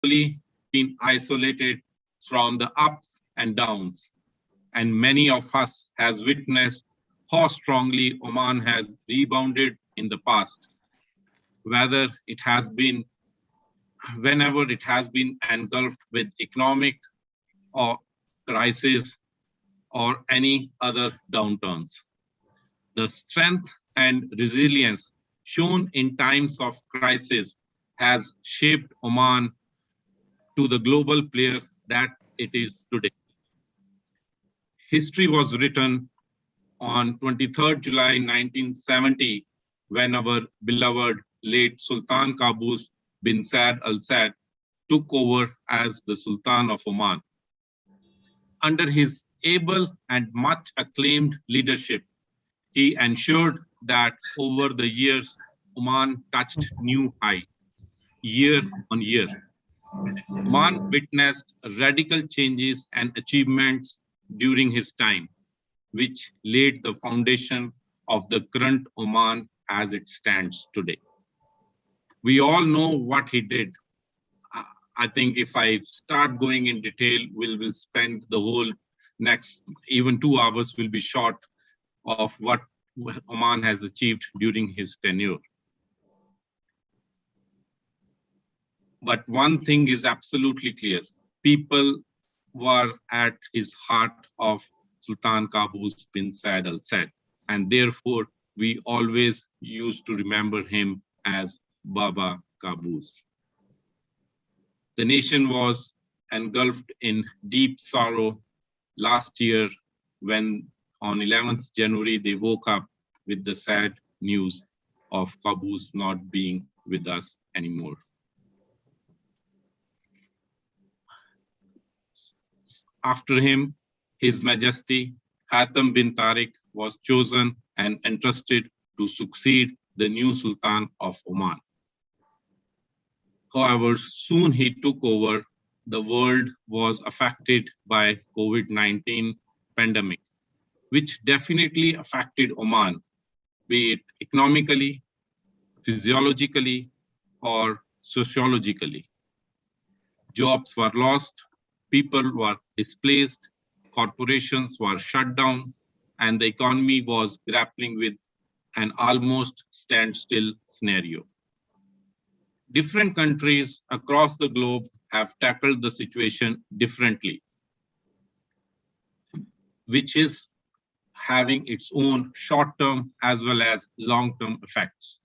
slowly been isolated from the ups and downs, and many of us has witnessed how strongly Oman has rebounded in the past, whether it has been whenever it has been engulfed with economic or crisis or any other downturns. The strength and resilience shown in times of crisis has shaped Oman to the global player that it is today. History was written on 23rd July 1970 when our beloved late Sultan Qaboos bin Said Al Said took over as the Sultan of Oman. Under his able and much acclaimed leadership, he ensured that over the years, Oman touched new heights year on year. Oman witnessed radical changes and achievements during his time, which laid the foundation of the current Oman as it stands today. We all know what he did. I think if I start going in detail, we'll spend the whole next, even 2 hours will be short of what Oman has achieved during his tenure. But one thing is absolutely clear. People were at his heart of Sultan Qaboos bin Said Al Said, and therefore we always used to remember him as Baba Qaboos. The nation was engulfed in deep sorrow last year when on 11th January they woke up with the sad news of Qaboos not being with us anymore. After him, His Majesty Hatem bin Tariq was chosen and entrusted to succeed the new Sultan of Oman. However, soon he took over, the world was affected by COVID-19 pandemic, which definitely affected Oman, be it economically, physiologically, or sociologically. Jobs were lost, people were displaced, corporations were shut down, and the economy was grappling with an almost standstill scenario. Different countries across the globe have tackled the situation differently, which is having its own short-term as well as long-term effects.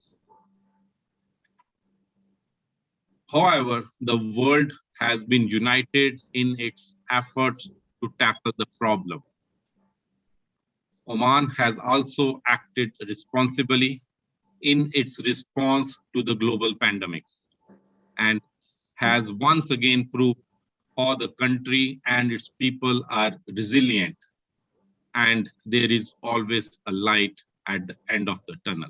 However, the world has been united in its efforts to tackle the problem. Oman has also acted responsibly in its response to the global pandemic and has once again proved how the country and its people are resilient, and there is always a light at the end of the tunnel.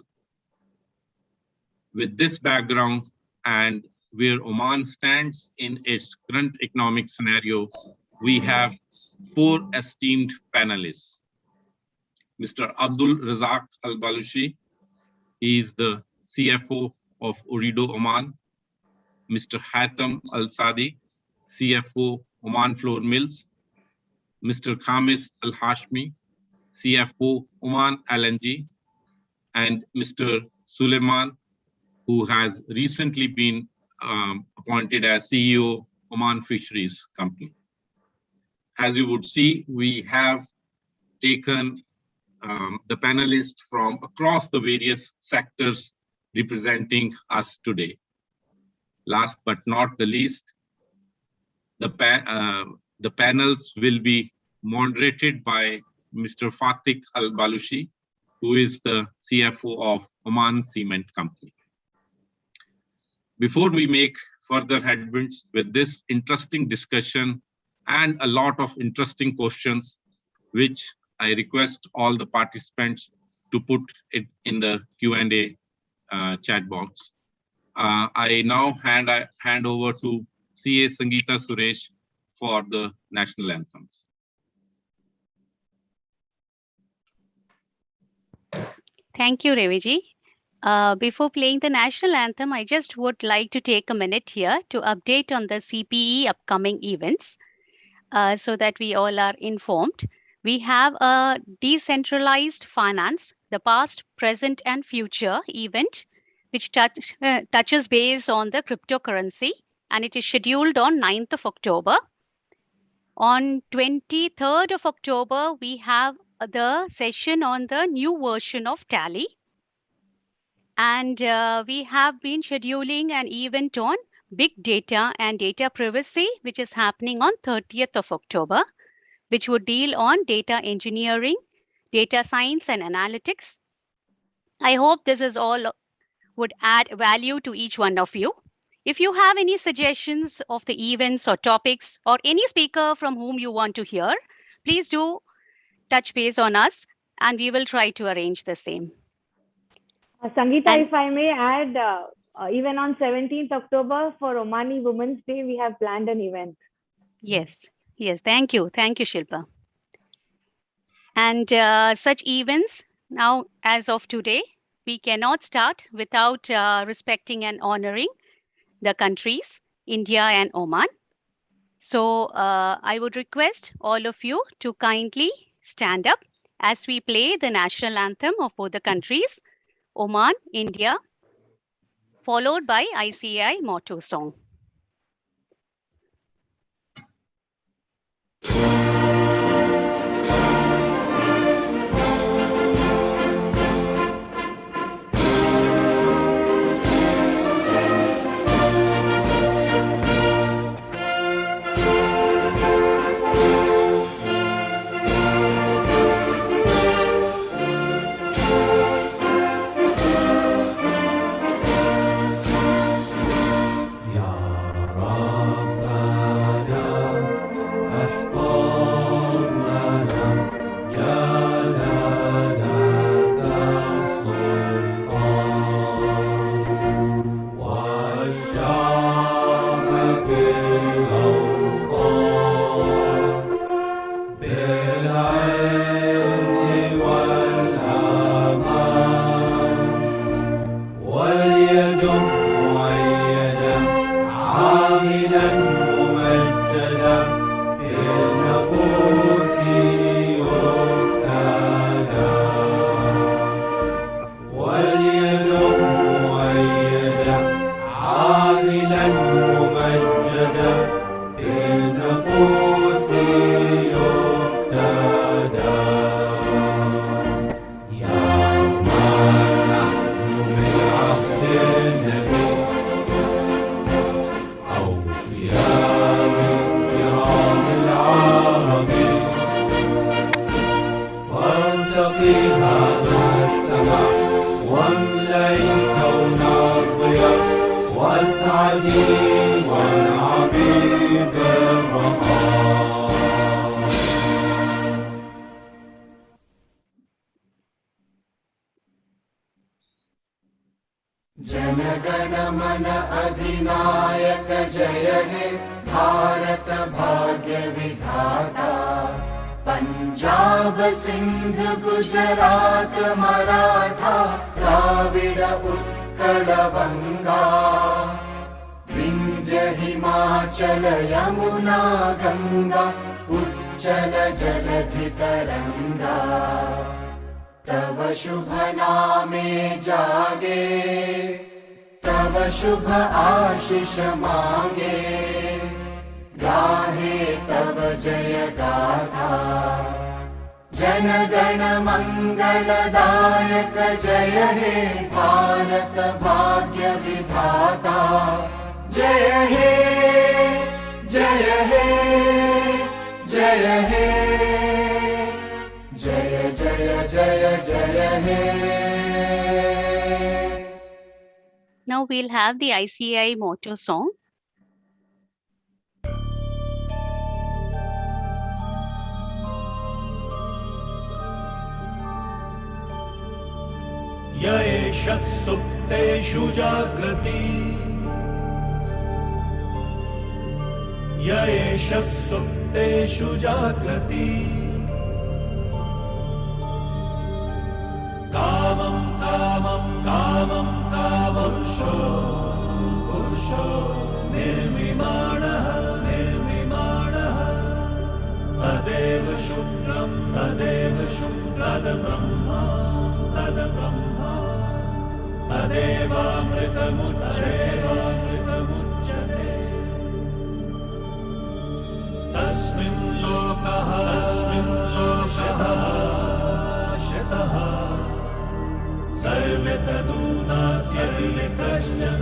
With this background and where Oman stands in its current economic scenario, we have 4 esteemed panelists. Mr. Abdul Razak Al-Balushi, he is the CFO of Ooredoo Oman. Mr. Hatem Al-Sadi, CFO Oman Flour Mills. Mr. Kameez Al-Hashmi, CFO Oman LNG. And Mr. Suleiman, who has recently been appointed as CEO Oman Fisheries Company. As you would see, we have taken the panelists from across the various sectors representing us today. Last but not the least, the panels will be moderated by Mr. Fatih Al-Balushi, who is the CFO of Oman Cement Company. Before we make further headwinds with this interesting discussion and a lot of interesting questions, which I request all the participants to put it in the Q&A chat box. I now hand over to CA Sangeeta Suresh for the national anthems. Thank you, Reviji. Before playing the national anthem, I just would like to take a minute here to update on the CPE upcoming events so that we all are informed. We have a decentralized finance, the past, present, and future event, which touches base on the cryptocurrency, and it is scheduled on 9th of October. On 23rd of October, we have the session on the new version of Tally. And we have been scheduling an event on big data and data privacy, which is happening on 30th of October, which would deal on data engineering, data science, and analytics. I hope this is all would add value to each one of you. If you have any suggestions of the events or topics or any speaker from whom you want to hear, please do touch base on us and we will try to arrange the same. Sangeeta, and if I may add, even on 17th October for Omani Women's Day, we have planned an event. Yes, yes, thank you. Thank you, Shilpa. And such events, now as of today, we cannot start without respecting and honoring the countries, India and Oman. So I would request all of you to kindly stand up as we play the national anthem of both the countries, Oman, India, followed by ICAI motto song. Jana Gana Mana अधिनायक जय हे भारत भाग्य विधाता पंजाब सिंध गुजरात मराठा द्राविड उत्कल बंगा विंध्य हिमाचल यमुना गंगा उच्चल जलधि तरंगा तव शुभ नामे जागे तव शुभ आशीष मांगे गाहे तव जय गाथा जन गण मंगलदायक जय हे भारत भाग्य विधाता जय हे जय हे जय हे जय जय जय जय हे. Now we'll have the ICAI motto song. य एष सुप्तेषु जाग्रति य एष सुप्तेषु जाग्रति कामं कामं कामं पुरुषो निर्विमाणः निर्विमाणः तदेव शुक्रं तद्ब्रह्मा तदेवामृतमुच्यते तस्मिन् लोकः शतः सर्वे तदूनात्यपि कश्चन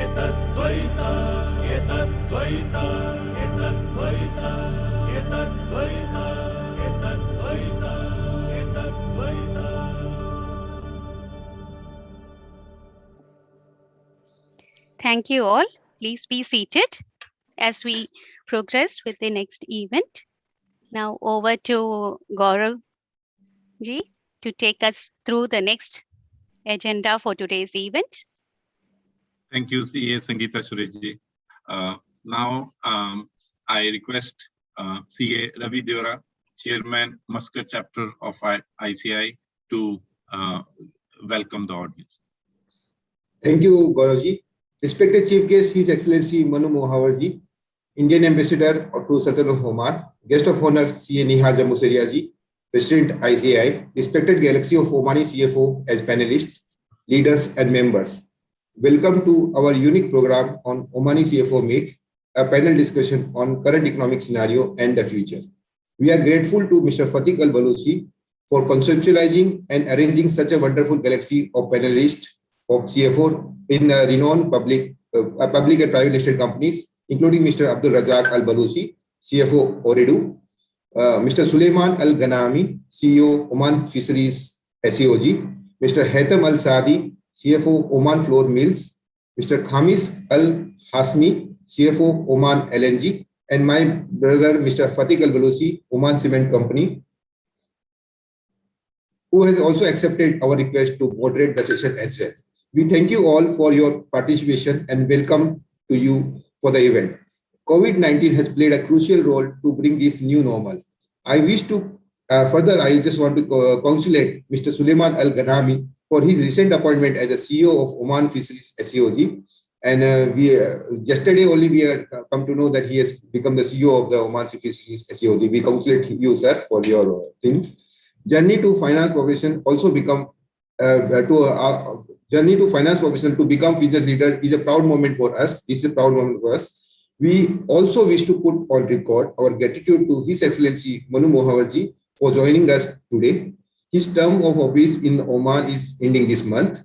एतद्द्वैता Thank you all. Please be seated as we progress with the next event. Now over to Gaurav ji to take us through the next agenda for today's event. Thank you, CA Sangeeta Sureshji. Now I request CA Ravi Deora, Chairman, Muscat Chapter of ICI, to welcome the audience. Thank you, Gauravji. Respected Chief Guest, His Excellency Manu Mohawarji, Indian Ambassador to Sultan of Oman, Guest of Honor CA Nihal Jamusariaji, President ICI, respected Galaxy of Omani CFO as panelists, leaders and members. Welcome to our unique program on Omani CFO Meet, a panel discussion on current economic scenario and the future. We are grateful to Mr. Fatiq Al-Baluchi for conceptualizing and arranging such a wonderful galaxy of panelists of CFO in renowned public and private listed companies, including Mr. Abdul Razak Al-Baluchi, CFO Ooredoo, Mr. Suleiman Al-Ghanami, CEO Oman Fisheries SEOG, Mr. Haitham Al-Saadi, CFO Oman Flour Mills, Mr. Kameez Al-Hashmi, CFO Oman LNG, and my brother Mr. Fatiq Al-Baluchi, Oman Cement Company, who has also accepted our request to moderate the session as well. We thank you all for your participation and welcome to you for the event. COVID-19 has played a crucial role to bring this new normal. I wish to I just want to congratulate Mr. Suleiman Al-Ghanami for his recent appointment as the CEO of Oman Fisheries SEOG. And yesterday only we have come to know that he has become the CEO of the Oman Fisheries SEOG. We congratulate you, sir, for your things. Journey to finance profession also become journey to finance profession to become business leader is a proud moment for us. It's a proud moment for us. We also wish to put on record our gratitude to His Excellency Manu Mohawarji for joining us today. His term of office in Oman is ending this month.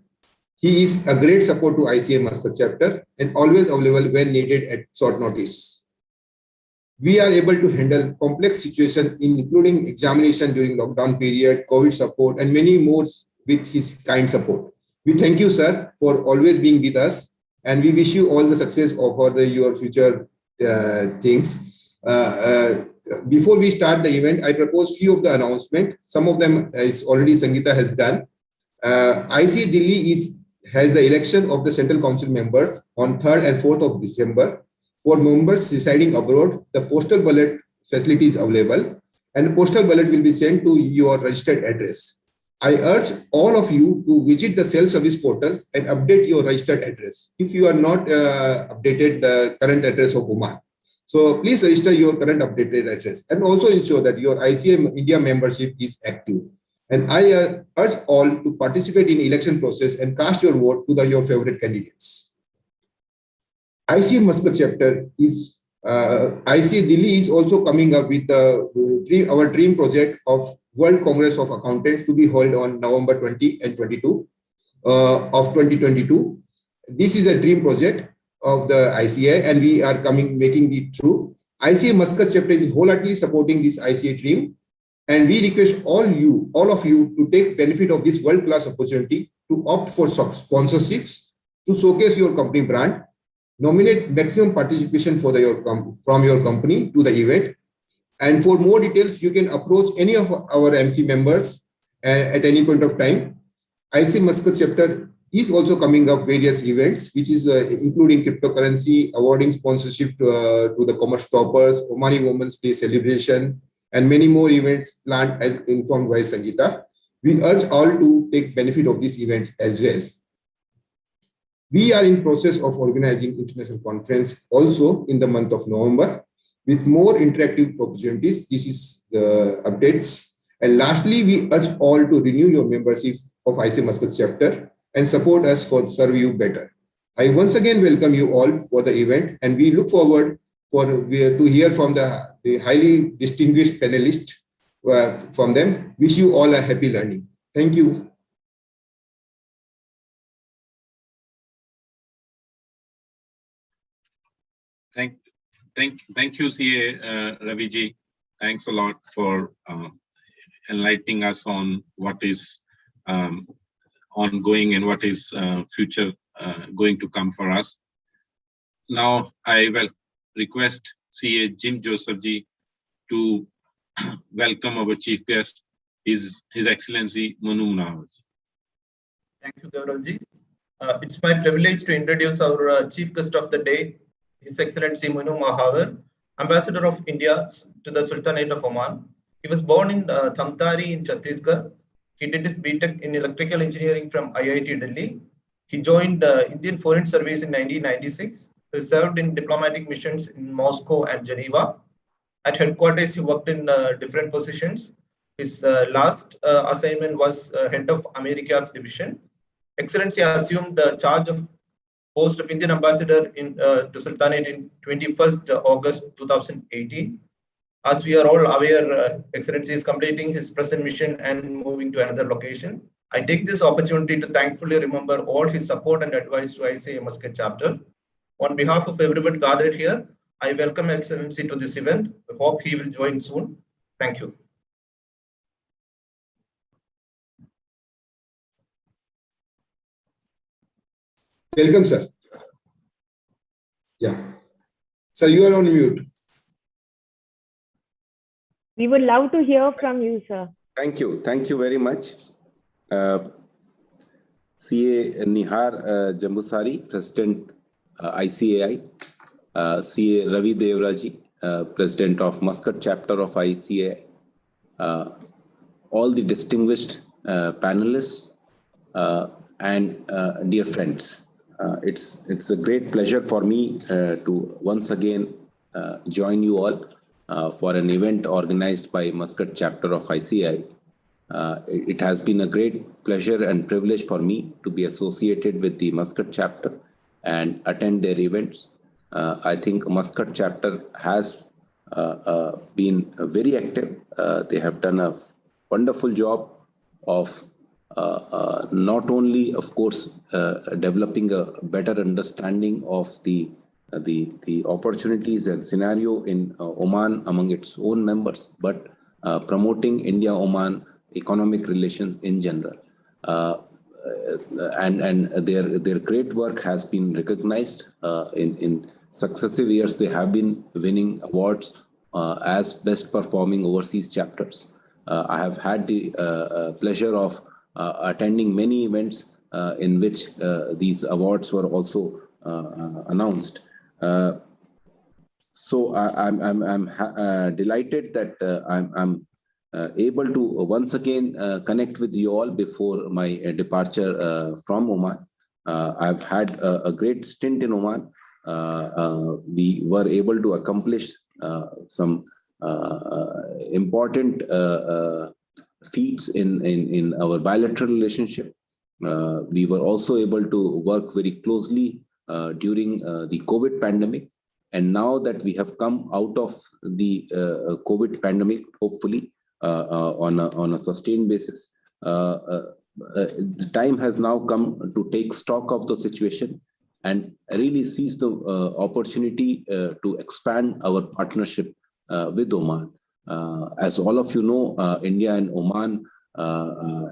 He is a great support to ICI Muscat chapter and always available when needed at short notice. We are able to handle complex situations, including examination during lockdown period, COVID support, and many more with his kind support. We thank you, sir, for always being with us, and we wish you all the success of your future things. Before we start the event, I propose few of the announcements. Some of them is already Sangeeta has done. IC Delhi has the election of the Central Council members on 3rd and 4th of December. For members residing abroad, the postal ballot facility is available, and the postal ballot will be sent to your registered address. I urge all of you to visit the self-service portal and update your registered address if you are not updated the current address of Oman. So please register your current updated address and also ensure that your ICI India membership is active. And I urge all to participate in election process and cast your vote to your favorite candidates. ICI Muscat chapter is ICI Delhi is also coming up with our dream project of World Congress of Accountants to be held on November 20 and 22 of 2022. This is a dream project of the ICI, and we are making it true. ICI Muscat chapter is wholeheartedly supporting this ICI dream, and we request all of you to take benefit of this world-class opportunity to opt for sponsorships to showcase your company brand, nominate maximum participation from your company to the event. And for more details, you can approach any of our MC members at any point of time. ICI Muscat chapter is also coming up various events, which is including cryptocurrency, awarding sponsorship to the commerce toppers, Omani Women's Day celebration, and many more events planned as informed by Sangeeta. We urge all to take benefit of this event as well. We are in process of organizing international conference also in the month of November with more interactive opportunities. This is the updates. And lastly, we urge all to renew your membership of ICA Muscat chapter and support us for serve you better. I once again welcome you all for the event, and we look forward to hear from the highly distinguished panelists from them. Wish you all a happy learning. Thank you. Thank you, CA Raviji. Thanks a lot for enlightening us on what is ongoing and what is future going to come for us. Now, I will request CA Jim Joseph ji to welcome our chief guest, His Excellency Manu Munawar ji. Thank you, Gaurav ji. It's my privilege to introduce our chief guest of the day, His Excellency Manu Munawar, Ambassador of India to the Sultanate of Oman. He was born in Thamtari in Chhattisgarh. He did his BTech in Electrical Engineering from IIT Delhi. He joined Indian Foreign Service in 1996. He served in diplomatic missions in Moscow and Geneva. At headquarters, he worked in different positions. His last assignment was head of Americas division. Excellency assumed the charge of post of Indian ambassador to Sultanate in 21st August 2018. As we are all aware, Excellency is completing his present mission and moving to another location. I take this opportunity to thankfully remember all his support and advice to ICA Muscat chapter. On behalf of everyone gathered here, I welcome Excellency to this event. I hope he will join soon. Thank you. Welcome, sir. Yeah. Sir, you are on mute. We would love to hear from you, sir. Thank you. Thank you very much. CA Nihar Jambusari, President ICAI, CA Ravi Devraji, President of Muscat Chapter of ICAI, all the distinguished panelists and dear friends. It's a great pleasure for me to once again join you all for an event organized by Muscat Chapter of ICAI. It has been a great pleasure and privilege for me to be associated with the Muscat Chapter and attend their events. I think Muscat Chapter has been very active. They have done a wonderful job of not only, of course, developing a better understanding of the opportunities and scenario in Oman among its own members, but promoting India-Oman economic relations in general. And their great work has been recognized in successive years. They have been winning awards as best performing overseas chapters. I have had the pleasure of attending many events in which these awards were also announced. So I'm delighted that I'm able to once again connect with you all before my departure from Oman. I've had a great stint in Oman. We were able to accomplish some important feats in our bilateral relationship. We were also able to work very closely during the COVID pandemic. And now that we have come out of the COVID pandemic, hopefully on a sustained basis, the time has now come to take stock of the situation and really seize the opportunity to expand our partnership with Oman. As all of you know, India and Oman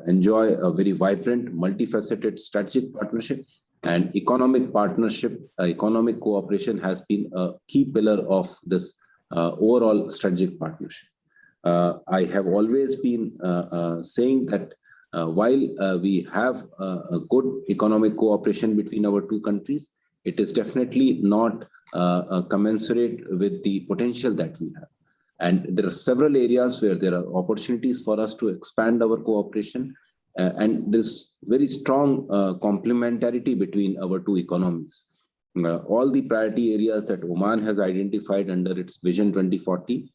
enjoy a very vibrant, multifaceted strategic partnership, and economic partnership, economic cooperation has been a key pillar of this overall strategic partnership. I have always been saying that while we have a good economic cooperation between our two countries, it is definitely not commensurate with the potential that we have. And there are several areas where there are opportunities for us to expand our cooperation. And there's very strong complementarity between our two economies. All the priority areas that Oman has identified under its Vision 2040,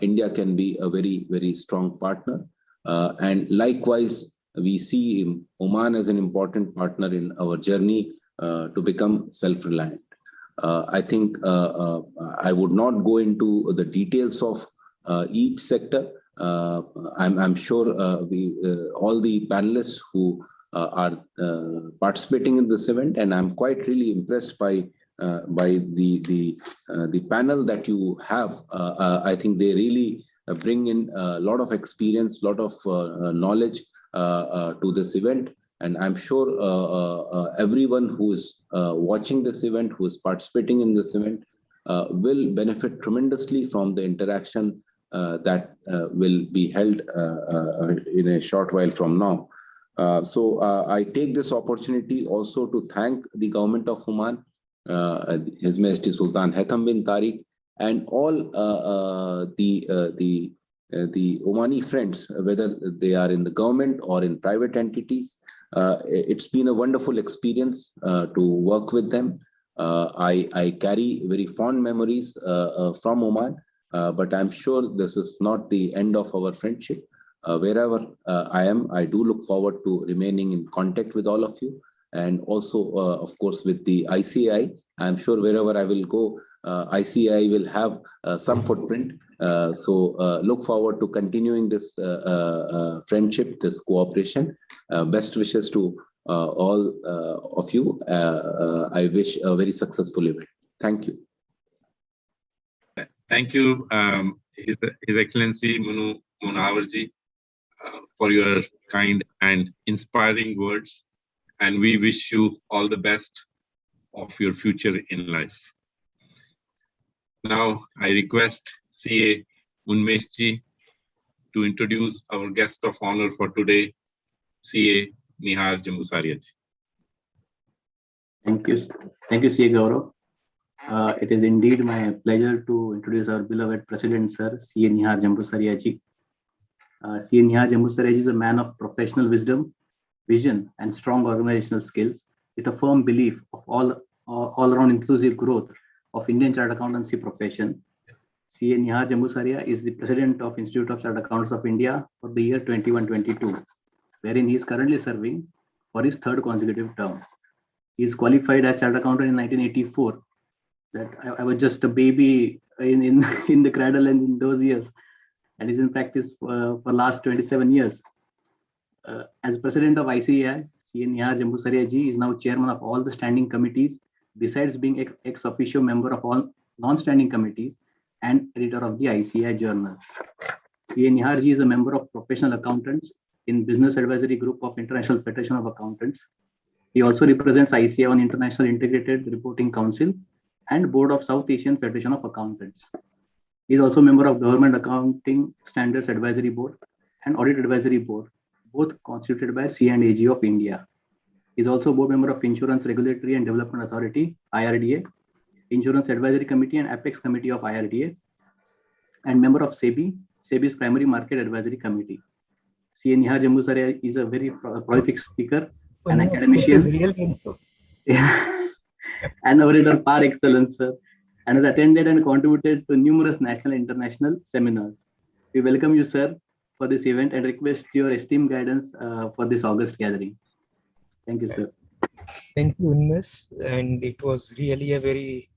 India can be a very, very strong partner. And likewise, we see Oman as an important partner in our journey to become self-reliant. I think I would not go into the details of each sector. I'm sure all the panelists who are participating in this event, and I'm quite really impressed by the panel that you have. I think they really bring in a lot of experience, lot of knowledge to this event. And I'm sure everyone who is watching this event, who is participating in this event, will benefit tremendously from the interaction that will be held in a short while from now. So I take this opportunity also to thank the government of Oman, His Majesty Sultan Haitham bin Tariq, and all the Omani friends, whether they are in the government or in private entities. It's been a wonderful experience to work with them. I carry very fond memories from Oman, but I'm sure this is not the end of our friendship. Wherever I am, I do look forward to remaining in contact with all of you, and also, of course, with the ICI. I'm sure wherever I will go, ICI will have some footprint. So look forward to continuing this friendship, this cooperation. Best wishes to all of you. I wish a very successful event. Thank you. Thank you, His Excellency Manu Munawarji, for your kind and inspiring words. And we wish you all the best of your future in life. Now, I request CA Unmeshji to introduce our guest of honor for today, CA Nihar Jambusariya. Thank you, CA Gaurav. It is indeed my pleasure to introduce our beloved President, Sir, CA Nihar Jambusariya ji. CA Nihar Jambusariya ji is a man of professional wisdom, vision, and strong organizational skills, with a firm belief of all-around inclusive growth of Indian Chartered Accountancy profession. CA Nihar Jambusariya is the President of Institute of Chartered Accountants of India for the year 21-22, wherein he is currently serving for his third consecutive term. He is qualified as Chartered Accountant in 1984. That I was just a baby in the cradle and in those years, and is in practice for last 27 years. As President of ICAI, CA Nihar Jambusariya ji is now chairman of all the standing committees, besides being ex officio member of all non-standing committees and editor of the ICAI journal. CA Nihar ji is a member of Professional Accountants in Business Advisory Group of International Federation of Accountants. He also represents ICAI on International Integrated Reporting Council and Board of South Asian Federation of Accountants. He is also a member of Government Accounting Standards Advisory Board and Audit Advisory Board, both constituted by C&AG of India. He is also a board member of Insurance Regulatory and Development Authority, IRDA, Insurance Advisory Committee and Apex Committee of IRDA, and member of SEBI's Primary Market Advisory Committee. CA Nihar Jambusariya is a very prolific speaker, an academician, and orator par excellence, sir, and has attended and contributed to numerous national and international seminars. We welcome you, sir, for this event and request your esteemed guidance for this August gathering. Thank you, sir. Thank you, Unmesh. And it was really a very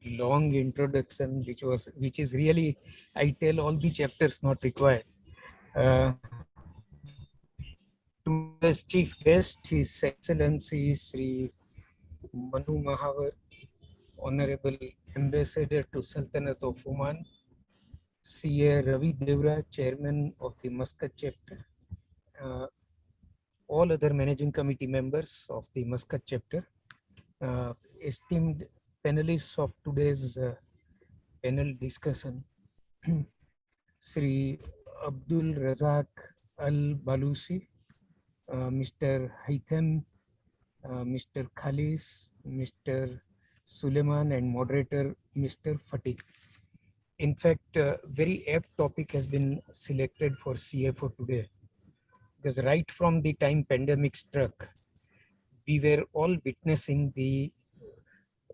long introduction, which is really, I tell all the chapters not required. Today's chief guest, His Excellency Sri Manu Mahavar, Honorable Ambassador to Sultanate of Oman, CA Ravi Devra, Chairman of the Muscat chapter, all other managing committee members of the Muscat chapter, esteemed panelists of today's panel discussion, Sri Abdul Razak Al-Balusi, Mr. Haitham, Mr. Khalis, Mr. Suleiman, and moderator Mr. Fatih. In fact, very apt topic has been selected for CFO today, because right from the time pandemic struck, we were all witnessing the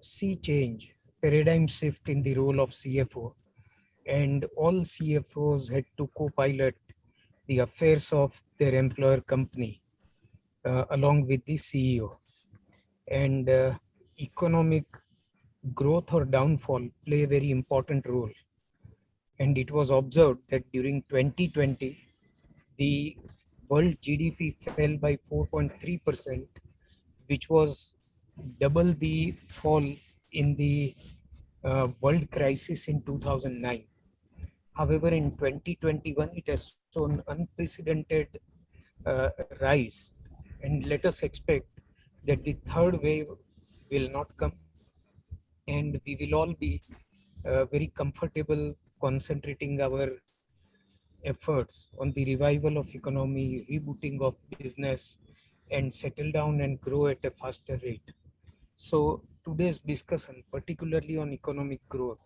sea change, paradigm shift in the role of CFO, and all CFOs had to co-pilot the affairs of their employer company along with the CEO. And economic growth or downfall play a very important role. And it was observed that during 2020, the world GDP fell by 4.3%, which was double the fall in the world crisis in 2009. However, in 2021, it has shown unprecedented rise. And let us expect that the third wave will not come, and we will all be very comfortable concentrating our efforts on the revival of economy, rebooting of business, and settle down and grow at a faster rate. So today's discussion, particularly on economic growth,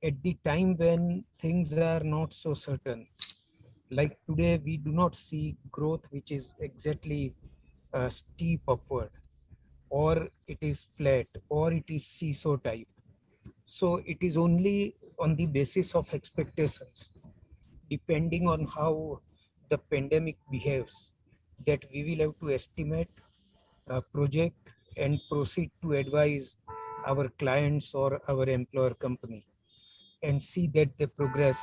at the time when things are not so certain, like today, we do not see growth which is exactly steep upward, or it is flat, or it is seesaw type. So it is only on the basis of expectations, depending on how the pandemic behaves, that we will have to estimate, project, and proceed to advise our clients or our employer company, and see that they progress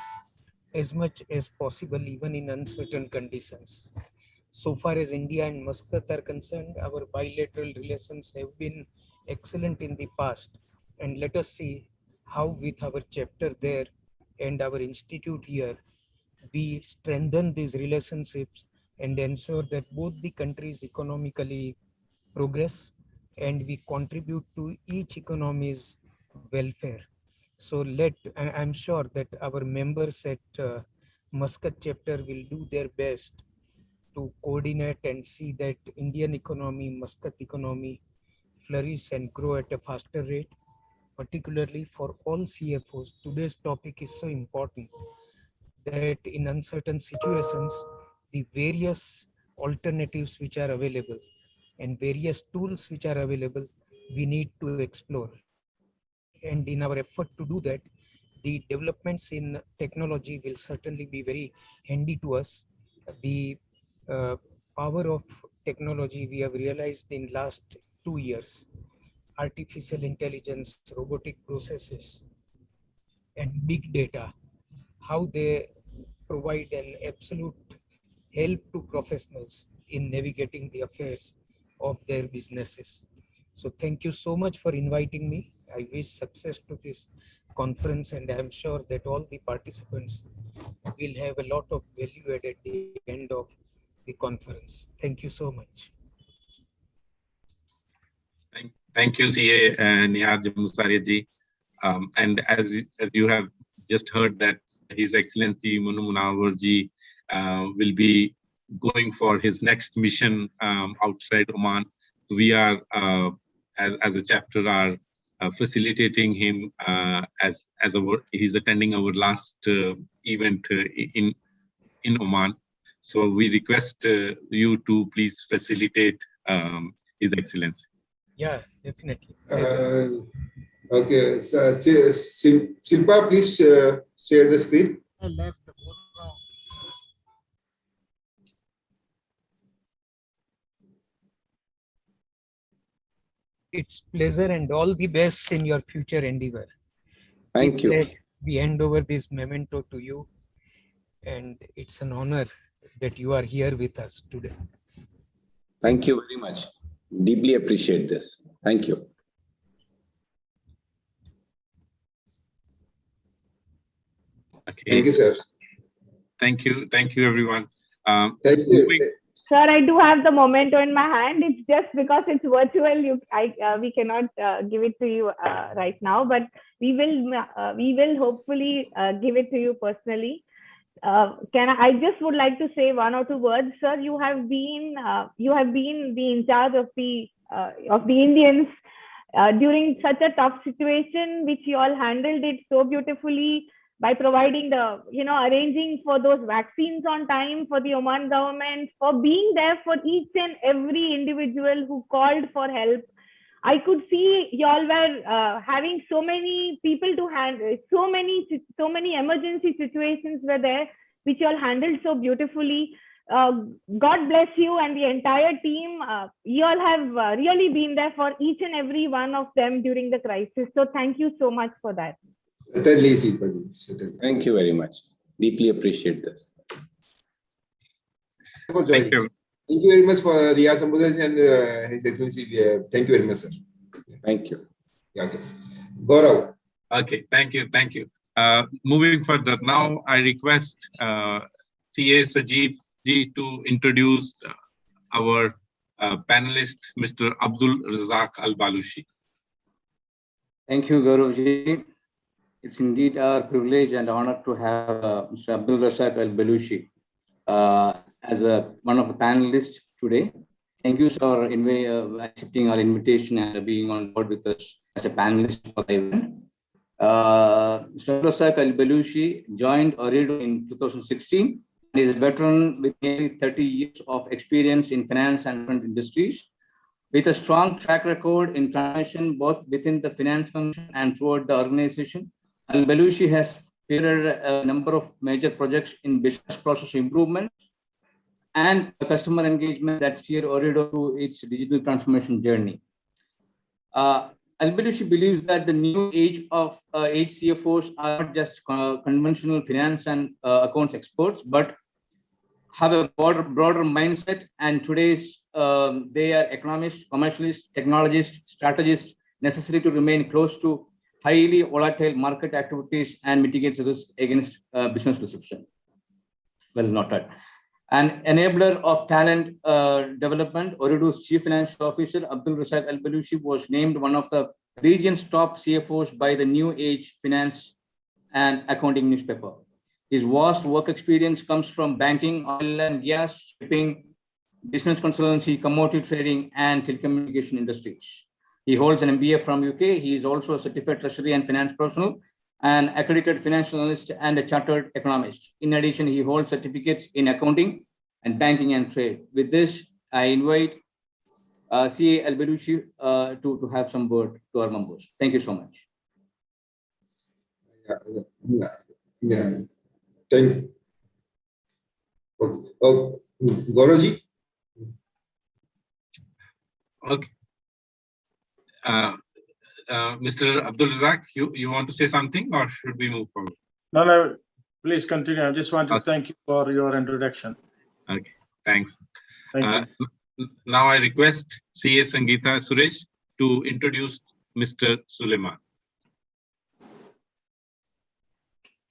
as much as possible, even in uncertain conditions. So far as India and Muscat are concerned, our bilateral relations have been excellent in the past. And let us see how with our chapter there and our institute here, we strengthen these relationships and ensure that both the countries economically progress, and we contribute to each economy's welfare. So I'm sure that our members at Muscat chapter will do their best to coordinate and see that Indian economy, Muscat economy, flourish and grow at a faster rate, particularly for all CFOs. Today's topic is so important that in uncertain situations, the various alternatives which are available and various tools which are available, we need to explore. And in our effort to do that, the developments in technology will certainly be very handy to us. The power of technology we have realized in last 2 years, artificial intelligence, robotic processes, and big data, how they provide an absolute help to professionals in navigating the affairs of their businesses. So thank you so much for inviting me. I wish success to this conference, and I am sure that all the participants will have a lot of value at the end of the conference. Thank you so much. Thank you, CA Nihar Jambusaria ji. And as you have just heard, that His Excellency Manu Munawar ji will be going for his next mission outside Oman. We are, as a chapter, are facilitating him he's attending our last event in Oman. So we request you to please facilitate His Excellency. Yeah, definitely. Okay, so, Shilpa, please share the screen. It's pleasure and all the best in your future endeavor. Thank you. We hand over this memento to you, and it's an honor that you are here with us today. Thank you very much. Deeply appreciate this. Thank you. Okay. Thank you, sir. Thank you, everyone. Thank you. Sir, I do have the memento in my hand. It's just because it's virtual, we cannot give it to you right now, but we will hopefully give it to you personally. I just would like to say one or two words, sir. You have been the in charge of the Indians during such a tough situation, which you all handled it so beautifully by providing the, arranging for those vaccines on time for the Oman government, for being there for each and every individual who called for help. I could see y'all were having so many people to handle, so many emergency situations were there, which y'all handled so beautifully. God bless you and the entire team. You all have really been there for each and every one of them during the crisis. So thank you so much for that. Certainly, Sipaji. Certainly. Thank you very much. Deeply appreciate this. Thank you. Thank you very much for Riyaz Ambudaj and His Excellency. Thank you very much, sir. Thank you. Yeah, okay. Gaurav. Okay, thank you. Moving further, now I request CA Sajid ji to introduce our panelist, Mr. Abdul Razak Al-Balushi. Thank you, Gauravji. It's indeed our privilege and honor to have Mr. Abdul Razak Al-Balushi as one of the panelists today. Thank you for accepting our invitation and being on board with us as a panelist for the event. Mr. Abdul Razak Al-Balushi joined Ooredoo in 2016 and is a veteran with nearly 30 years of experience in finance and different industries. With a strong track record in transition both within the finance function and throughout the organization, Al-Balushi has spearheaded a number of major projects in business process improvement and customer engagement that steer Ooredoo through its digital transformation journey. Al-Balushi believes that the new age of CFOs are not just conventional finance and accounts experts, but have a broader mindset, and today's they are economists, commercialists, technologists, strategists necessary to remain close to highly volatile market activities and mitigate risk against business disruption. Well noted. An enabler of talent development, Ooredoo's Chief Financial Officer, Abdul Razak Al-Balushi, was named one of the region's top CFOs by the New Age Finance and Accounting newspaper. His vast work experience comes from banking, oil and gas, shipping, business consultancy, commodity trading, and telecommunication industries. He holds an MBA from UK. He is also a certified treasury and finance professional, an accredited financial analyst, and a chartered economist. In addition, he holds certificates in accounting and banking and trade. With this, I invite CA Al-Balushi to have some word to our members. Thank you so much. Yeah. Thank you. Oh, Gauravji. Okay. Mr. Abdul Razak, you want to say something or should we move forward? No, please continue. I just want to thank you for your introduction. Okay, thanks. Thank you. Now I request CA Sangeeta Suresh to introduce Mr. Suleiman.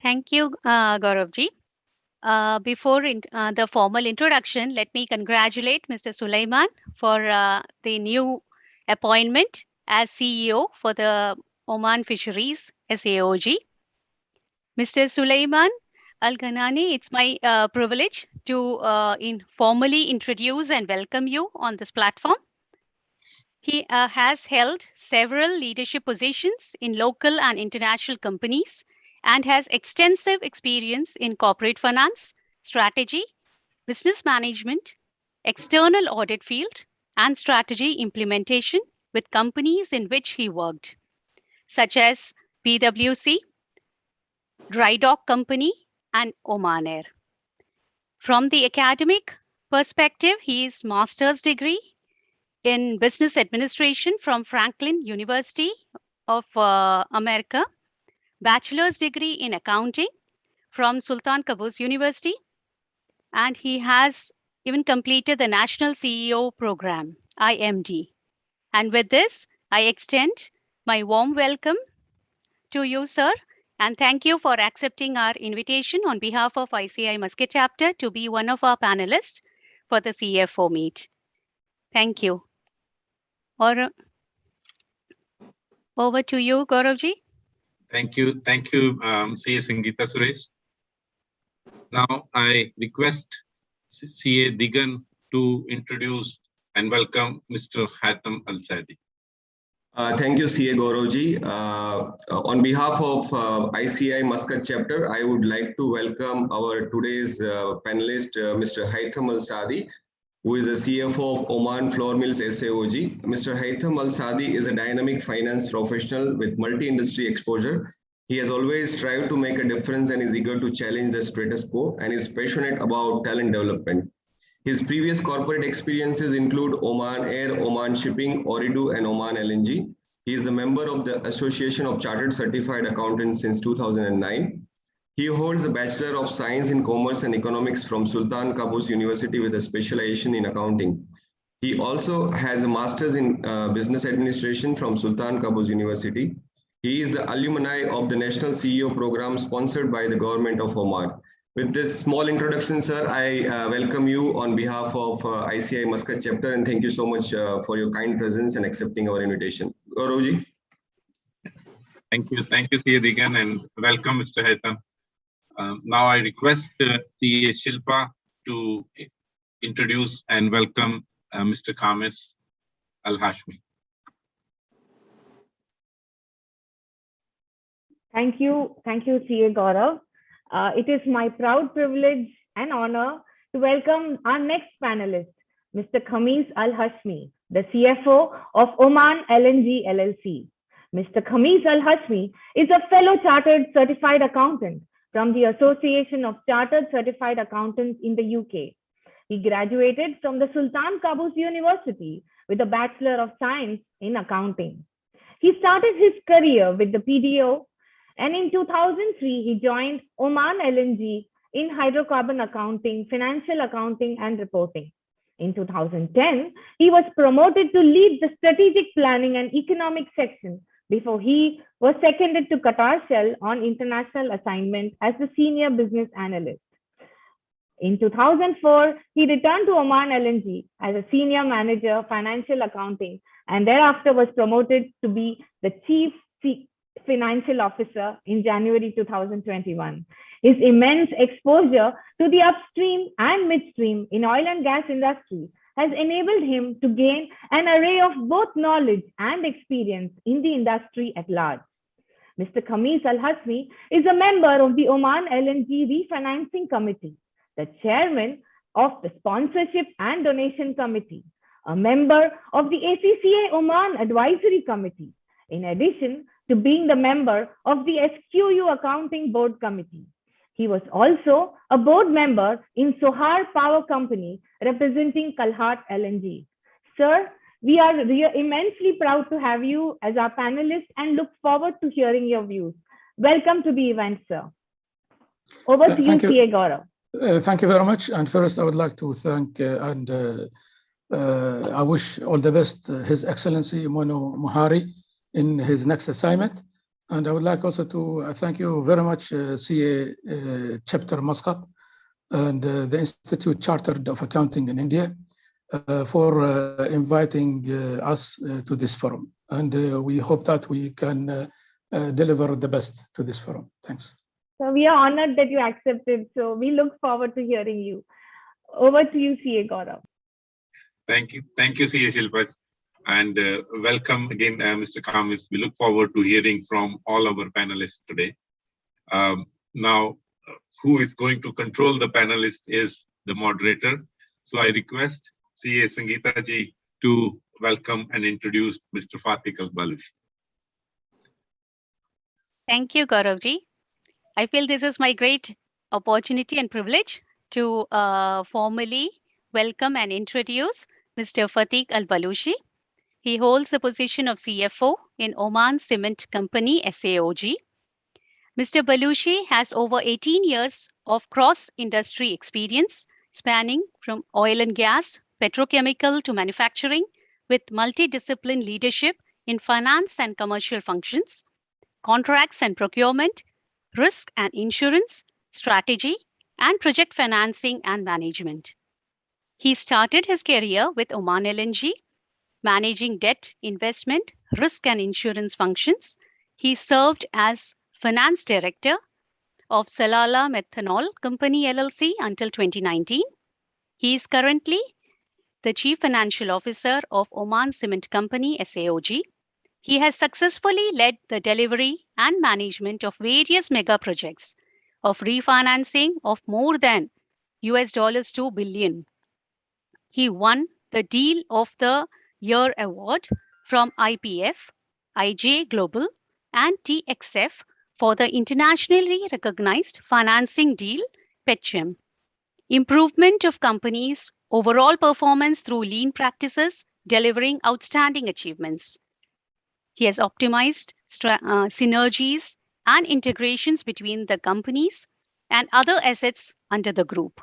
Thank you, Gauravji. Before the formal introduction, let me congratulate Mr. Suleiman for the new appointment as CEO for the Oman Fisheries SAOG. Mr. Suleiman Al-Ghanani, it's my privilege to formally introduce and welcome you on this platform. He has held several leadership positions in local and international companies and has extensive experience in corporate finance, strategy, business management, external audit field, and strategy implementation with companies in which he worked, such as PwC, Dry Dock Company, and Oman Air. From the academic perspective, his master's degree in business administration from Franklin University of America, bachelor's degree in accounting from Sultan Qaboos University, and he has even completed the National CEO Program, IMD. And with this, I extend my warm welcome to you, sir, and thank you for accepting our invitation on behalf of ICI Muscat Chapter to be one of our panelists for the CFO meet. Thank you. Over to you, Gauravji. Thank you, CA Sangeeta Suresh. Now I request CA Digan to introduce and welcome Mr. Haitham Al-Saidi. Thank you, CA Gauravji. On behalf of ICI Muscat chapter, I would like to welcome our today's panelist, Mr. Haitham Al-Sadi, who is the CFO of Oman Flour Mills SAOG. Mr. Haitham Al-Sadi is a dynamic finance professional with multi-industry exposure. He has always strived to make a difference and is eager to challenge the status quo and is passionate about talent development. His previous corporate experiences include Oman Air, Oman Shipping, Ooredoo, and Oman LNG. He is a member of the Association of Chartered Certified Accountants since 2009. He holds a Bachelor of Science in Commerce and Economics from Sultan Qaboos University with a specialization in accounting. He also has a Master's in Business Administration from Sultan Qaboos University. He is the alumni of the National CEO program sponsored by the government of Oman. With this small introduction, sir, I welcome you on behalf of ICI Muscat chapter, and thank you so much for your kind presence and accepting our invitation. Gauravji. Thank you, CA Digan, and welcome, Mr. Haitham. Now I request CA Shilpa to introduce and welcome Mr. Kameez Al-Hashmi. Thank you, CA Gaurav. It is my proud privilege and honor to welcome our next panelist, Mr. Kameez Al-Hashmi, the CFO of Oman LNG LLC. Mr. Kameez Al-Hashmi is a fellow Chartered Certified Accountant from the Association of Chartered Certified Accountants in the UK. He graduated from the Sultan Qaboos University with a Bachelor of Science in Accounting. He started his career with the PDO, and in 2003, he joined Oman LNG in hydrocarbon accounting, financial accounting, and reporting. In 2010, he was promoted to lead the strategic planning and economic section before he was seconded to Qatar Shell on international assignment as the senior business analyst. In 2004, he returned to Oman LNG as a senior manager, financial accounting, and thereafter was promoted to be the chief financial officer in January 2021. His immense exposure to the upstream and midstream in oil and gas industry has enabled him to gain an array of both knowledge and experience in the industry at large. Mr. Kameez Al-Hashmi is a member of the Oman LNG Refinancing Committee, the chairman of the Sponsorship and Donation Committee, a member of the ACCA Oman Advisory Committee, in addition to being the member of the SQU Accounting Board Committee. He was also a board member in Sohar Power Company representing Kalhat LNG. Sir, we are immensely proud to have you as our panelist and look forward to hearing your views. Welcome to the event, sir. Over to you, CA Gaurav. Thank you very much. And first, I would like to thank I wish all the best His Excellency Monu Mohari in his next assignment. And I would like also to thank you very much, CA Chapter Muscat and the Institute Chartered of Accounting in India for inviting us to this forum. And we hope that we can deliver the best to this forum. Thanks. So we are honored that you accepted. So we look forward to hearing you. Over to you, CA Gaurav. Thank you, CA Shilpa. And welcome again, Mr. Kameez. We look forward to hearing from all our panelists today. Now, who is going to control the panelists is the moderator. So I request CA Sangeeta ji to welcome and introduce Mr. Fatih Al-Balushi. Thank you, Gaurav ji. I feel this is my great opportunity and privilege to formally welcome and introduce Mr. Fatih Al-Balushi. He holds the position of CFO in Oman Cement Company, SAOG. Mr. Balushi has over 18 years of cross-industry experience spanning from oil and gas, petrochemical to manufacturing, with multidiscipline leadership in finance and commercial functions, contracts and procurement, risk and insurance, strategy, and project financing and management. He started his career with Oman LNG, managing debt, investment, risk and insurance functions. He served as finance director of Salala Methanol Company LLC until 2019. He is currently the chief financial officer of Oman Cement Company SAOG. He has successfully led the delivery and management of various mega projects of refinancing of more than $2 billion. He won the Deal of the Year award from IPF, IJ Global, and TXF for the internationally recognized financing deal PECHM. Improvement of companies' overall performance through lean practices, delivering outstanding achievements. He has optimized synergies and integrations between the companies and other assets under the group.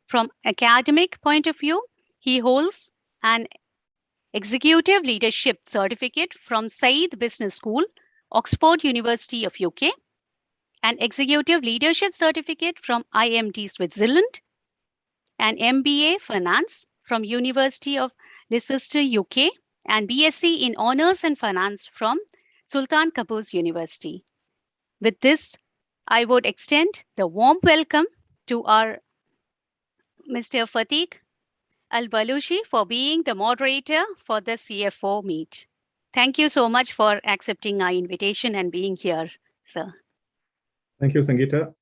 From academic point of view, he holds an Executive Leadership Certificate from Said Business School, Oxford University of UK, an Executive Leadership Certificate from IMD Switzerland, an MBA Finance from University of Leicester, UK, and BSc in Honours and Finance from Sultan Qaboos University. With this, I would extend the warm welcome to our Mr. Fatiq Al-Balushi for being the moderator for the CFO meet. Thank you so much for accepting our invitation and being here, sir. Thank you, Sangeeta.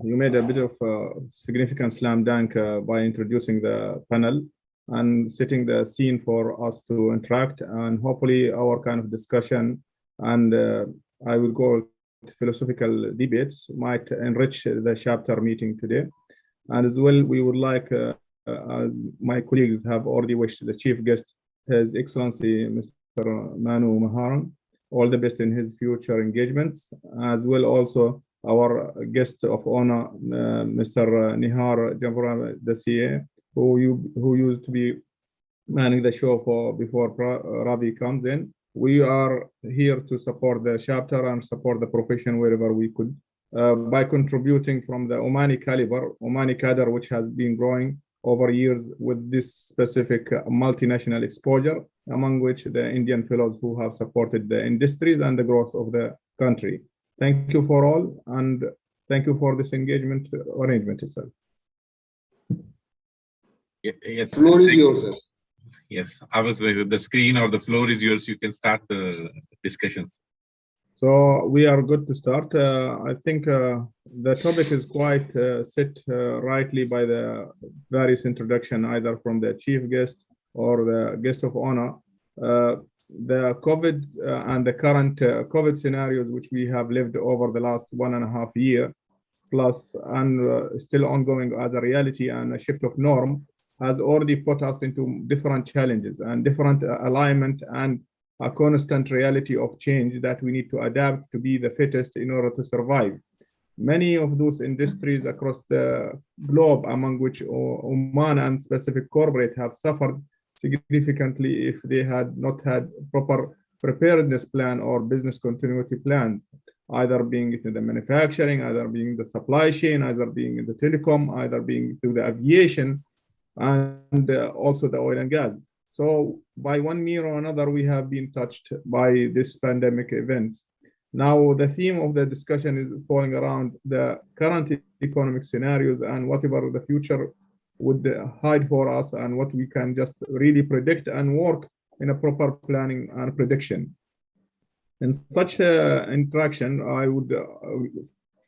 You made a bit of a significant slam dunk by introducing the panel and setting the scene for us to interact, and hopefully our kind of discussion and I will go to philosophical debates might enrich the chapter meeting today. And as well, we would like, my colleagues have already wished the chief guest, His Excellency Mr. Manu Maharan, all the best in his future engagements, as well also our guest of honor, Mr. Nihar Jamra, the CA, who used to be manning the show before Ravi comes in. We are here to support the chapter and support the profession wherever we could by contributing from the Omani caliber, Omani cadre, which has been growing over years with this specific multinational exposure, among which the Indian fellows who have supported the industries and the growth of the country. Thank you for all, and thank you for this engagement arrangement itself. Yes, floor is yours, sir. Yes, I was with the screen or the floor is yours. You can start the discussions. So we are good to start. I think the topic is quite set rightly by the various introduction, either from the chief guest or the guest of honor. The COVID and the current COVID scenarios, which we have lived over the last 1.5 years plus, and still ongoing as a reality and a shift of norm, has already put us into different challenges and different alignment and a constant reality of change that we need to adapt to be the fittest in order to survive. Many of those industries across the globe, among which Oman and specific corporate, have suffered significantly if they had not had proper preparedness plan or business continuity plans, either being in the manufacturing, either being the supply chain, either being in the telecom, either being through the aviation, and also the oil and gas. So by one means or another, we have been touched by this pandemic events. Now, the theme of the discussion is falling around the current economic scenarios and whatever the future would hide for us, and what we can just really predict and work in a proper planning and prediction. In such interaction, I would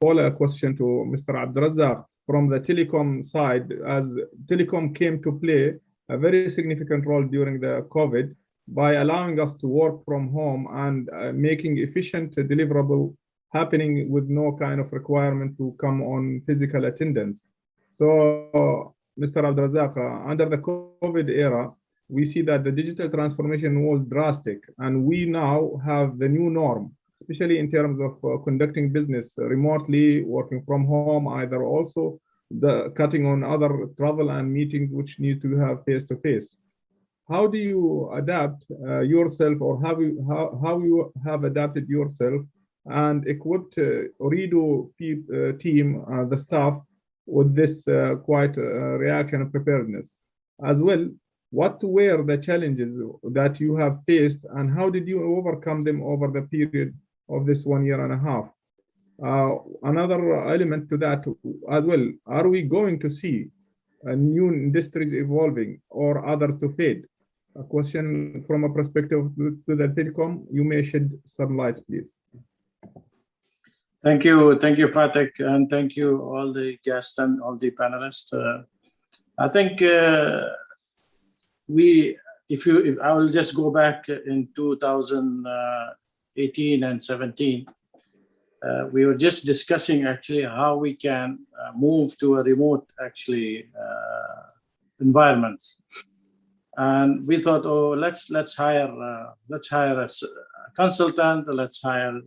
follow a question to Mr. Abdulrazak from the telecom side, as telecom came to play a very significant role during the COVID by allowing us to work from home and making efficient deliverable happening with no kind of requirement to come on physical attendance. So, Mr. Abdulrazak, under the COVID era, we see that the digital transformation was drastic, and we now have the new norm, especially in terms of conducting business remotely, working from home, either also the cutting on other travel and meetings which need to have face-to-face. How do you adapt yourself, or how you have adapted yourself and equipped Ooredoo team, the staff, with this quite reaction and preparedness? As well, what were the challenges that you have faced, and how did you overcome them over the period of this 1.5 years? Another element to that as well, are we going to see new industries evolving or others to fade? a question from a perspective to the telecom, you may shed some light, please. Thank you, Fatek, and thank you all the guests and all the panelists. I think if I will just go back in 2018 and 17, we were just discussing actually how we can move to a remote environments, and we thought, oh, let's hire a consultant, let's hire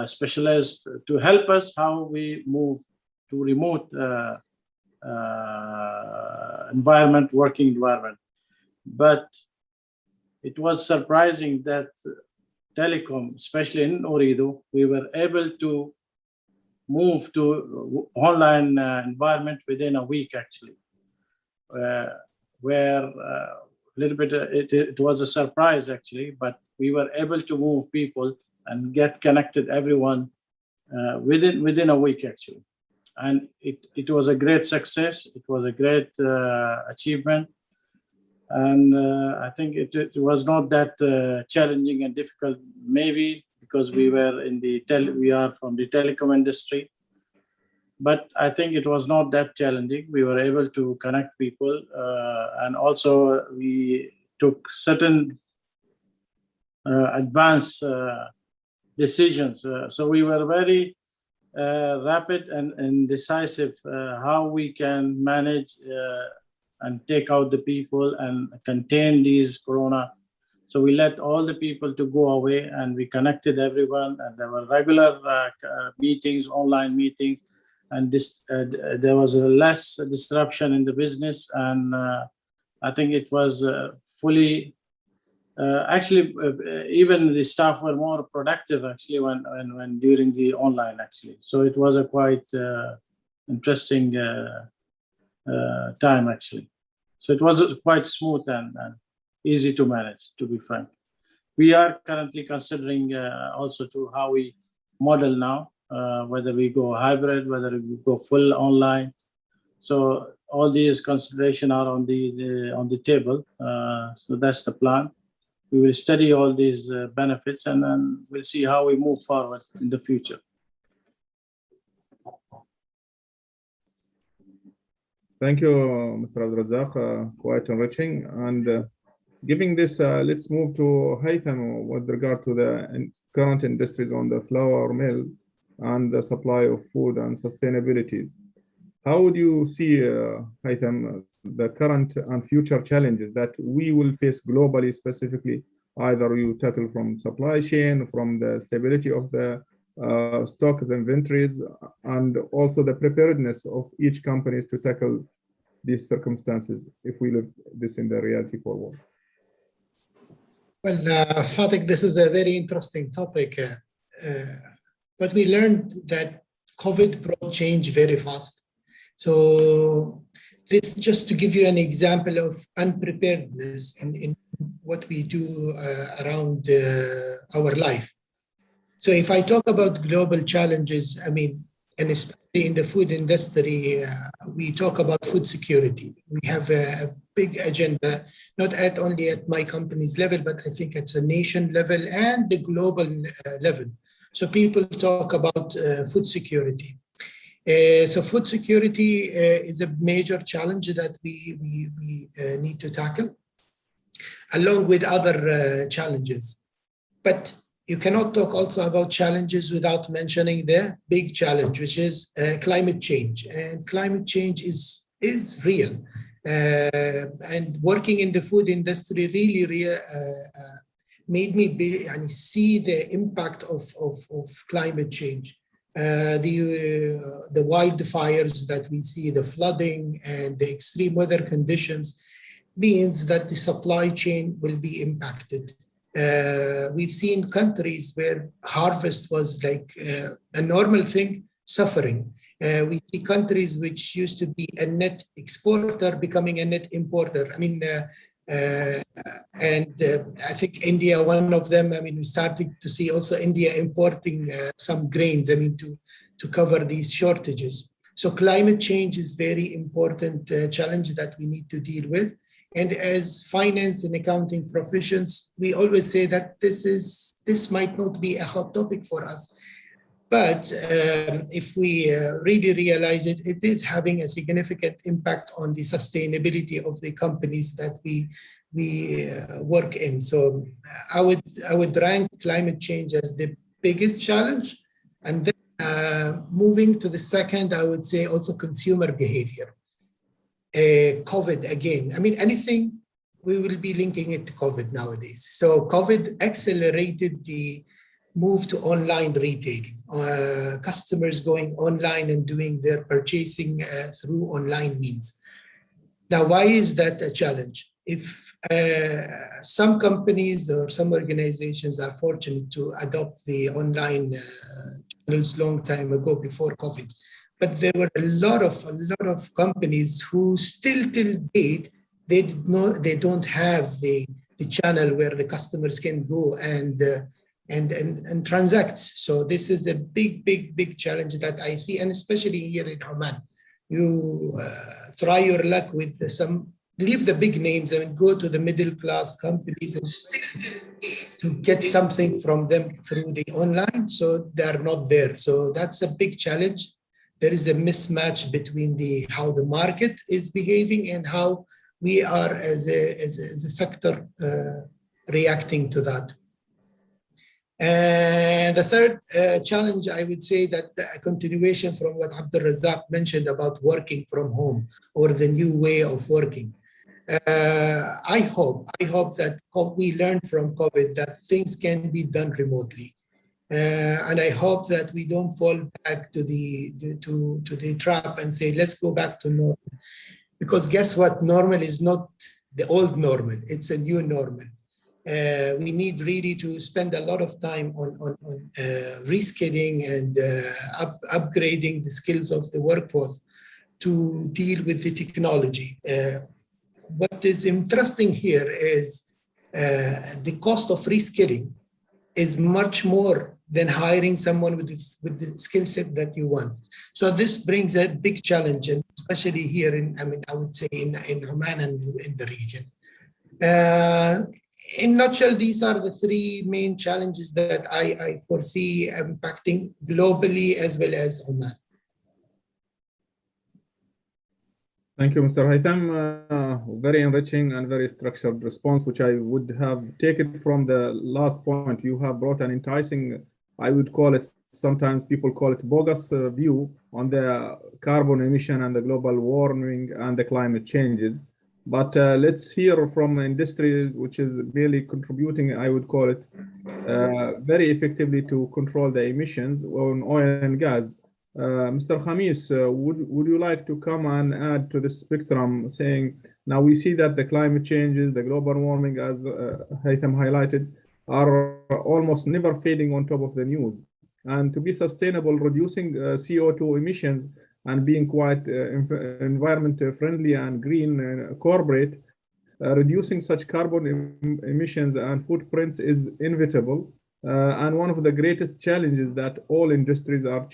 specialists to help us how we move to remote working environment. But it was surprising that telecom, especially in Ooredoo, we were able to move to online environment within a week actually, where a little bit it was a surprise actually, but we were able to move people and get connected everyone within a week actually, and it was a great success. It was a great achievement, and I think it was not that challenging and difficult, maybe because we are from the telecom industry, but I think it was not that challenging. We were able to connect people, and also we took certain advanced decisions. So we were very rapid and decisive how we can manage and take out the people and contain these corona. So we let all the people to go away, and we connected everyone, and there were regular meetings, online meetings, and there was less disruption in the business, and I think it was fully. Even the staff were more productive actually when during the online actually. So it was a quite interesting time actually. So it was quite smooth and easy to manage, to be frank. We are currently considering also to how we model now, whether we go hybrid, whether we go full online. So all these considerations are on the table. So that's the plan. We will study all these benefits, and then we'll see how we move forward in the future. Thank you, Mr. Abdulrazak, quite enriching. And giving this, let's move to Haytham with regard to the current industries on the flour mill and the supply of food and sustainability. How would you see, Haytham, the current and future challenges that we will face globally, specifically, either you tackle from supply chain, from the stability of the stocks, inventories, and also the preparedness of each company to tackle these circumstances, if we live this in the reality forward? Well, Fatik, this is a very interesting topic. But we learned that COVID brought change very fast. So this just to give you an example of unpreparedness in what we do around our life. So if I talk about global challenges, I mean, and especially in the food industry, we talk about food security. We have a big agenda, not only at my company's level, but I think at a nation level and the global level. So people talk about food security. So food security is a major challenge that we need to tackle, along with other challenges. But you cannot talk also about challenges without mentioning the big challenge, which is climate change. And climate change is real. And working in the food industry really made me see the impact of climate change. The wildfires that we see, the flooding and the extreme weather conditions means that the supply chain will be impacted. We've seen countries where harvest was like a normal thing suffering. We see countries which used to be a net exporter becoming a net importer. I mean, I think India, one of them, I mean, we started to see also India importing some grains, I mean, to cover these shortages. So climate change is very important challenge that we need to deal with. And as finance and accounting professions, we always say that this might not be a hot topic for us. But if we really realize it, it is having a significant impact on the sustainability of the companies that we work in. So I would rank climate change as the biggest challenge. And then moving to the second, I would say also consumer behavior. COVID again, I mean, anything, we will be linking it to COVID nowadays. So COVID accelerated the move to online retailing, customers going online and doing their purchasing through online means. Now, why is that a challenge? If some companies or some organizations are fortunate to adopt the online channels long time ago before COVID, but there were a lot of companies who still till date, they don't have the channel where the customers can go and transact. So this is a big challenge that I see, and especially here in Oman. You try your luck with leave the big names and go to the middle class companies and to get something from them through the online, so they're not there. So that's a big challenge. There is a mismatch between how the market is behaving and how we are as a sector reacting to that. And the third challenge, I would say that a continuation from what Abdul Razak mentioned about working from home or the new way of working. I hope that we learned from COVID that things can be done remotely. And I hope that we don't fall back to the trap and say, let's go back to normal. Because guess what? Normal is not the old normal. It's a new normal. We need really to spend a lot of time on reskilling and upgrading the skills of the workforce to deal with the technology. What is interesting here is the cost of reskilling is much more than hiring someone with the skill set that you want. So this brings a big challenge, and especially here I would say in Oman and in the region. In a nutshell, these are the three main challenges that I foresee impacting globally as well as Oman. Thank you, Mr. Haytham. Very enriching and very structured response, which I would have taken from the last point. You have brought an enticing, I would call it, sometimes people call it bogus view on the carbon emission and the global warming and the climate changes. But let's hear from industry, which is really contributing, I would call it, very effectively to control the emissions on oil and gas. Mr. Kameez, would you like to come and add to the spectrum, saying, now we see that the climate changes, the global warming, as Haytham highlighted, are almost never fading on top of the news. And to be sustainable, reducing CO2 emissions and being quite environment friendly and green corporate, reducing such carbon emissions and footprints is inevitable. And one of the greatest challenges that all industries are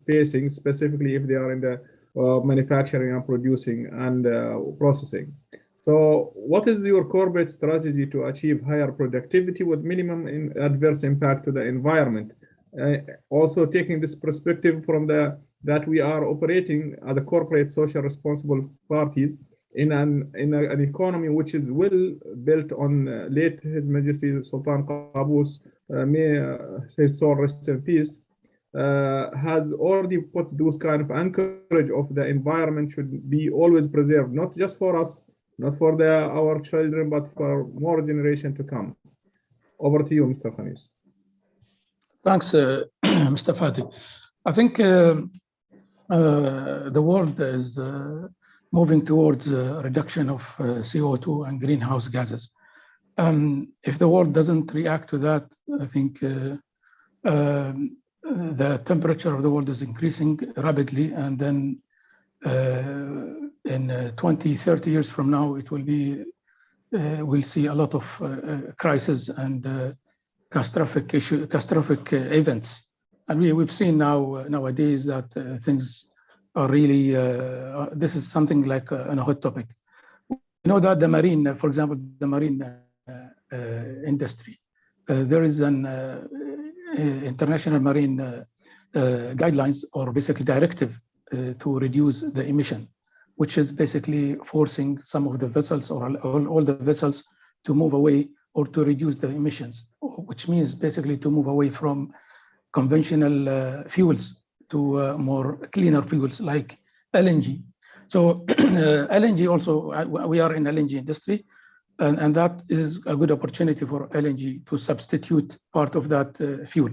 facing, specifically if they are in the manufacturing and producing and processing. So what is your corporate strategy to achieve higher productivity with minimum adverse impact to the environment? Also taking this perspective from that we are operating as a corporate social responsible parties in an economy which is well built on late His Majesty Sultan Qaboos, may his soul rest in peace, has already put those kind of anchorage of the environment should be always preserved, not just for us, not for our children, but for more generation to come. Over to you, Mr. Kameez. Thanks, Mr. Fatih. I think the world is moving towards reduction of CO2 and greenhouse gases. If the world doesn't react to that, I think the temperature of the world is increasing rapidly, and then in 20, 30 years from now, it will be, we'll see a lot of crises and catastrophic events. And we've seen nowadays that things are really, this is something like a hot topic. know that the marine, for example, the marine industry, there is an international marine guidelines or basically directive to reduce the emission, which is basically forcing some of the vessels or all the vessels to move away or to reduce the emissions, which means basically to move away from conventional fuels to more cleaner fuels like LNG. So LNG also, we are in LNG industry, and that is a good opportunity for LNG to substitute part of that fuel.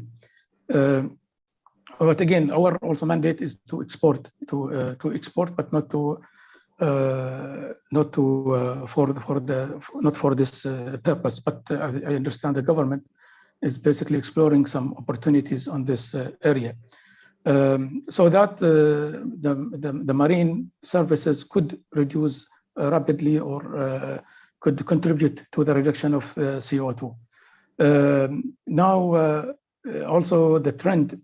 But again, our also mandate is to export, but not for this purpose. But I understand the government is basically exploring some opportunities on this area, so that the marine services could reduce rapidly or could contribute to the reduction of CO2. Now, also the trend,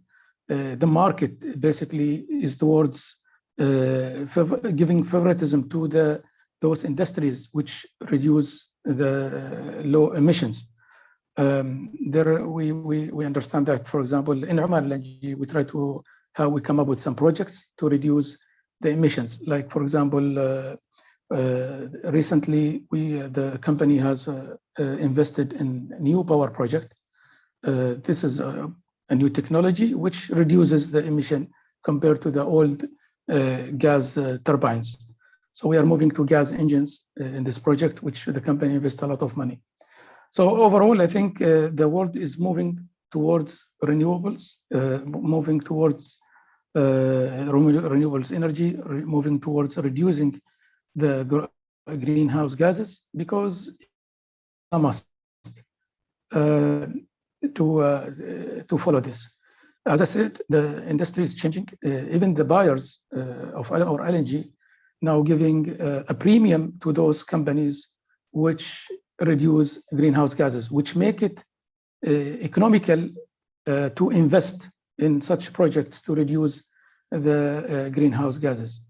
the market basically is towards giving favoritism to those industries which reduce the low emissions. There we understand that, for example, in Oman LNG, we try to how we come up with some projects to reduce the emissions. Like, for example, recently the company has invested in a new power project. This is a new technology which reduces the emission compared to the old gas turbines. So we are moving to gas engines in this project, which the company invests a lot of money. So overall, I think the world is moving towards renewables, moving towards renewables energy, moving towards reducing the greenhouse gases, because a must to follow this. As I said, the industry is changing. Even the buyers of our LNG now giving a premium to those companies which reduce greenhouse gases, which make it economical to invest in such projects to reduce the greenhouse gases.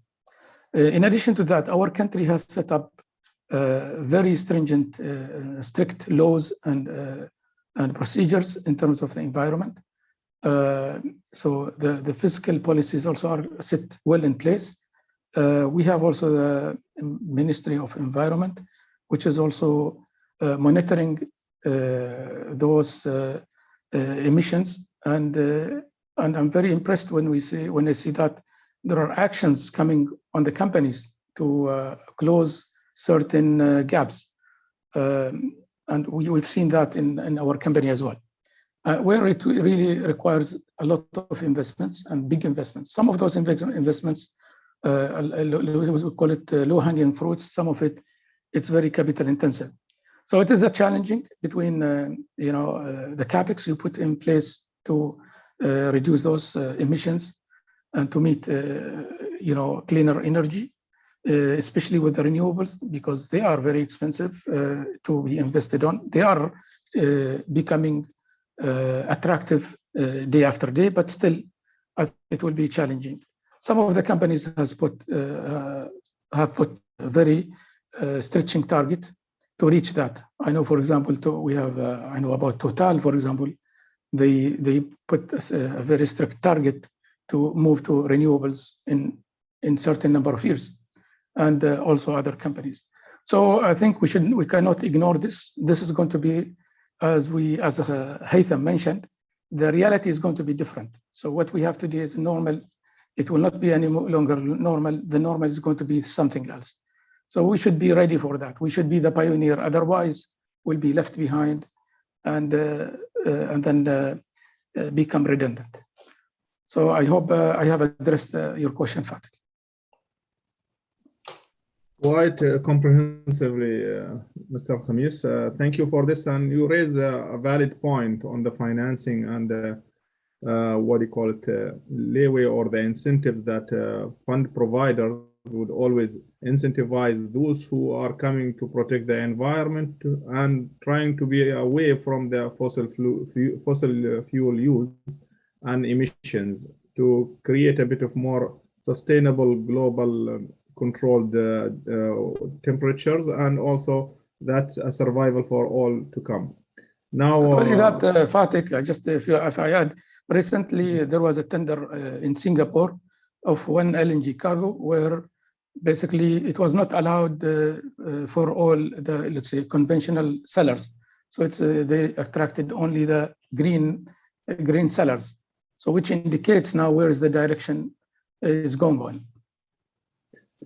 In addition to that, our country has set up very stringent, strict laws and procedures in terms of the environment. So the fiscal policies also are set well in place. We have also the Ministry of Environment, which is also monitoring those emissions, and I'm very impressed when I see that there are actions coming on the companies to close certain gaps, and we've seen that in our company as well, where it really requires a lot of investments and big investments. Some of those investments, we call it low-hanging fruits. Some of it's very capital intensive. So it is a challenging between the capex you put in place to reduce those emissions and to meet cleaner energy, especially with the renewables, because they are very expensive to be invested on. They are becoming attractive day after day, but still it will be challenging. Some of the companies have put a very stretching target to reach that. I know, for example, I know about Total, for example, they put a very strict target to move to renewables in certain number of years, and also other companies. So I think we cannot ignore this. This is going to be, as Haytham mentioned, the reality is going to be different. So what we have today is normal. It will not be any longer normal. The normal is going to be something else. So we should be ready for that. We should be the pioneer. Otherwise, we'll be left behind and then become redundant. So I hope I have addressed your question, Fatih. Quite comprehensively, Mr. Kameez. Thank you for this. And you raise a valid point on the financing and what do you call it, leeway or the incentives that fund providers would always incentivize those who are coming to protect the environment and trying to be away from the fossil fuel use and emissions to create a bit of more sustainable global controlled temperatures, and also that's a survival for all to come. Now, not only that, Fatik, just if I add, recently there was a tender in Singapore of one LNG cargo where basically it was not allowed for all the, let's say, conventional sellers. So it's they attracted only the green sellers. So which indicates now where is the direction is going on.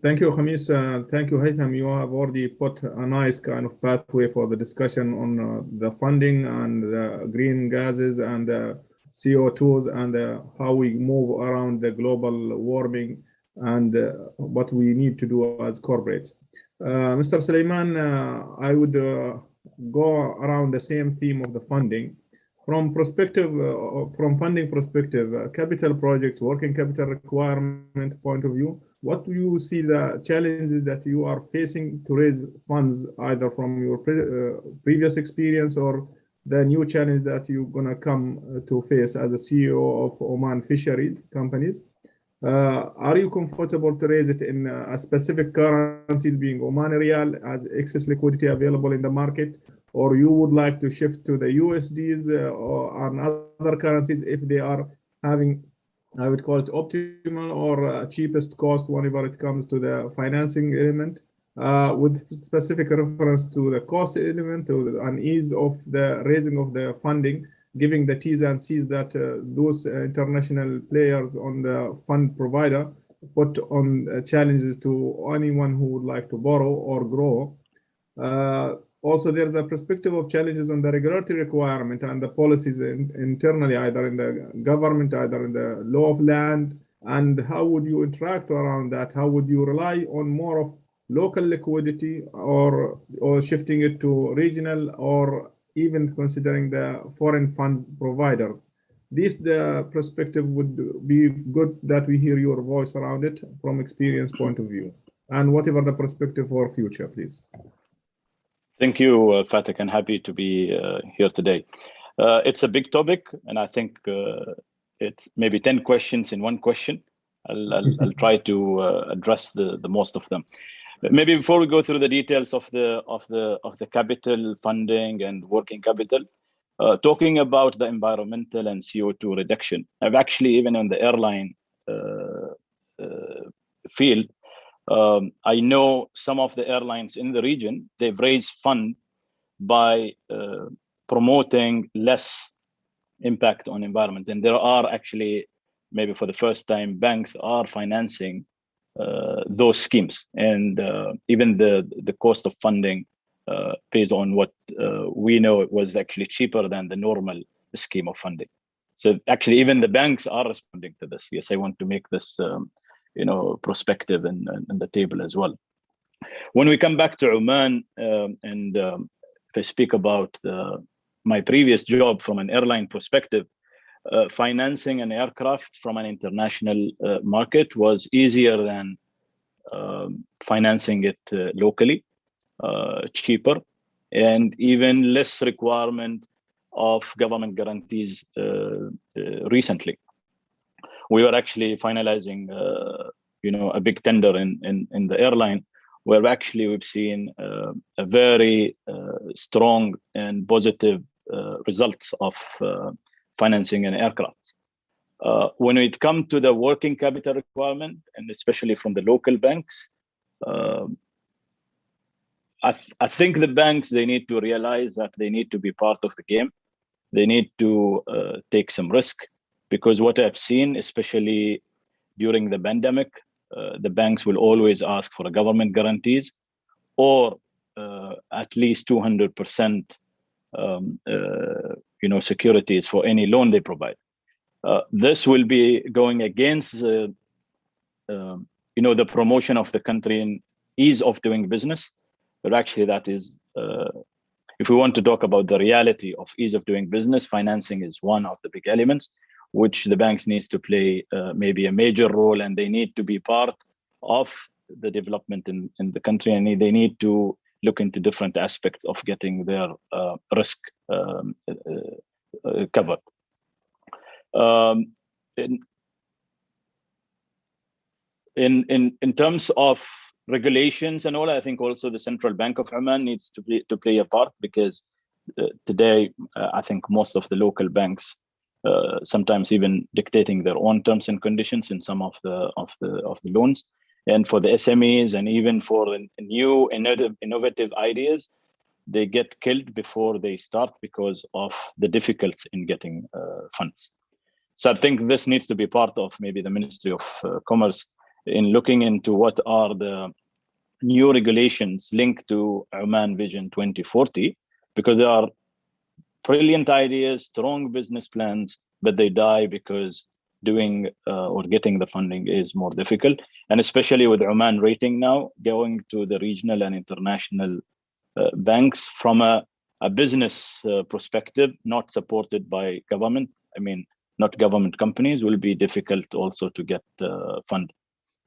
Thank you, Kameez. Thank you, Haytham. You have already put a nice kind of pathway for the discussion on the funding and the green gases and the CO2s and how we move around the global warming and what we need to do as corporate. Mr. Suleiman, I would go around the same theme of the funding. From funding perspective, capital projects, working capital requirement point of view, what do you see the challenges that you are facing to raise funds, either from your previous experience or the new challenge that you're gonna come to face as a CEO of Oman Fisheries Companies? Are you comfortable to raise it in a specific currency, being Omani Riyal, as excess liquidity available in the market, or you would like to shift to the USDs or on other currencies if they are having, I would call it optimal or cheapest cost whenever it comes to the financing element, with specific reference to the cost element, to the unease of the raising of the funding, giving the T's and C's that those international players on the fund provider put on challenges to anyone who would like to borrow or grow. Also, there's a perspective of challenges on the regulatory requirement and the policies internally, either in the government, either in the law of land, and how would you interact around that? How would you rely on more of local liquidity or shifting it to regional, or even considering the foreign fund providers? The perspective would be good that we hear your voice around it from experience point of view, and whatever the perspective for future, please. Thank you, Fatik, and happy to be here today. It's a big topic, and I think it's maybe 10 questions in one question. I'll try to address the most of them. Maybe before we go through the details of the capital funding and working capital, talking about the environmental and CO2 reduction. I've actually, even on the airline field, I know some of the airlines in the region, they've raised funds by promoting less impact on environment. And there are actually, maybe for the first time, banks are financing those schemes. And even the cost of funding based on what we know, it was actually cheaper than the normal scheme of funding. So actually, even the banks are responding to this. Yes, I want to make this perspective and the table as well. When we come back to Oman, and if I speak about my previous job from an airline perspective, financing an aircraft from an international market was easier than financing it locally, cheaper, and even less requirement of government guarantees recently. We were actually finalizing, a big tender in the airline, where actually we've seen a very strong and positive results of financing an aircraft. When it comes to the working capital requirement, and especially from the local banks, I think the banks, they need to realize that they need to be part of the game. They need to take some risk, because what I've seen, especially during the pandemic, the banks will always ask for government guarantees, or at least 200% securities for any loan they provide. This will be going against the promotion of the country and ease of doing business. But actually, that is, if we want to talk about the reality of ease of doing business, financing is one of the big elements, which the banks needs to play maybe a major role, and they need to be part of the development in the country, and they need to look into different aspects of getting their risk covered. in terms of regulations and all, I think also the Central Bank of Oman needs to play a part, because today I think most of the local banks sometimes even dictating their own terms and conditions in some of the loans, and for the SMEs and even for the new innovative ideas, they get killed before they start because of the difficulties in getting funds. So I think this needs to be part of maybe the Ministry of Commerce in looking into what are the new regulations linked to Oman Vision 2040, because there are brilliant ideas, strong business plans, but they die because doing or getting the funding is more difficult. And especially with Oman rating now going to the regional and international banks from a business perspective, not supported by government. I mean, not government companies, will be difficult also to get fund,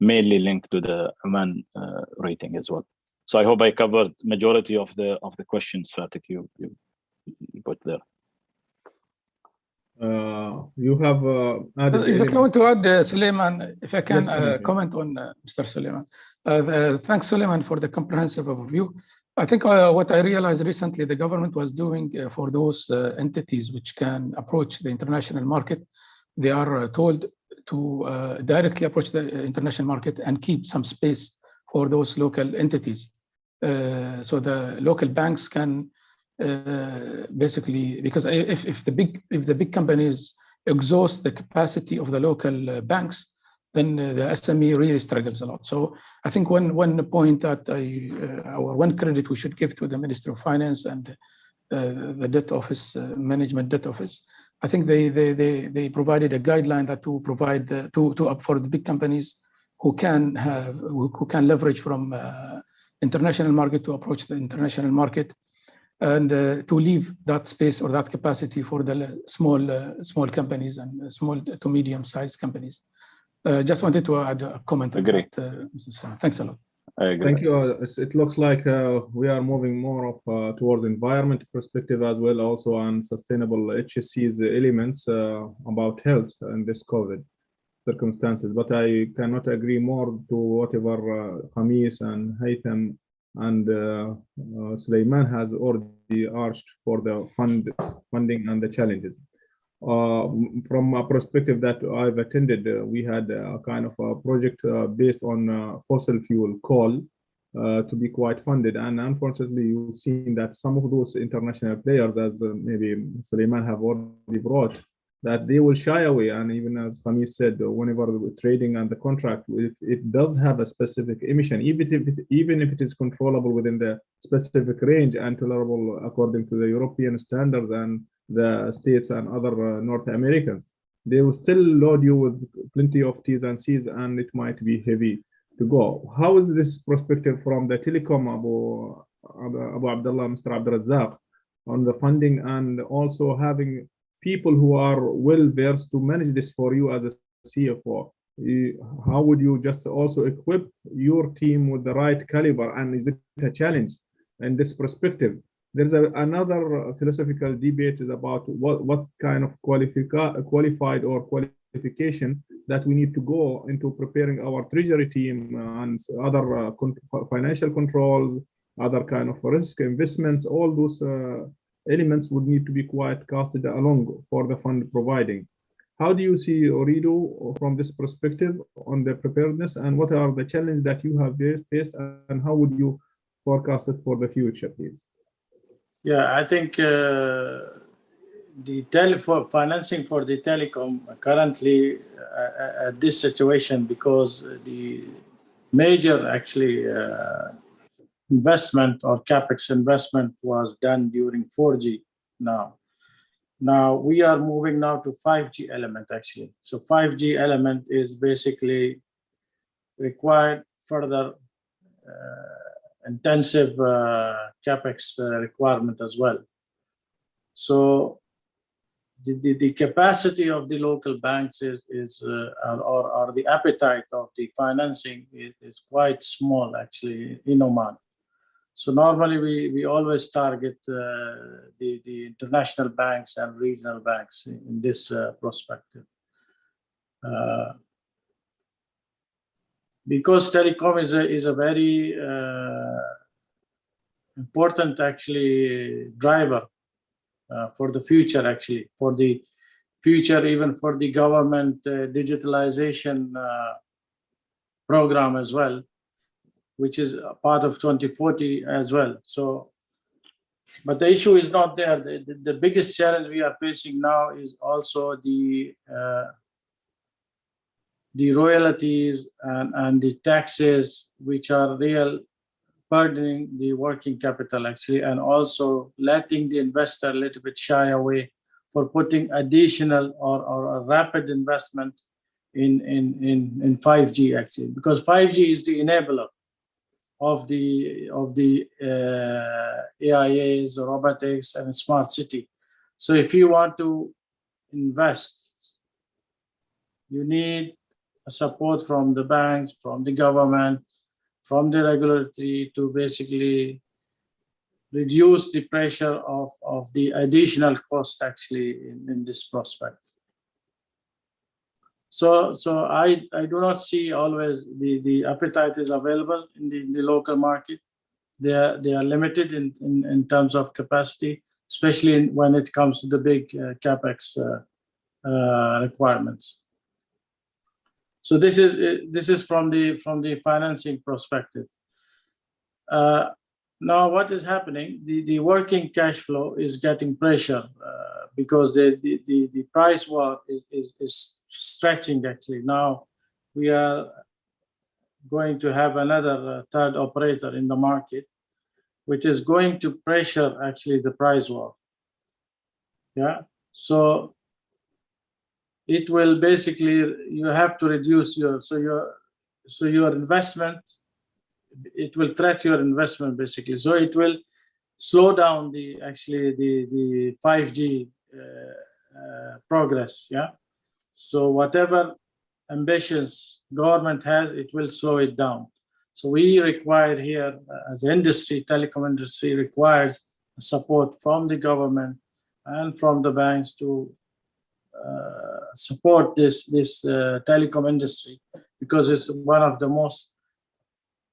mainly linked to the Oman rating as well. So I hope I covered majority of the questions, Fatik, you put there. You have added. Just want to add, Suleiman, if I can Yes, comment on Mr. Suleiman. Thanks, Suleiman, for the comprehensive overview. I think what I realized recently, the government was doing for those entities which can approach the international market, they are told to directly approach the international market and keep some space for those local entities. So the local banks can basically, because if the big companies exhaust the capacity of the local banks, then the SME really struggles a lot. So I think one point that or one credit we should give to the Ministry of Finance and the debt office, management debt office, I think they provided a guideline that to provide for the big companies who can leverage from international market to approach the international market, and to leave that space or that capacity for the small companies and small to medium-sized companies. Just wanted to add a comment. Agree. Thanks a lot. I agree. Thank you. It looks like we are moving more of towards environment perspective as well, also on sustainable HSC's elements about health in this COVID circumstances. But I cannot agree more to whatever Kameez and Haytham and Suleiman has already urged for the funding and the challenges. From a perspective that I've attended, we had a kind of a project based on fossil fuel coal to be quite funded. And unfortunately, you've seen that some of those international players, as maybe Suleiman have already brought, that they will shy away. And even as Kameez said, whenever the trading and the contract, if it does have a specific emission, even if it is controllable within the specific range and tolerable according to the European standards and the States and other North Americans, they will still load you with plenty of T's and C's, and it might be heavy to go. How is this perspective from the telecom, Abu Abdullah, Mr. Abdul on the funding, and also having people who are well versed to manage this for you as a CFO? How would you just also equip your team with the right caliber, and is it a challenge in this perspective? There's another philosophical debate is about what kind of qualified or qualification that we need to go into preparing our treasury team and other financial controls, other kind of risk investments. All those elements would need to be quite casted along for the fund providing. How do you see Orido from this perspective on the preparedness, and what are the challenges that you have faced, and how would you forecast it for the future, please? Yeah, I think the financing for the telecom currently at this situation, because the major actually investment or capex investment was done during 4G now. Now we are moving now to 5G element actually. So 5G element is basically required further intensive capex requirement as well. So the capacity of the local banks or the appetite of the financing is quite small actually in Oman. So normally we always target the international banks and regional banks in this perspective. because telecom is a very important actually driver for the future, actually for the future, even for the government digitalization program as well, which is a part of 2040 as well. So, but the issue is not there. The biggest challenge we are facing now is also the royalties and the taxes, which are real burdening the working capital actually, and also letting the investor a little bit shy away for putting additional or a rapid investment in 5G actually, because 5G is the enabler of the AIAs, robotics, and smart city. So if you want to invest, you need support from the banks, from the government, from the regulatory to basically reduce the pressure of the additional cost actually in this prospect. So I do not see always the appetite is available in the local market. They are limited in terms of capacity, especially when it comes to the big capex requirements. So this is from the financing perspective. Now, what is happening? The working cash flow is getting pressure because the price war is stretching actually. Now we are going to have another third operator in the market, which is going to pressure actually the price war. Yeah. So it will basically, you have to reduce your investment. It will threat your investment basically. So it will slow down the 5G progress. Yeah. So whatever ambitions government has, it will slow it down. So we require here as industry, telecom industry requires support from the government and from the banks to support this telecom industry, because it's one of the most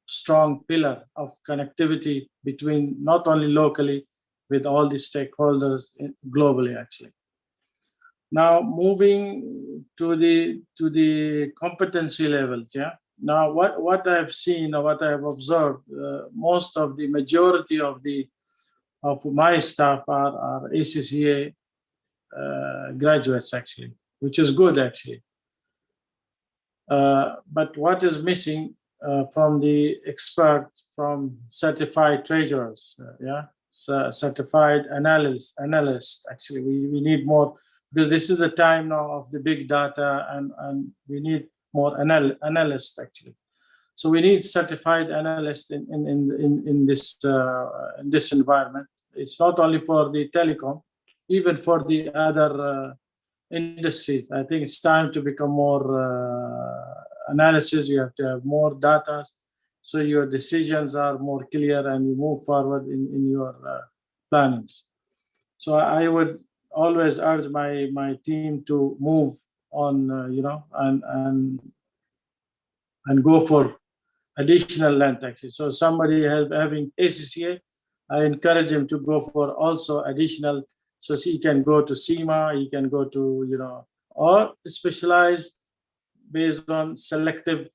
strong pillar of connectivity between not only locally with all the stakeholders globally actually. Now moving to the competency levels, yeah. Now what I've seen or what I have observed, most of the majority of my staff are ACCA graduates actually, which is good actually. But what is missing from the experts, from certified treasurers, certified analysts actually, we need more, because this is the time now of the big data and we need more analysts actually. So we need certified analysts in this environment. It's not only for the telecom, even for the other industries. I think it's time to become more analysis. You have to have more data, so your decisions are more clear and you move forward in your plannings. So I would always urge my team to move on, and go for additional length actually. So somebody having ACCA, I encourage him to go for also additional. So he can go to CIMA, he can go to, or specialize based on selective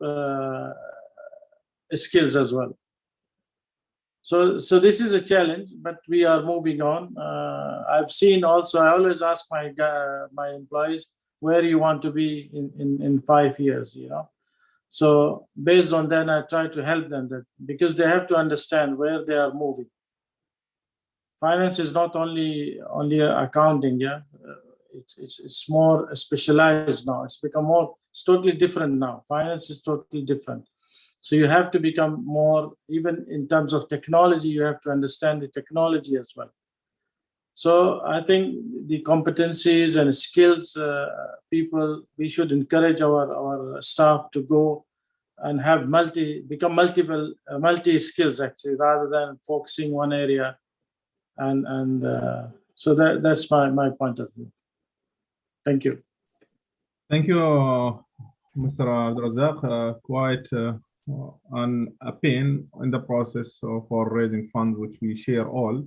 skills as well. So this is a challenge, but we are moving on. I've seen also, I always ask my employees, where you want to be in 5 years, So based on that, I try to help them because they have to understand where they are moving. Finance is not only accounting, yeah. It's more specialized now. It's totally different now. Finance is totally different. So you have to become more, even in terms of technology, you have to understand the technology as well. So I think the competencies and skills, we should encourage our staff to go and have become multi skills actually, rather than focusing one area. And so that's my point of view. Thank you. Thank you, Mr. Abdulrazak. Quite and a pain in the process for raising funds, which we share all.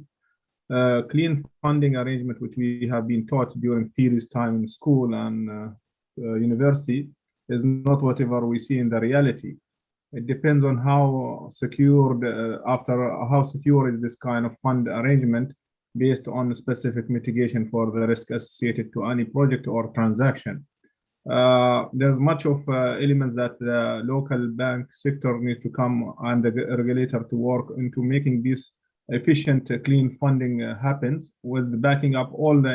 Clean funding arrangement, which we have been taught during theory's time in school and university, is not whatever we see in the reality. It depends on how secured, how secure is this kind of fund arrangement based on specific mitigation for the risk associated to any project or transaction. There's much of elements that the local bank sector needs to come and the regulator to work into making this efficient, clean funding happens with backing up all the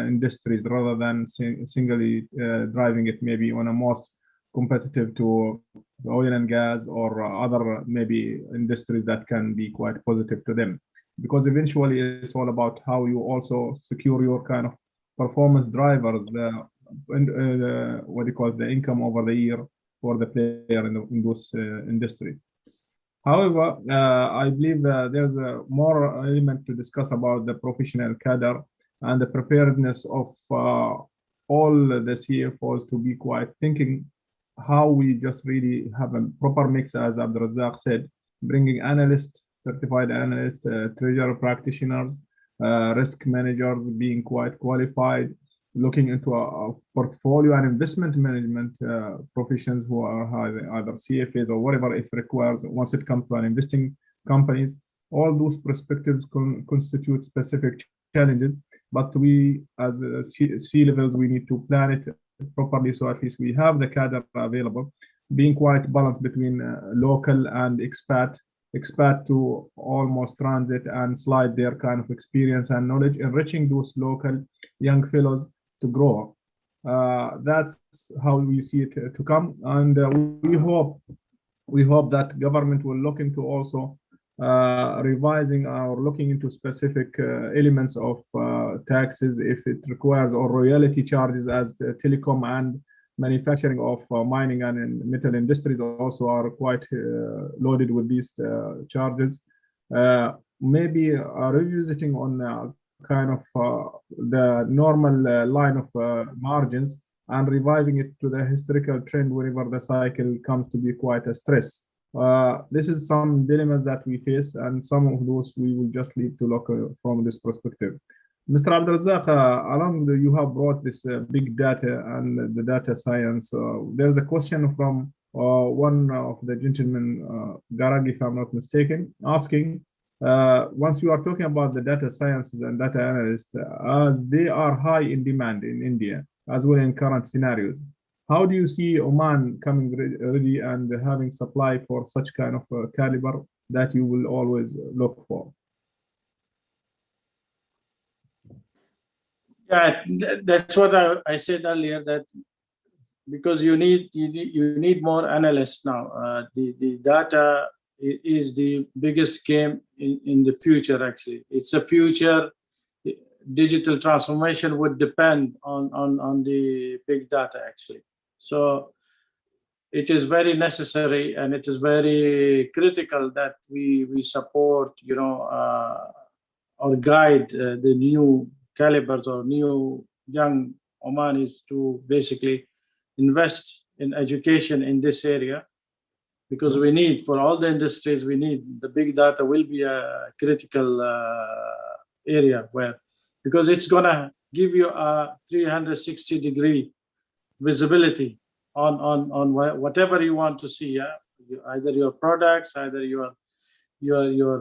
industries rather than singly driving it maybe on a most competitive to oil and gas or other maybe industries that can be quite positive to them. Because eventually it's all about how you also secure your kind of performance drivers, what do you call it, the income over the year for the player in those industry. However, I believe there's a more element to discuss about the professional cadre and the preparedness of all the CFOs to be quite thinking how we just really have a proper mix, as Abdulrazak said, bringing analysts, certified analysts, treasurer practitioners, risk managers being quite qualified, looking into a portfolio and investment management professions who are either CFAs or whatever if required once it comes to an investing companies. All those perspectives constitute specific challenges, but we as C-levels, we need to plan it properly so at least we have the cadre available, being quite balanced between local and expat to almost transit and slide their kind of experience and knowledge, enriching those local young fellows to grow. That's how we see it to come, and we hope that government will look into also revising or looking into specific elements of taxes if it requires, or royalty charges, as the telecom and manufacturing of mining and metal industries also are quite loaded with these charges. Maybe revisiting on kind of the normal line of margins and reviving it to the historical trend whenever the cycle comes to be quite a stress. This is some dilemmas that we face, and some of those we will just leave to look from this perspective. Mr. Abdulrazak, you have brought this big data and the data science. There's a question from one of the gentlemen, Garag, if I'm not mistaken, asking, once you are talking about the data sciences and data analysts, as they are high in demand in India, as well in current scenarios, how do you see Oman coming ready and having supply for such kind of caliber that you will always look for? Yeah, that's what I said earlier, that because you need more analysts now. The data is the biggest game in the future. Actually, it's a future. Digital transformation would depend on the big data actually. So it is very necessary and it is very critical that we support, or guide the new calibers or new young Omanis to basically invest in education in this area, because we need, for all the industries, we need the big data will be a critical area because it's gonna give you a 360-degree visibility on whatever you want to see. Yeah, either your products, either your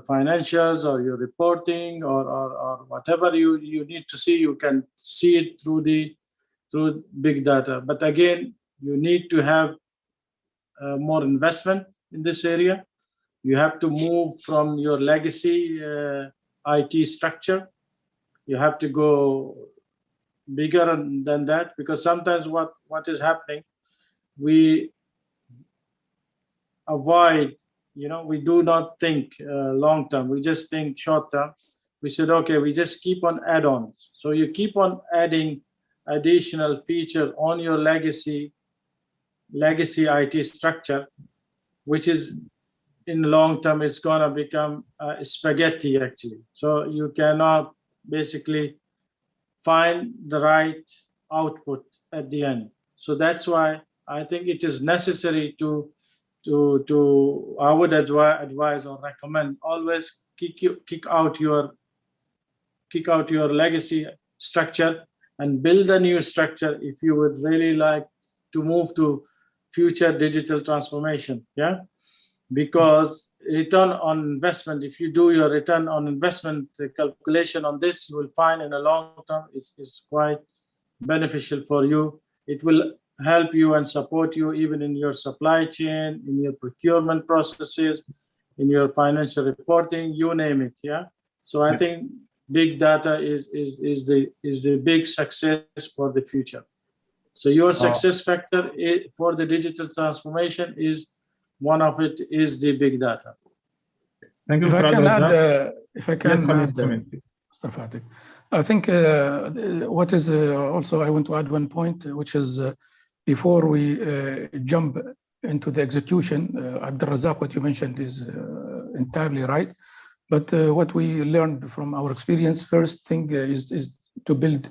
financials or your reporting or whatever you need to see, you can see it through big data. But again, you need to have more investment in this area. You have to move from your legacy IT structure. You have to go bigger than that, because sometimes what is happening, we avoid, we do not think long term, we just think short term. We said, okay, we just keep on add-ons. So you keep on adding additional features on your legacy IT structure, which is in long term is gonna become spaghetti actually. So you cannot basically find the right output at the end. So that's why I think it is necessary to I would advise or recommend always kick out your legacy structure and build a new structure if you would really like to move to future digital transformation. Yeah, because return on investment, if you do your return on investment calculation on this, you will find in a long term is quite beneficial for you. It will help you and support you even in your supply chain, in your procurement processes, in your financial reporting, you name it. Yeah. So I think big data is the big success for the future. So your success factor for the digital transformation is one of it is the big data. Thank you, if I can add, Mr. Fatih, I think what is also I want to add one point, which is before we jump into the execution, Abdul Razak, what you mentioned is entirely right. But what we learned from our experience, first thing is to build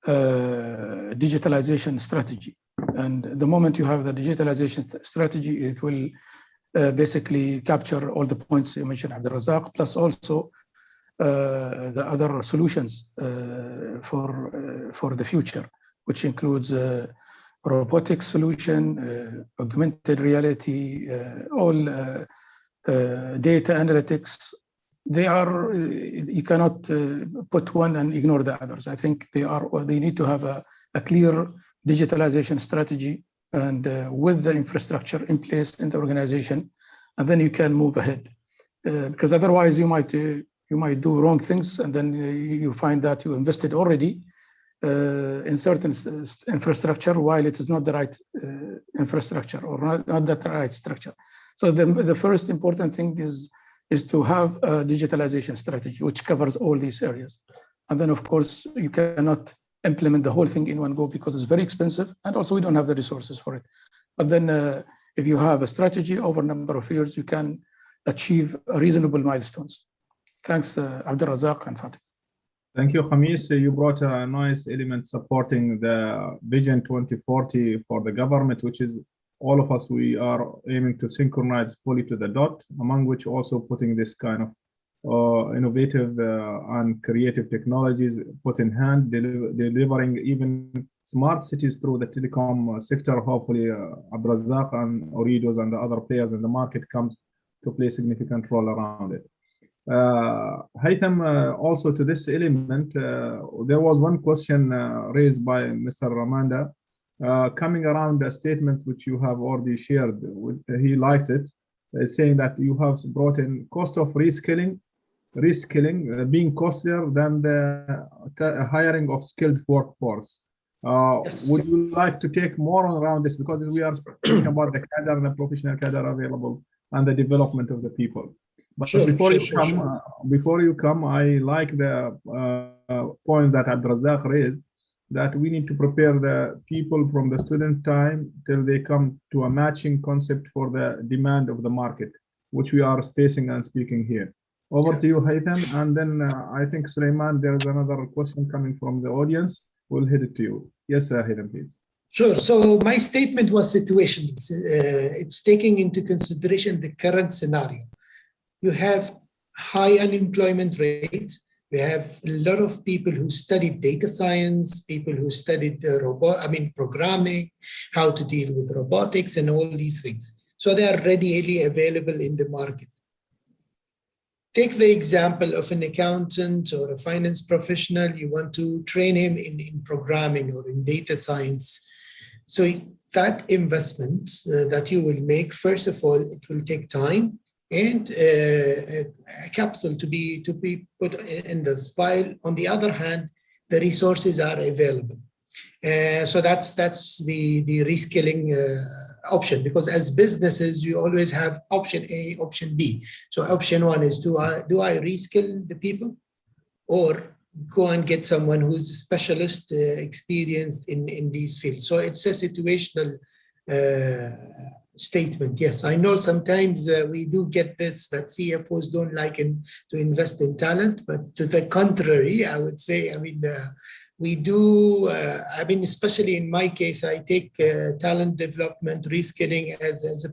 digitalization strategy. And the moment you have the digitalization strategy, it will basically capture all the points you mentioned, Abdul Razak, plus also the other solutions for the future, which includes robotics solution, augmented reality, all data analytics. They are, you cannot put one and ignore the others. I think they need to have a clear digitalization strategy and with the infrastructure in place in the organization, and then you can move ahead. Because otherwise you might do wrong things, and then you find that you invested already in certain infrastructure while it is not the right infrastructure or not the right structure. So the first important thing is to have a digitalization strategy which covers all these areas. And then of course you cannot implement the whole thing in one go because it's very expensive, and also we don't have the resources for it. But then if you have a strategy over a number of years, you can achieve reasonable milestones. Thanks, Abdul Razak and Fatih. Thank you, Kameez. You brought a nice element supporting the Vision 2040 for the government, which is all of us, we are aiming to synchronize fully to the dot, among which also putting this kind of innovative and creative technologies put in hand, delivering even smart cities through the telecom sector. Hopefully, Abdul Razak and Oridos and the other players in the market comes to play a significant role around it. Haytham, also to this element, there was one question raised by Mr. Ramanda coming around a statement which you have already shared. He liked it, saying that you have brought in cost of reskilling being costlier than the hiring of skilled workforce. Yes. Would you like to take more around this, because we are speaking about the cadre and the professional cadre available and the development of the people. But before you come, I like the point that Abdul Razak raised, that we need to prepare the people from the student time till they come to a matching concept for the demand of the market, which we are facing and speaking here. Over to you, Haytham, and then I think Sulaiman, there is another question coming from the audience. We'll hit it to you. Yes, Haytham, please. Sure. So my statement was situational. It's taking into consideration the current scenario. You have high unemployment rate. We have a lot of people who studied data science, people who studied programming, how to deal with robotics and all these things. So they are readily available in the market. Take the example of an accountant or a finance professional. You want to train him in programming or in data science. So that investment that you will make, first of all, it will take time and capital to be put in this. While on the other hand, the resources are available. So that's the reskilling option, because as businesses, you always have option A, option B. So option one is, do I reskill the people, or go and get someone who's a specialist, experienced in these fields? So it's a situational statement. Yes, I know sometimes we do get this, that CFOs don't like to invest in talent, but to the contrary, I would say, we do, especially in my case, I take talent development, reskilling as a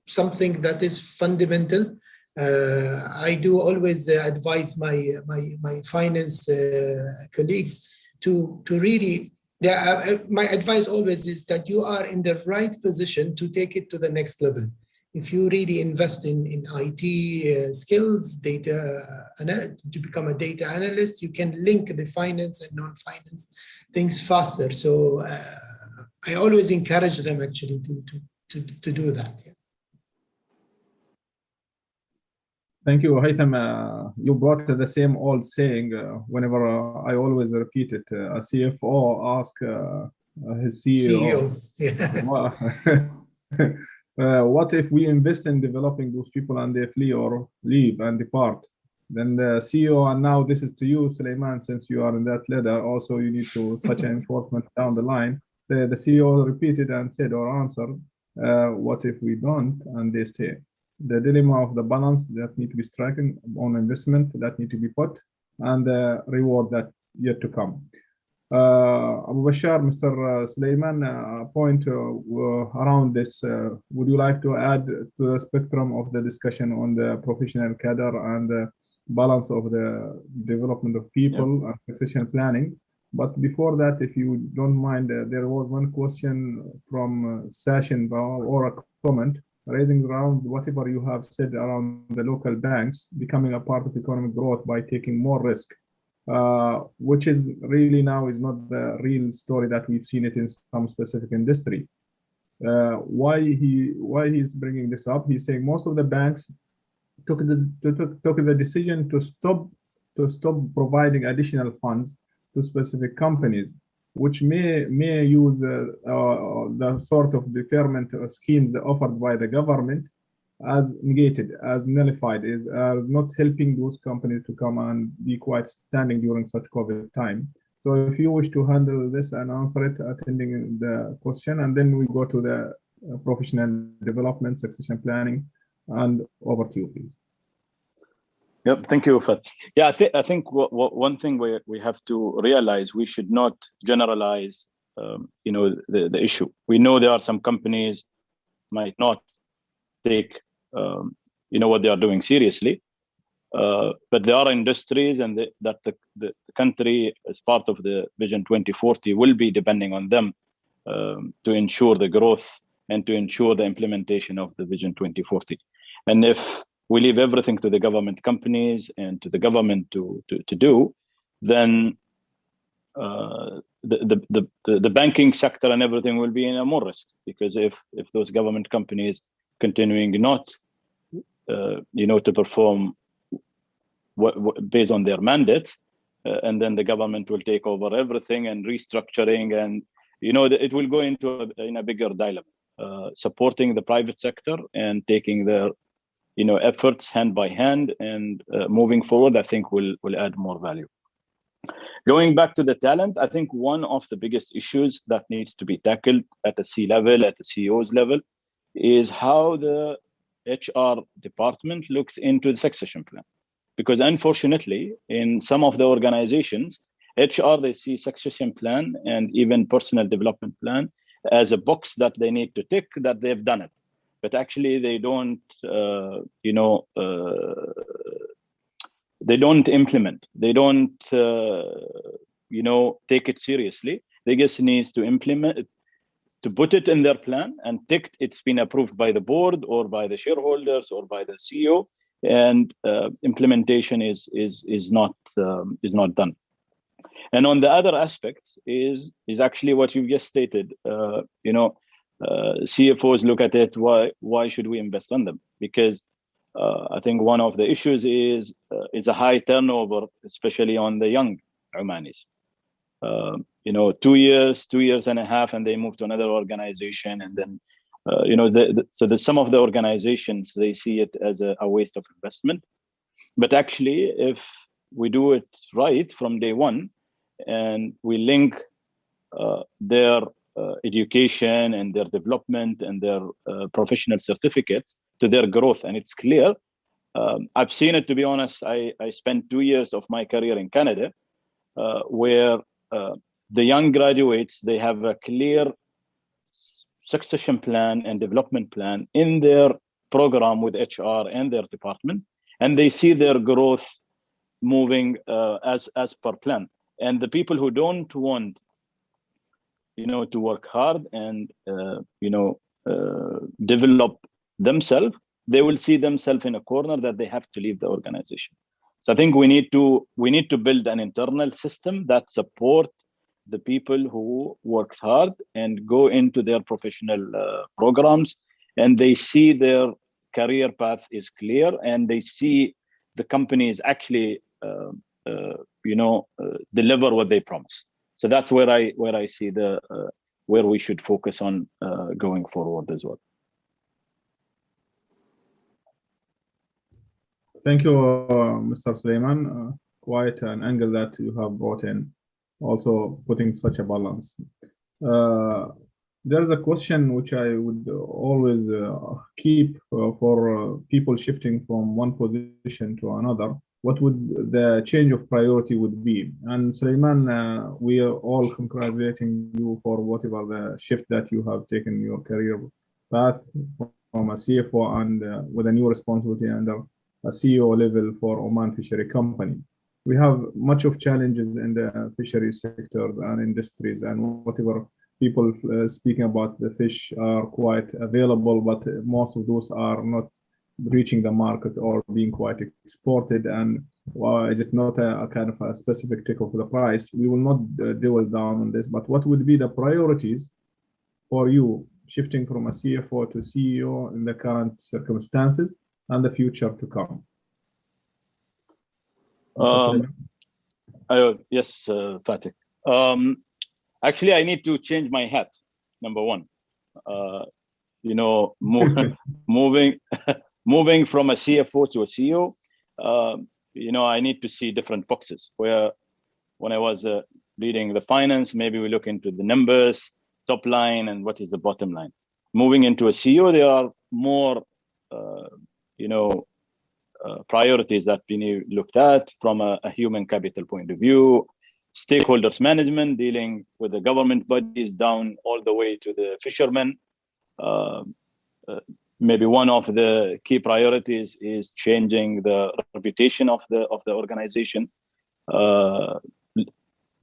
something that is fundamental. I do always advise my finance colleagues to really, my advice always is that you are in the right position to take it to the next level. If you really invest in IT skills, data, to become a data analyst, you can link the finance and non-finance things faster. So I always encourage them actually to do that. Yeah. Thank you, Haytham. You brought the same old saying. Whenever I always repeat it, a CFO asks his CEO, what if we invest in developing those people and they flee or leave and depart? Then the CEO, and now this is to you, Suleiman, since you are in that ladder, also you need to such an enforcement down the line. The CEO repeated and said or answered, what if we don't and they stay? The dilemma of the balance that need to be stricken on investment that need to be put and the reward that yet to come. Abu Bashar, Mr. Suleiman, a point around this. Would you like to add to the spectrum of the discussion on the professional cadre and the balance of the development of people and succession planning? But before that, if you don't mind, there was one question from Sachin or a comment raising around whatever you have said around the local banks becoming a part of economic growth by taking more risk, which is really now is not the real story that we've seen it in some specific industry. Why he's bringing this up? He's saying most of the banks took the decision to stop providing additional funds to specific companies, which may use the sort of deferment scheme offered by the government as negated, as nullified, is not helping those companies to come and be quite standing during such COVID time. So if you wish to handle this and answer it, attending the question, and then we go to the professional development, succession planning, and over to you, please. Yep, thank you, Fat. Yeah, I think one thing we have to realize, we should not generalize, the issue. We know there are some companies might not take, what they are doing seriously, but there are industries and that the country, as part of the Vision 2040, will be depending on them to ensure the growth and to ensure the implementation of the Vision 2040. And if we leave everything to the government companies and to the government to do, then the banking sector and everything will be in a more risk, because if those government companies continuing not to perform based on their mandates, and then the government will take over everything and restructuring, and it will go into a bigger dilemma. Supporting the private sector and taking their efforts hand by hand and moving forward, I think will add more value. Going back to the talent, I think one of the biggest issues that needs to be tackled at the C-level, at the CEO's level, is how the HR department looks into the succession plan. Because unfortunately, in some of the organizations, HR, they see succession plan and even personal development plan as a box that they need to tick that they've done it. But actually they don't, they don't implement. They don't, take it seriously. They just needs to implement, to put it in their plan and ticked. It's been approved by the board or by the shareholders or by the CEO, and implementation is not done. And on the other aspects is actually what you've just stated. CFOs look at it, why should we invest on them? Because I think one of the issues is a high turnover, especially on the young Omanis. 2 years and a half, and they move to another organization, and then so some of the organizations, they see it as a waste of investment. But actually, if we do it right from day one, and we link their education and their development and their professional certificates to their growth, and it's clear. I've seen it, to be honest. I spent 2 years of my career in Canada, where the young graduates, they have a clear succession plan and development plan in their program with HR and their department, and they see their growth moving as per plan. And the people who don't want, to work hard and develop themselves, they will see themselves in a corner that they have to leave the organization. So I think we need to build an internal system that support the people who work hard and go into their professional programs, and they see their career path is clear, and they see the companies actually deliver what they promise. So that's where I see where we should focus on going forward as well. Thank you, Mr. Suleiman. Quite an angle that you have brought in, also putting such a balance. There's a question which I would always keep for people shifting from one position to another. What would the change of priority would be? And Suleiman, we are all congratulating you for whatever the shift that you have taken your career path from a CFO and with a new responsibility under a CEO level for Oman Fishery Company. We have much of challenges in the fishery sector and industries, and whatever people speaking about the fish are quite available, but most of those are not reaching the market or being quite exported. And is it not a kind of a specific tick of the price? We will not dwell down on this, but what would be the priorities for you shifting from a CFO to CEO in the current circumstances and the future to come? Yes, Fatih. Actually, I need to change my hat. Number one, moving from a CFO to a CEO, I need to see different boxes. Where when I was leading the finance, maybe we look into the numbers, top line, and what is the bottom line. Moving into a CEO, there are more, priorities that we need looked at from a human capital point of view, stakeholders management, dealing with the government bodies down all the way to the fishermen. Maybe one of the key priorities is changing the reputation of the organization,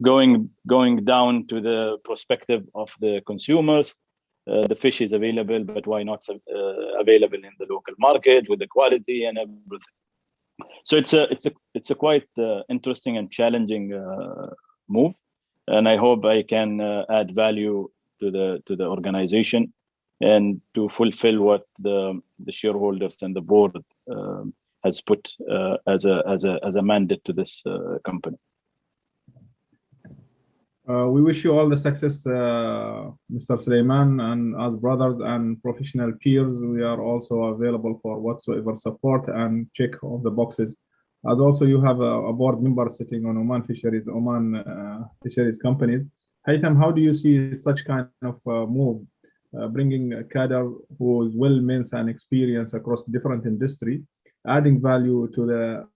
going down to the perspective of the consumers. The fish is available, but why not available in the local market with the quality and everything? So it's a quite interesting and challenging move, and I hope I can add value to the organization and to fulfill what the shareholders and the board has put as a mandate to this company. We wish you all the success, Mr. Suleiman, and as brothers and professional peers, we are also available for whatsoever support and check all the boxes. As also you have a board member sitting on Oman Fisheries companies. Haytham, how do you see such kind of move, bringing a cadre who is well means and experience across different industry, adding value to the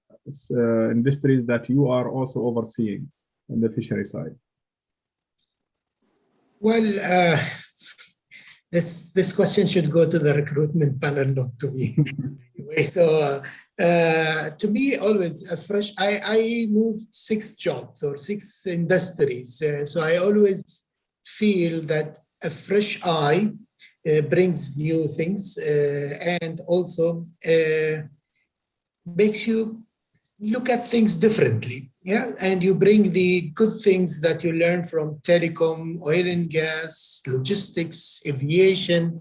industries that you are also overseeing in the fishery side? Well, this question should go to the recruitment panel, not to me. Anyway, so to me, always a fresh. I moved 6 jobs or 6 industries, so I always feel that a fresh eye brings new things and also makes you look at things differently. Yeah, and you bring the good things that you learn from telecom, oil and gas, logistics, aviation,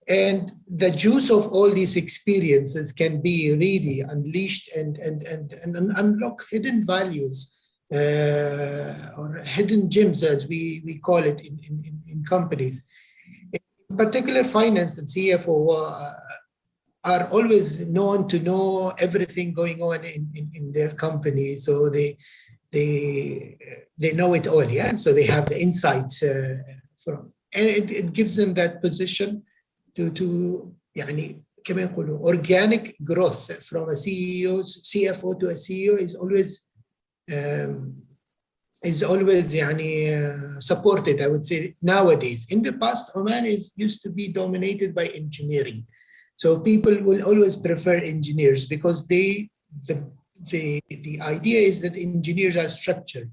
and the juice of all these experiences can be really unleashed and unlock hidden values or hidden gems, as we call it in companies. In particular, finance and CFO are always known to know everything going on in their company, so they know it all, yeah. So they have the insights from, and it gives them that position to يعني كما يقولوا organic growth from a CFO to a CEO is always يعني supported, I would say, nowadays. In the past, Oman used to be dominated by engineering. So people will always prefer engineers because the idea is that engineers are structured.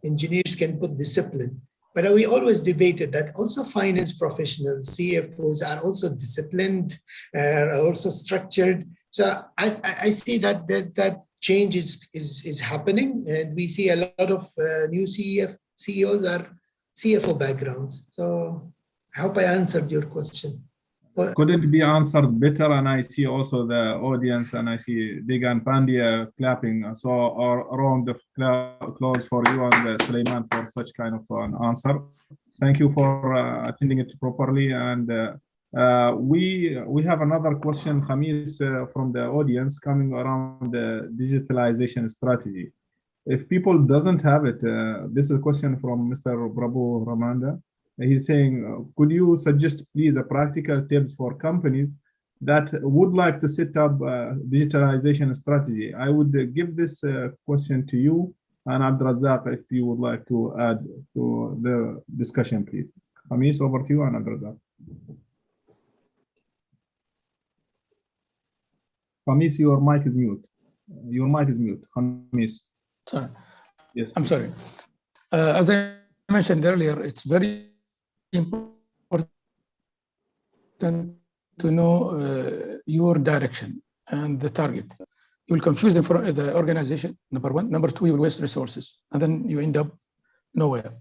Engineers can put discipline. But we always debated that also finance professionals, CFOs are also disciplined, are also structured. So I see that change is happening, and we see a lot of new CEOs are CFO backgrounds. So I hope I answered your question. Couldn't be answered better, and I see also the audience, and I see Diga and Pandya clapping. So a round of applause for you and Suleiman for such kind of an answer. Thank you for attending it properly. And we have another question, Kameez, from the audience coming around the digitalization strategy. If people doesn't have it, this is a question from Mr. Prabhu Ramanda. He's saying, could you suggest, please, a practical tips for companies that would like to set up a digitalization strategy? I would give this question to you and Abdrazak, if you would like to add to the discussion, please. Kameez, over to you, and Abdrazak. Kameez, your mic is mute. Your mic is mute, Kameez. Sorry. Yes. I'm sorry. As I mentioned earlier, it's very important to know your direction and the target. You will confuse the organization, number one. Number two, you will waste resources, and then you end up nowhere.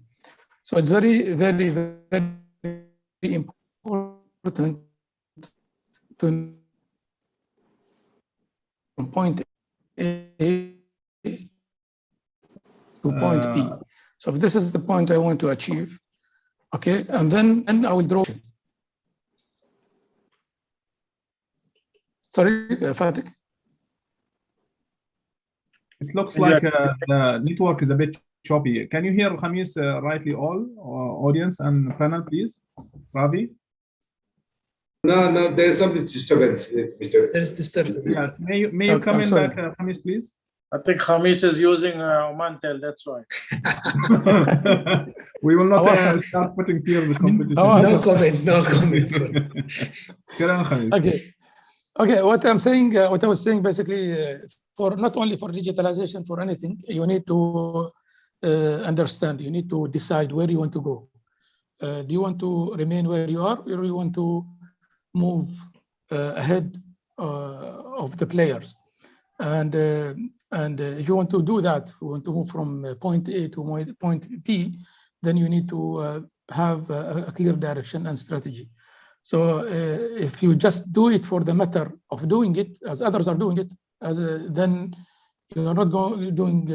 So it's very, very, very important to from point A to point B. So if this is the point I want to achieve, okay, and then I will draw. Sorry, Fatih. It looks like the network is a bit choppy. Can you hear Kameez rightly, all audience and panel, please? Ravi? No, there's some disturbance, Mr. There's disturbance. May you come in back, Kameez, please? I think Kameez is using Omantel, that's why. We will not start putting fear of the competition. No comment, no comment. Okay, what I'm saying, what I was saying basically, for not only for digitalization, for anything, you need to understand, you need to decide where you want to go. Do you want to remain where you are, or you want to move ahead of the players? And if you want to do that, you want to move from point A to point B, then you need to have a clear direction and strategy. So if you just do it for the matter of doing it, as others are doing it, then you're not doing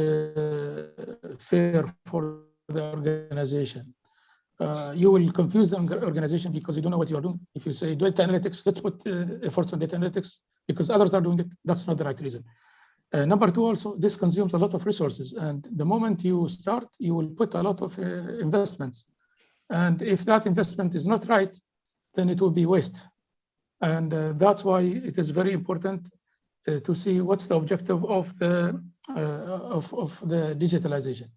fair for the organization. You will confuse the organization because you don't know what you are doing. If you say data analytics, let's put efforts on data analytics because others are doing it, that's not the right reason. Number two, also, this consumes a lot of resources. And the moment you start, you will put a lot of investments. And if that investment is not right, then it will be waste. And that's why it is very important to see what's the objective of the digitalization.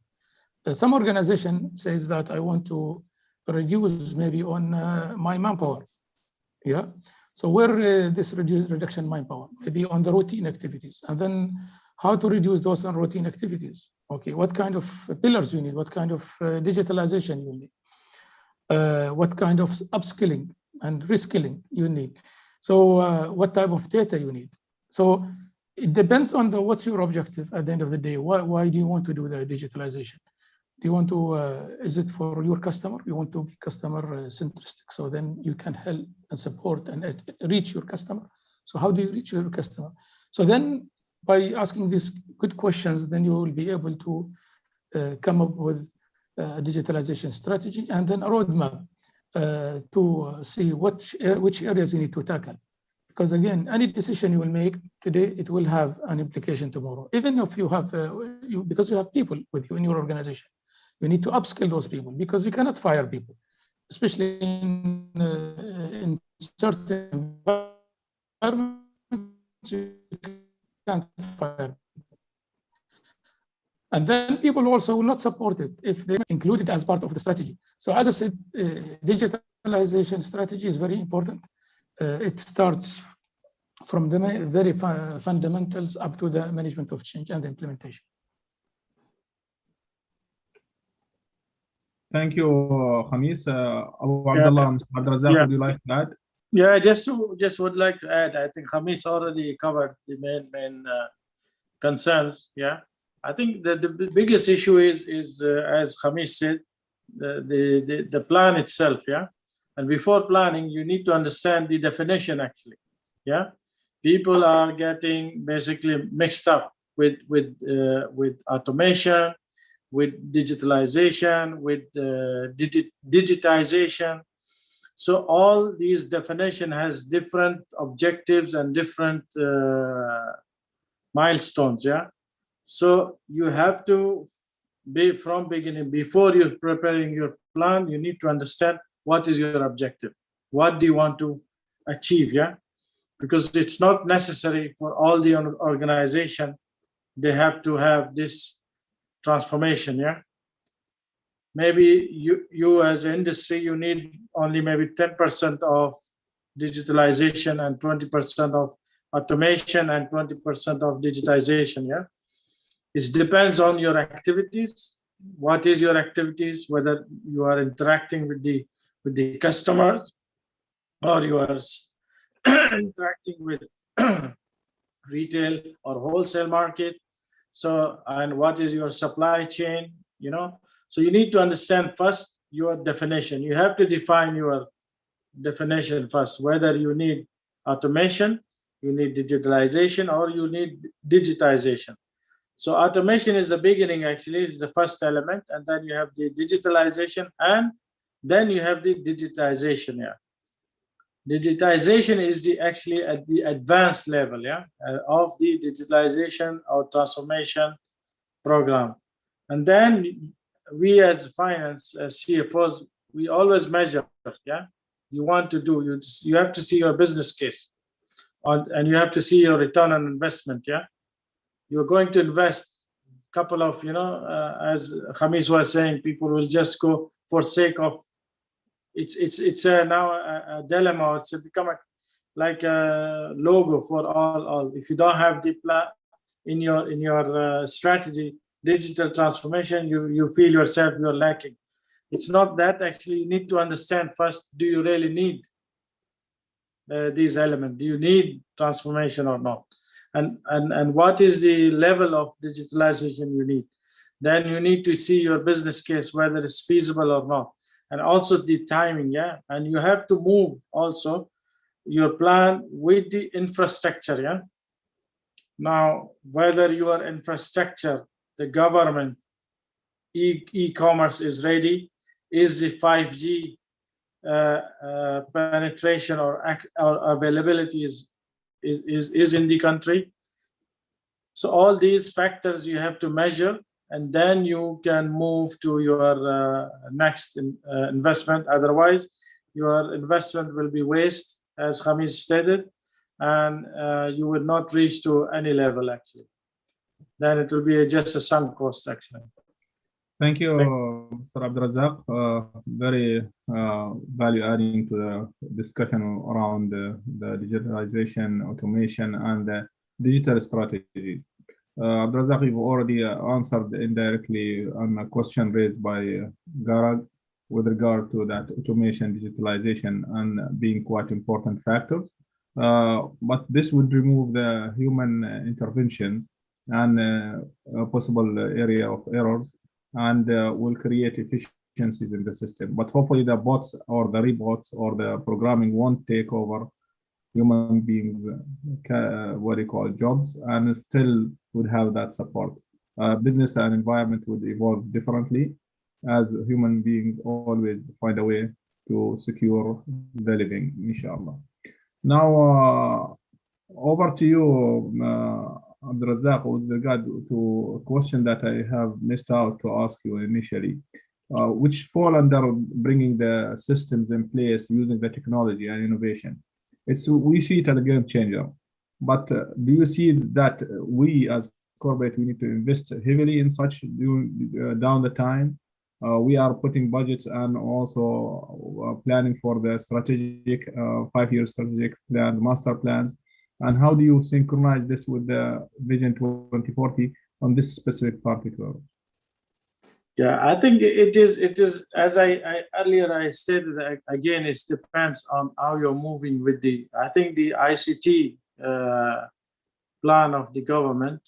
Some organization says that I want to reduce maybe on my manpower. Yeah. So where this reduction manpower? Maybe on the routine activities. And then how to reduce those on routine activities? Okay, what kind of pillars you need? What kind of digitalization you need? What kind of upskilling and reskilling you need? So what type of data you need? So it depends on what's your objective at the end of the day. Why do you want to do the digitalization? Do you want to, is it for your customer? You want to be customer centristic. So then you can help and support and reach your customer. So how do you reach your customer? So then by asking these good questions, then you will be able to come up with a digitalization strategy and then a roadmap to see which areas you need to tackle. Because again, any decision you will make today, it will have an implication tomorrow. Even if you have, because you have people with you in your organization, you need to upskill those people because you cannot fire people, especially in certain environments, you can't fire. And then people also will not support it if they include it as part of the strategy. So as I said, digitalization strategy is very important. It starts from the very fundamentals up to the management of change and implementation. Thank you, Kameez. Abu Abdullah, Mr. Abdulrazak, would you like to add? Yeah, just would like to add. I think Kameez already covered the main concerns. Yeah, I think that the biggest issue is as Kameez said, the plan itself. Yeah, and before planning, you need to understand the definition actually. Yeah, people are getting basically mixed up with automation, with digitalization, with digitization. So all these definition has different objectives and different milestones. Yeah. So you have to be from beginning, before you're preparing your plan, you need to understand what is your objective. What do you want to achieve? Yeah. Because it's not necessary for all the organization, they have to have this transformation. Yeah. Maybe you as an industry, you need only maybe 10% of digitalization and 20% of automation and 20% of digitization. Yeah, it depends on your activities. What is your activities? Whether you are interacting with the customers, or you are interacting with retail or wholesale market. So, and what is your supply chain? You know. So you need to understand first your definition. You have to define your definition first, whether you need automation, you need digitalization, or you need digitization. So automation is the beginning, actually, is the first element, and then you have the digitalization, and then you have the digitization. Yeah, digitization is actually at the advanced level, yeah, of the digitalization or transformation program, and then we as finance, as CFOs, we always measure. Yeah, you want to do, you have to see your business case, and you have to see your return on investment. Yeah, you're going to invest a couple of, as Kameez was saying, people will just go for sake of. It's now a dilemma. It's become like a logo for all. If you don't have the plan in your strategy, digital transformation, you feel yourself you're lacking. It's not that. Actually, you need to understand first, do you really need these elements? Do you need transformation or not? And what is the level of digitalization you need? Then you need to see your business case, whether it's feasible or not, and also the timing. Yeah, and you have to move also your plan with the infrastructure. Yeah, now whether your infrastructure, the government, e-commerce is ready, is the 5G penetration or availability is in the country. So all these factors you have to measure, and then you can move to your next investment. Otherwise, your investment will be waste, as Kameez stated, and you will not reach to any level actually. Then it will be just a sunk cost actually. Thank you, Mr. Abdulrazak. Very value adding to the discussion around the digitalization, automation, and the digital strategy. Abdulrazak, you've already answered indirectly on a question raised by Garag with regard to that automation, digitalization, and being quite important factors. But this would remove the human interventions and a possible area of errors, and will create efficiencies in the system. But hopefully the bots or the robots or the programming won't take over human beings, jobs, and still would have that support. Business and environment would evolve differently, as human beings always find a way to secure the living, inshallah. Now, over to you, Abdulrazak, with regard to a question that I have missed out to ask you initially, which fall under bringing the systems in place using the technology and innovation. We see it as a game changer, but do you see that we as corporate, we need to invest heavily in such down the time? We are putting budgets and also planning for the strategic 5-year strategic plan, master plans. And how do you synchronize this with the Vision 2040 on this specific particular? Yeah, I think it is as I earlier I stated, again, it depends on how you're moving with I think the ICT plan of the government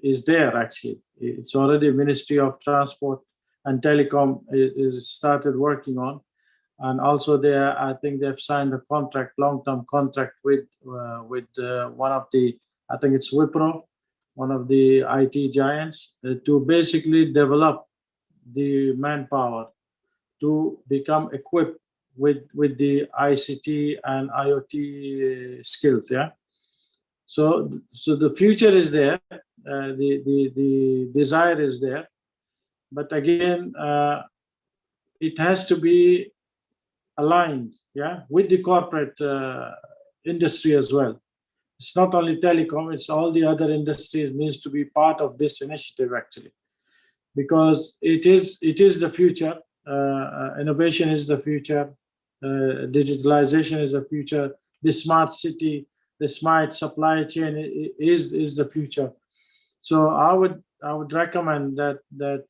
is there actually. It's already Ministry of Transport and Telecom is started working on. And also there, I think they've signed a contract, long-term contract with one of the, I think it's Wipro, one of the IT giants, to basically develop the manpower to become equipped with the ICT and IoT skills. Yeah. So the future is there, the desire is there, but again, it has to be aligned, yeah, with the corporate industry as well. It's not only telecom; it's all the other industries needs to be part of this initiative actually, because it is the future. Innovation is the future. Digitalization is the future. The smart city, the smart supply chain is the future. So I would recommend that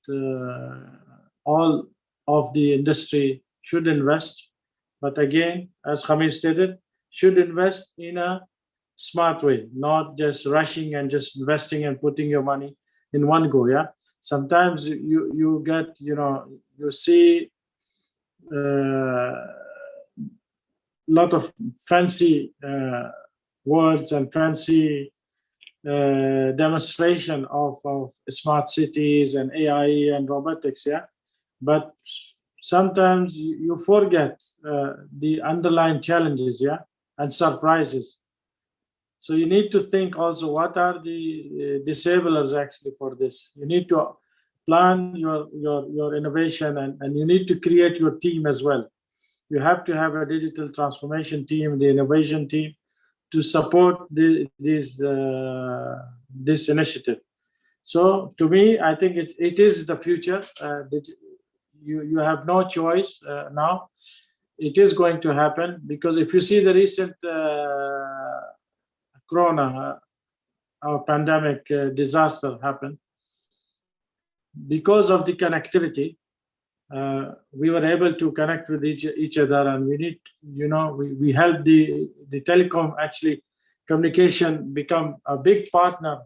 all of the industry should invest. But again, as Kameez stated, should invest in a smart way, not just rushing and just investing and putting your money in one go. Yeah. Sometimes you get, you see lot of fancy words and fancy demonstration of smart cities and AI and robotics. Yeah. But sometimes you forget the underlying challenges, yeah, and surprises. So you need to think also, what are the disablers actually for this? You need to plan your innovation, and you need to create your team as well. You have to have a digital transformation team, the innovation team, to support this initiative. So to me, I think it is the future. You have no choice now. It is going to happen, because if you see the recent corona pandemic disaster happened, because of the connectivity, we were able to connect with each other, and we need, we helped the telecom actually communication become a big partner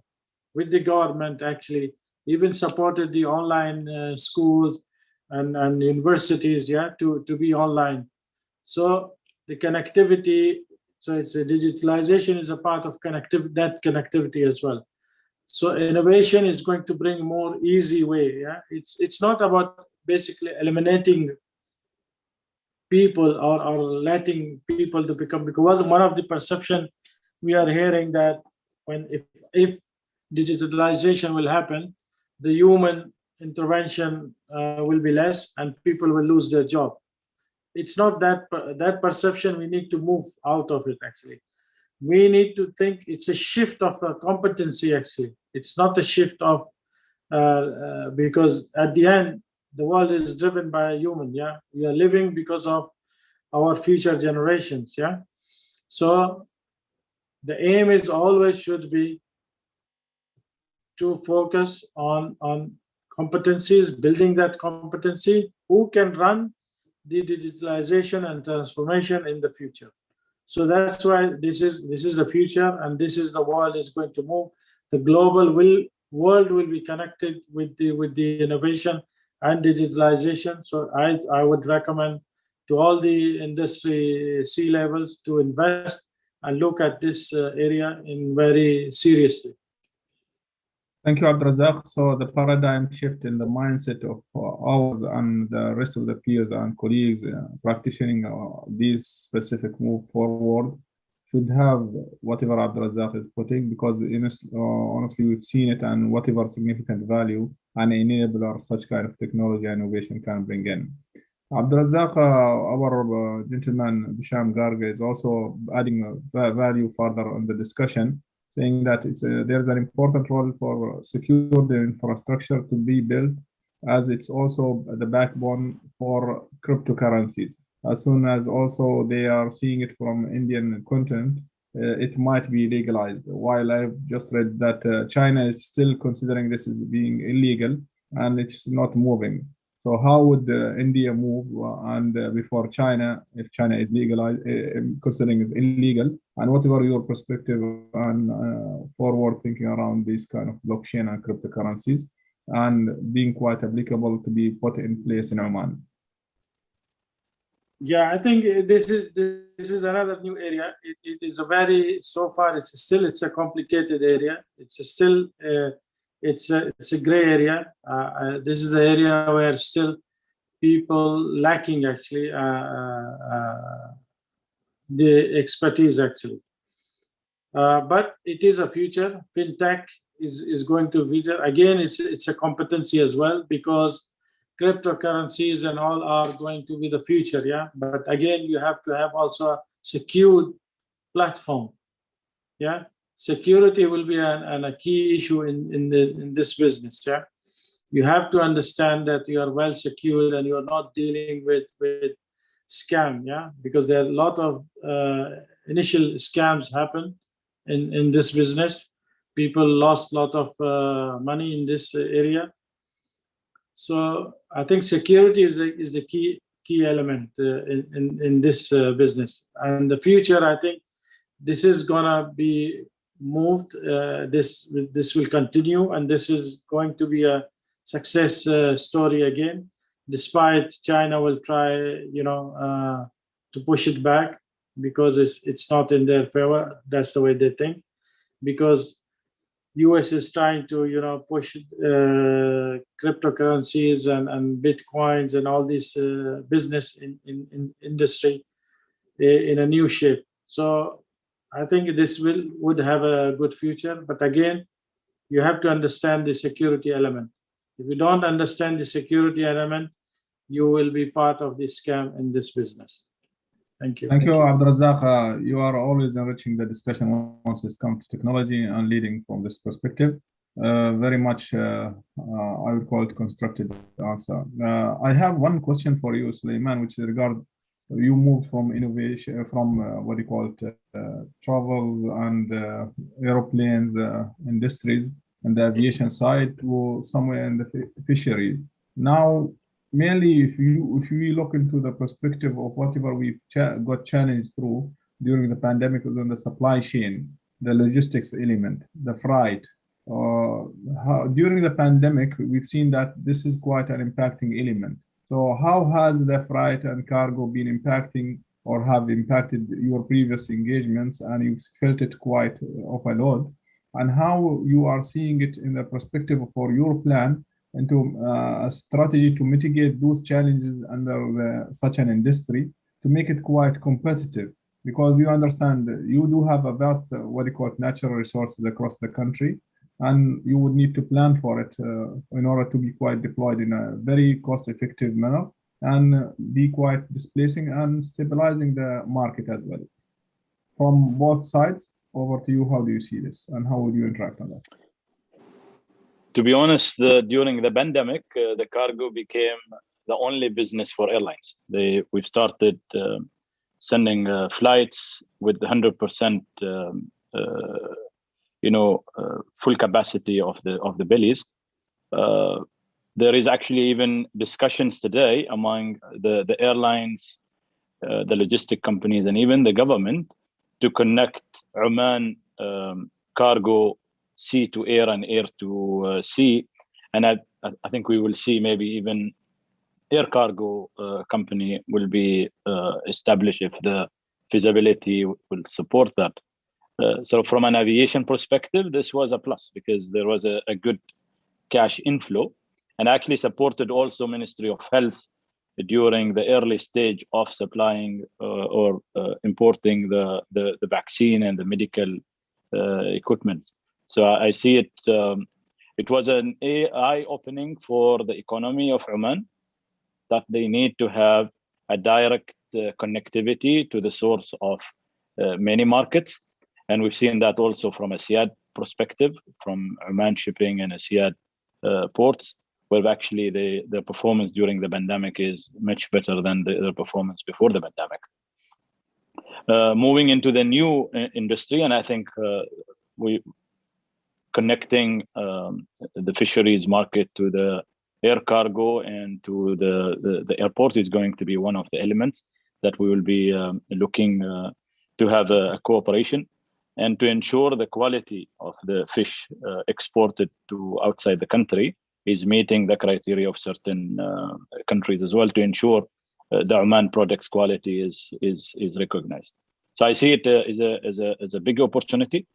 with the government, actually even supported the online schools and universities, yeah, to be online. So the connectivity, so it's a digitalization is a part of connectivity as well. So innovation is going to bring more easy way. Yeah, it's not about basically eliminating people or letting people to become, because one of the perception we are hearing that if digitalization will happen, the human intervention will be less and people will lose their job. It's not that perception. We need to move out of it actually. We need to think it's a shift of the competency actually. It's not a shift of because at the end the world is driven by a human. Yeah, we are living because of our future generations. Yeah, so the aim is always should be to focus on competencies, building that competency, who can run the digitalization and transformation in the future. So that's why this is the future, and this is the world is going to move. The global world will be connected with the innovation and digitalization. So I would recommend to all the industry C-levels to invest and look at this area in very seriously. Thank you, Abdrazak. So the paradigm shift in the mindset of ours and the rest of the peers and colleagues practicing these specific move forward should have whatever Abdrazak is putting, because honestly, we've seen it, and whatever significant value and enabler such kind of technology and innovation can bring in. Abdrazak, our gentleman Bisham Garga, is also adding value further on the discussion, saying that there's an important role for secure the infrastructure to be built, as it's also the backbone for cryptocurrencies. As soon as also they are seeing it from Indian continent, it might be legalized. While I've just read that China is still considering this as being illegal and it's not moving. So how would India move before China, if China is legalized, considering it's illegal? And whatever your perspective on forward thinking around these kind of blockchain and cryptocurrencies and being quite applicable to be put in place in Oman? Yeah, I think this is another new area. It is a very, so far it's a complicated area. It's still it's a gray area. This is the area where still people lacking actually the expertise actually. But it is a future. FinTech is going to feature. Again, it's a competency as well, because cryptocurrencies and all are going to be the future, yeah. But again, you have to have also a secured platform, yeah. Security will be a key issue in this business, yeah. You have to understand that you are well secured and you are not dealing with scam, yeah, because there are a lot of initial scams happen in this business. People lost a lot of money in this area. So I think security is the key element in this business. And the future, I think this is gonna be moved. This will continue, and this is going to be a success story again. Despite China will try, to push it back because it's not in their favor. That's the way they think, because US is trying to, push cryptocurrencies and bitcoins and all this business in industry in a new shape. So I think this would have a good future. But again, you have to understand the security element. If you don't understand the security element, you will be part of this scam in this business. Thank you. Thank you, Abdulrazak. You are always enriching the discussion once it comes to technology and leading from this perspective. Very much, I would call it constructive answer. I have one question for you, Suleiman, which is regard you moved from innovation, from travel and aeroplanes industries and the aviation side to somewhere in the fisheries. Now, mainly, if we look into the perspective of whatever we've got challenged through during the pandemic within the supply chain, the logistics element, the freight, during the pandemic, we've seen that this is quite an impacting element. So how has the freight and cargo been impacting or have impacted your previous engagements, and you've felt it quite of a load, and how you are seeing it in the perspective for your plan into a strategy to mitigate those challenges under such an industry to make it quite competitive? Because you understand you do have a vast, natural resources across the country, and you would need to plan for it in order to be quite deployed in a very cost-effective manner and be quite displacing and stabilizing the market as well. From both sides, over to you. How do you see this, and how would you interact on that? To be honest, during the pandemic, the cargo became the only business for airlines. We've started sending flights with 100%, full capacity of the bellies. There is actually even discussions today among the airlines, the logistic companies, and even the government to connect Oman cargo sea to air and air to sea. And I think we will see maybe even air cargo company will be established if the feasibility will support that. So from an aviation perspective, this was a plus because there was a good cash inflow, and actually supported also Ministry of Health during the early stage of supplying or importing the vaccine and the medical equipment. So I see it. It was an eye-opening for the economy of Oman that they need to have a direct connectivity to the source of many markets. And we've seen that also from a SIAD perspective, from Oman shipping and a SIAD ports, where actually the performance during the pandemic is much better than the performance before the pandemic. moving into the new industry, and I think we connecting the fisheries market to the air cargo and to the airport is going to be one of the elements that we will be looking to have a cooperation, and to ensure the quality of the fish exported to outside the country is meeting the criteria of certain countries as well, to ensure the Oman products quality is recognized. So I see it as a big opportunity,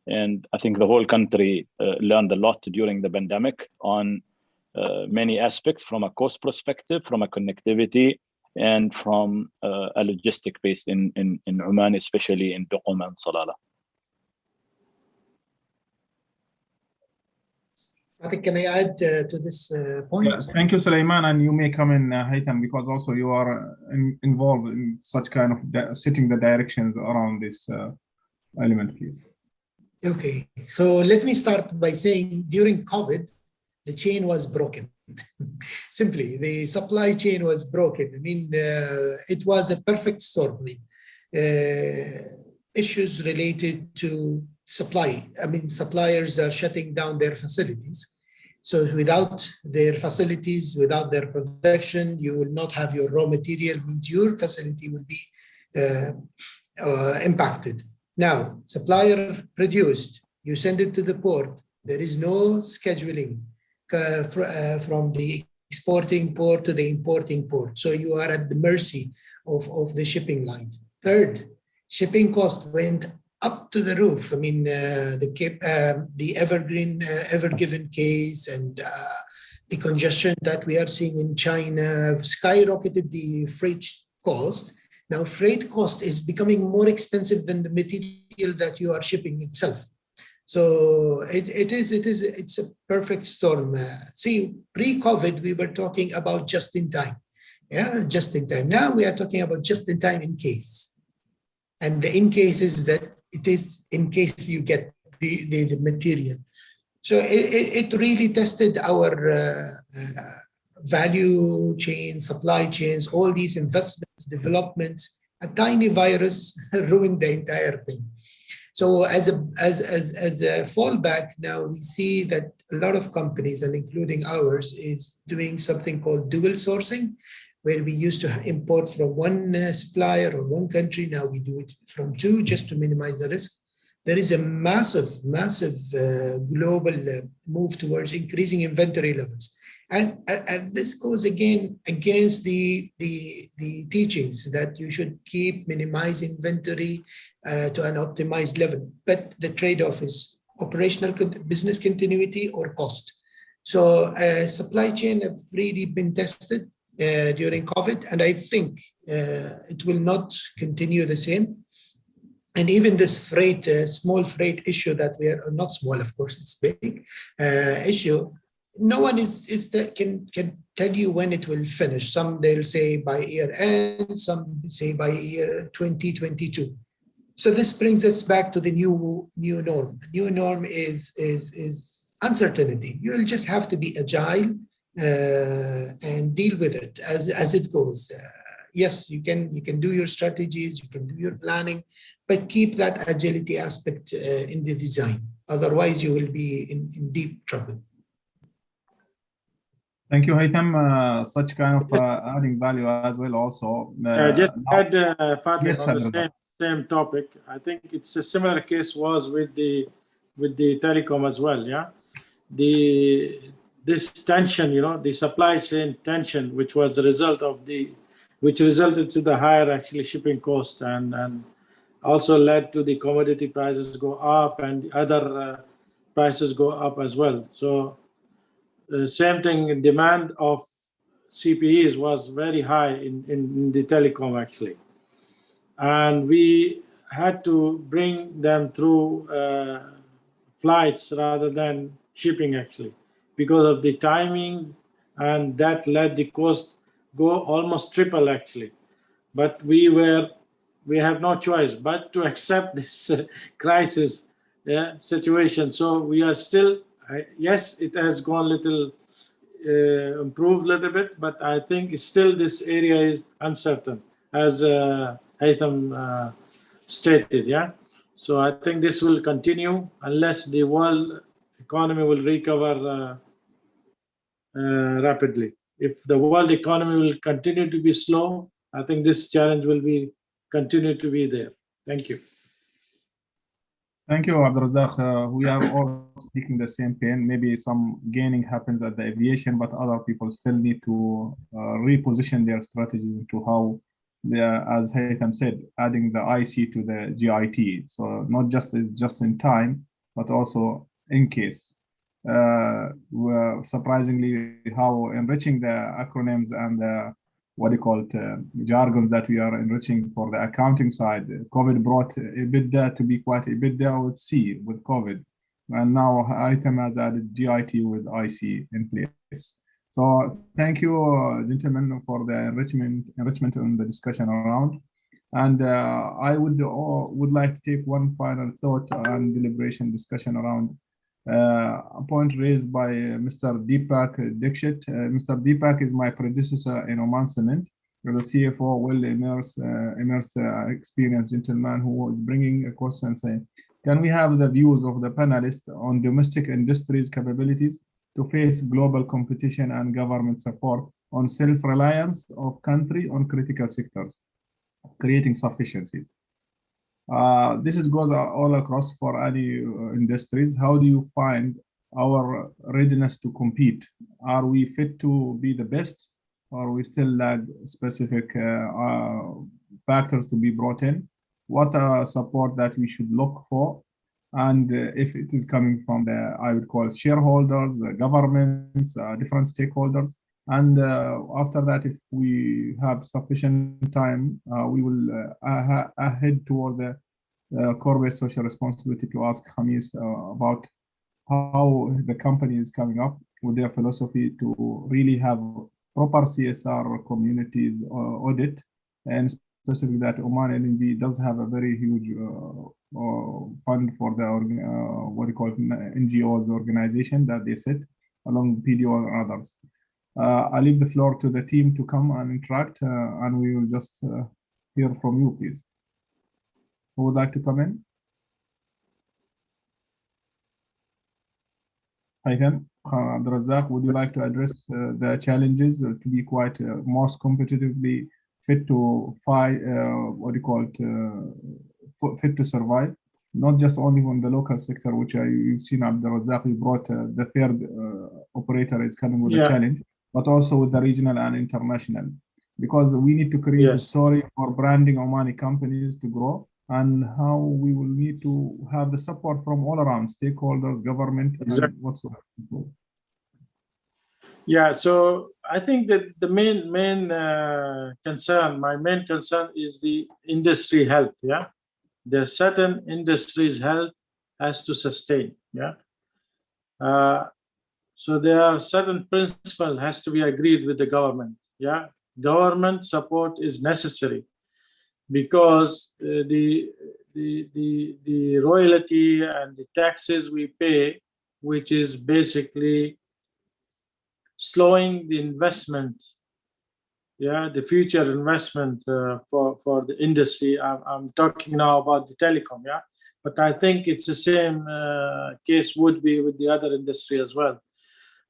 and I think the whole country learned a lot during the pandemic on many aspects, from a cost perspective, from a connectivity, and from a logistic base in Oman, especially in Duqm and Salalah. I think, can I add to this point? Yeah, thank you, Sulaiman, and you may come in, Haytham, because also you are involved in such kind of setting the directions around this element, please. Okay, so let me start by saying during COVID, the chain was broken. Simply, the supply chain was broken. I mean, it was a perfect storm. Issues related to supply. I mean, suppliers are shutting down their facilities. So without their facilities, without their production, you will not have your raw material, means your facility will be impacted. Now, supplier produced, you send it to the port. There is no scheduling from the exporting port to the importing port. So you are at the mercy of the shipping lines. Third, shipping cost went up to the roof. I mean, the Ever-Given case and the congestion that we are seeing in China have skyrocketed the freight cost. Now, freight cost is becoming more expensive than the material that you are shipping itself. So it's a perfect storm. See, pre-COVID, we were talking about just in time. Yeah, just in time. Now we are talking about just in time in case. And the in case is that it is in case you get the material. So it really tested our value chain, supply chains, all these investments, developments. A tiny virus ruined the entire thing. So as a fallback, now we see that a lot of companies, and including ours, is doing something called dual sourcing, where we used to import from one supplier or one country. Now we do it from two, just to minimize the risk. There is a massive global move towards increasing inventory levels. And this goes again against the teachings that you should keep minimize inventory to an optimized level. But the trade-off is operational business continuity or cost. So supply chain have really been tested during COVID, and I think it will not continue the same. And even this freight, small freight issue that we are, not small, of course, it's big issue. No one can tell you when it will finish. Some they'll say by year end, some say by year 2022. So this brings us back to the new norm. New norm is uncertainty. You'll just have to be agile and deal with it as it goes. Yes, you can do your strategies, you can do your planning, but keep that agility aspect in the design. Otherwise, you will be in deep trouble. Thank you, Haytham. Such kind of adding value as well. Also, just add, Fatih, yes, on the same topic. I think it's a similar case was with the telecom as well. Yeah, this tension, the supply chain tension, which was the result of which resulted to the higher actually shipping cost and also led to the commodity prices go up and the other prices go up as well. So same thing, demand of CPEs was very high in the telecom actually. And we had to bring them through flights rather than shipping actually, because of the timing, and that led the cost go almost triple actually. But we have no choice but to accept this crisis situation. So we are still, yes, it has gone little, improved a little bit, but I think still this area is uncertain, as Haytham stated. Yeah. So I think this will continue unless the world economy will recover rapidly. If the world economy will continue to be slow, I think this challenge will continue to be there. Thank you. Thank you, Abdulrazak. We are all speaking the same pain. Maybe some gaining happens at the aviation, but other people still need to reposition their strategy into how, as Haytham said, adding the IC to the GIT. So not just in time, but also in case. Surprisingly, how enriching the acronyms and the jargon that we are enriching for the accounting side. COVID brought EBITDA to be quite EBITDA with C with COVID. And now Item has added GIT with IC in place. So thank you, gentlemen, for the enrichment on the discussion around. And I would like to take one final thought and deliberation discussion around a point raised by Mr. Deepak Dixit. Mr. Deepak is my predecessor in Oman Cement. The CFO, well-immersed, experienced gentleman who is bringing a question saying, can we have the views of the panelists on domestic industries' capabilities to face global competition and government support on self-reliance of country on critical sectors, creating sufficiencies? This goes all across for any industries. How do you find our readiness to compete? Are we fit to be the best, or we still lack specific factors to be brought in? What support that we should look for? And if it is coming from the, I would call shareholders, the governments, different stakeholders. And after that, if we have sufficient time, we will head toward the core-based social responsibility to ask Kameez about how the company is coming up with their philosophy to really have proper CSR community audit, and specifically that Oman LNG does have a very huge fund for the NGOs organization that they set along PDO and others. I leave the floor to the team to come and interact, and we will just hear from you, please. Who would like to come in? Haytham, Abdulrazak, would you like to address the challenges to be quite most competitively fit to fight, fit to survive? Not just only on the local sector, which you've seen Abdulrazak, you brought the third operator is coming with a challenge, but also with the regional and international, because we need to create a story for branding Omani companies to grow, and how we will need to have the support from all around stakeholders, government, and whatsoever. Yeah, so I think that the main concern, my main concern is the industry health. Yeah, there are certain industries' health has to sustain. Yeah, so there are certain principles has to be agreed with the government. Yeah, government support is necessary, because the royalty and the taxes we pay, which is basically slowing the investment, the future investment for the industry. I'm talking now about the telecom, but I think it's the same case would be with the other industry as well.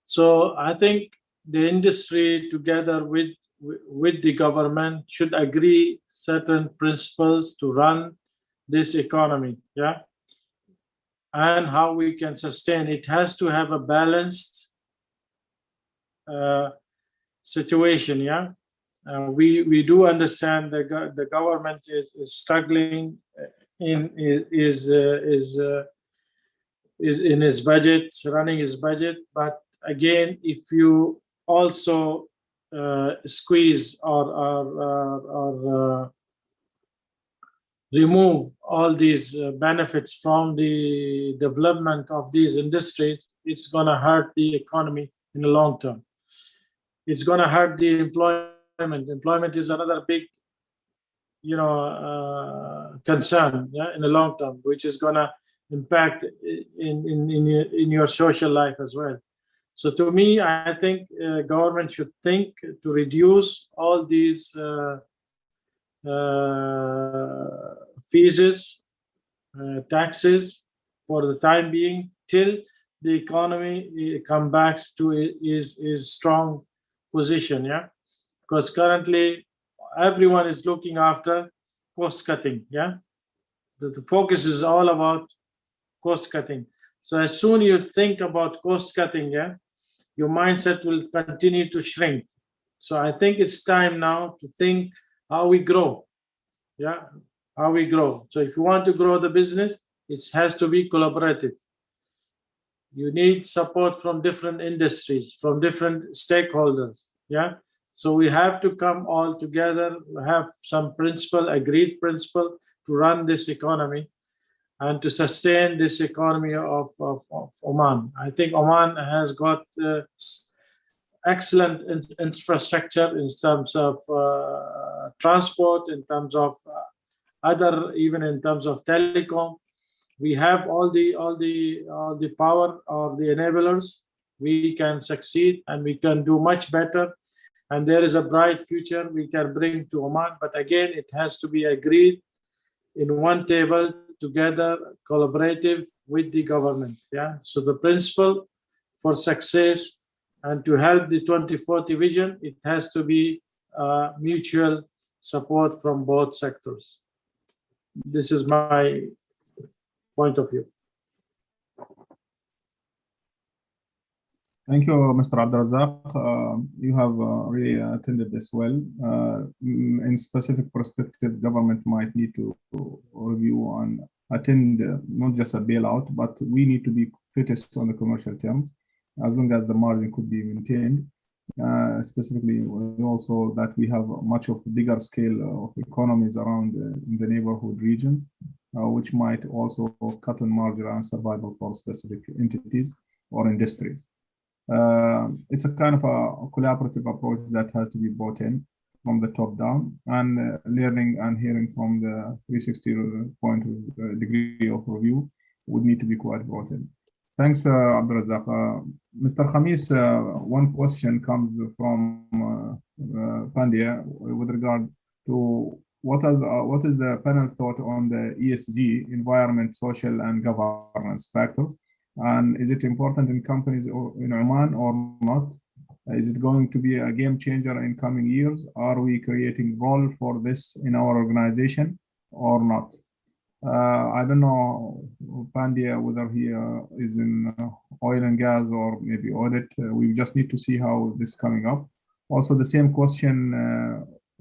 So I think the industry together with the government should agree certain principles to run this economy, and how we can sustain. It has to have a balanced situation, we do understand the government is struggling is in his budget, running his budget, but again, if you also squeeze or remove all these benefits from the development of these industries, it's going to hurt the economy in the long term. It's going to hurt the employment. Employment is another big, concern, in the long term, which is going to impact in your social life as well. So to me, I think government should think to reduce all these fees, taxes for the time being till the economy comes back to is strong position. Yeah, because currently everyone is looking after cost cutting. Yeah, the focus is all about cost cutting. So as soon you think about cost cutting, yeah, your mindset will continue to shrink. So I think it's time now to think how we grow. Yeah, how we grow. So if you want to grow the business, it has to be collaborative. You need support from different industries, from different stakeholders. Yeah. So we have to come all together, have some principle, agreed principle to run this economy and to sustain this economy of Oman. I think Oman has got excellent infrastructure in terms of transport, in terms of even in terms of telecom. We have all the power or the enablers. We can succeed and we can do much better. And there is a bright future we can bring to Oman. But again, it has to be agreed in one table together, collaborative with the government. Yeah. So the principle for success and to help the 2040 vision, it has to be mutual support from both sectors. This is my point of view. Thank you, Mr. Abdulrazak. You have really attended this well. In specific perspective, government might need to review and attend not just a bailout, but we need to be fittest on the commercial terms, as long as the margin could be maintained. Specifically, also that we have much of bigger scale of economies around in the neighborhood regions, which might also cut on margin and survival for specific entities or industries. It's a kind of a collaborative approach that has to be brought in from the top down, and learning and hearing from the 360 point degree of review would need to be quite brought in. Thanks, Abdulrazak. Mr. Kameez, one question comes from Pandya with regard to what is the panel thought on the ESG, environment, social, and governance factors? And is it important in companies in Oman or not? Is it going to be a game changer in coming years? Are we creating role for this in our organization or not? I don't know, Pandya, whether he is in oil and gas or maybe audit. We just need to see how this is coming up. Also, the same question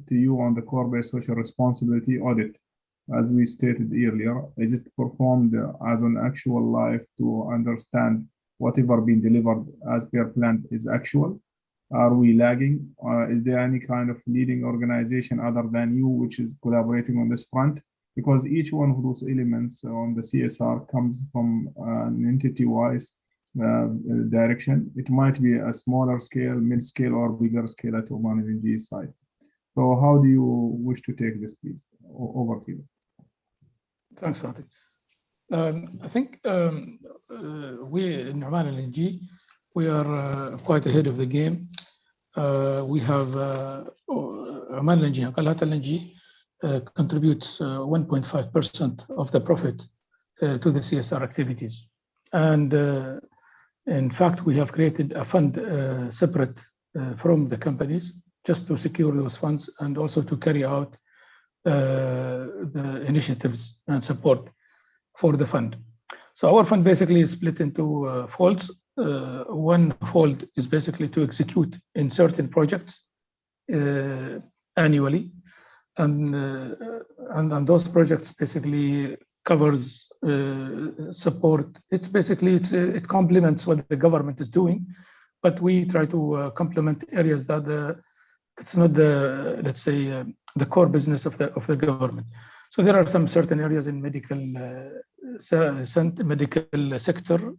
to you on the core-based social responsibility audit. As we stated earlier, is it performed as an actual life to understand whatever been delivered as per plan is actual? Are we lagging? Is there any kind of leading organization other than you which is collaborating on this front? Because each one of those elements on the CSR comes from an entity-wise direction. It might be a smaller scale, mid-scale, or bigger scale at Oman LNG side. So how do you wish to take this, please? Over to you. Thanks, Fatih. I think we in Oman LNG, we are quite ahead of the game. We have Oman LNG, Qalat LNG contributes 1.5% of the profit to the CSR activities. And in fact, we have created a fund separate from the companies just to secure those funds and also to carry out the initiatives and support for the fund. So our fund basically is split into folds. One fold is basically to execute in certain projects annually, and those projects basically covers support. It's basically it complements what the government is doing, but we try to complement areas that it's not the, let's say, the core business of the government. So there are some certain areas in medical sector,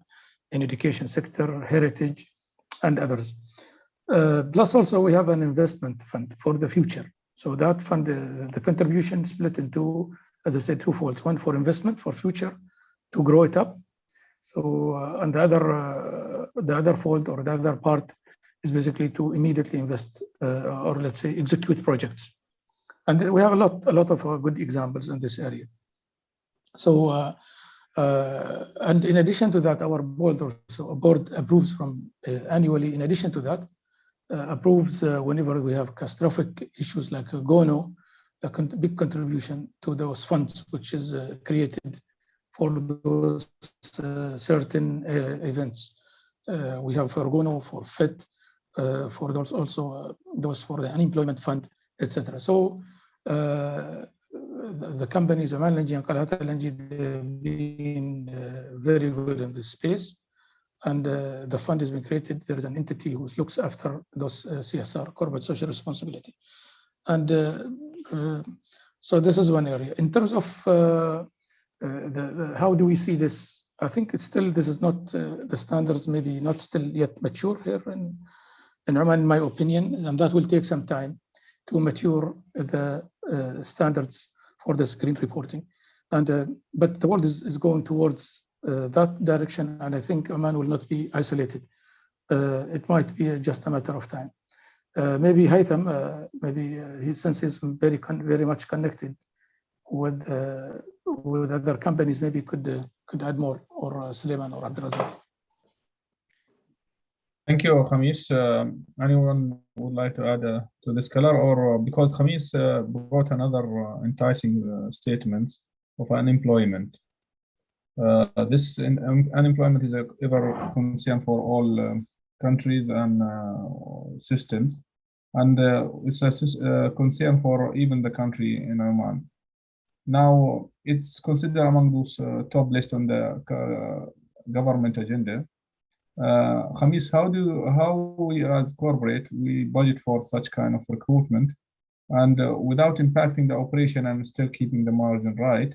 in education sector, heritage, and others. Plus also we have an investment fund for the future. So that fund, the contribution split into, as I said, two folds. One for investment for future to grow it up. So and the other fold or the other part is basically to immediately invest or let's say execute projects. And we have a lot of good examples in this area. So, and in addition to that, our board approves from annually. In addition to that, approves whenever we have catastrophic issues like GONO, a big contribution to those funds, which is created for those certain events. We have for GONO, for FIT, for those also those for the unemployment fund, etc. So the companies, Oman LNG and Qalat LNG, they've been very good in this space. And the fund has been created. There is an entity who looks after those CSR, corporate social responsibility. And so this is one area. In terms of how do we see this? I think it's still, this is not, the standards maybe not still yet mature here in Oman, in my opinion, and that will take some time to mature the standards for this green reporting. And but the world is going towards that direction, and I think Oman will not be isolated. It might be just a matter of time. Maybe Haytham, since he's very much connected with other companies, maybe could add more, or Suleiman or Abdulrazak. Thank you, Kameez. Anyone would like to add to this color, or because Kameez brought another enticing statement of unemployment. This unemployment is ever a concern for all countries and systems, and it's a concern for even the country in Oman. Now, it's considered among those top list on the government agenda. Kameez, how we as corporate, we budget for such kind of recruitment, and without impacting the operation and still keeping the margin right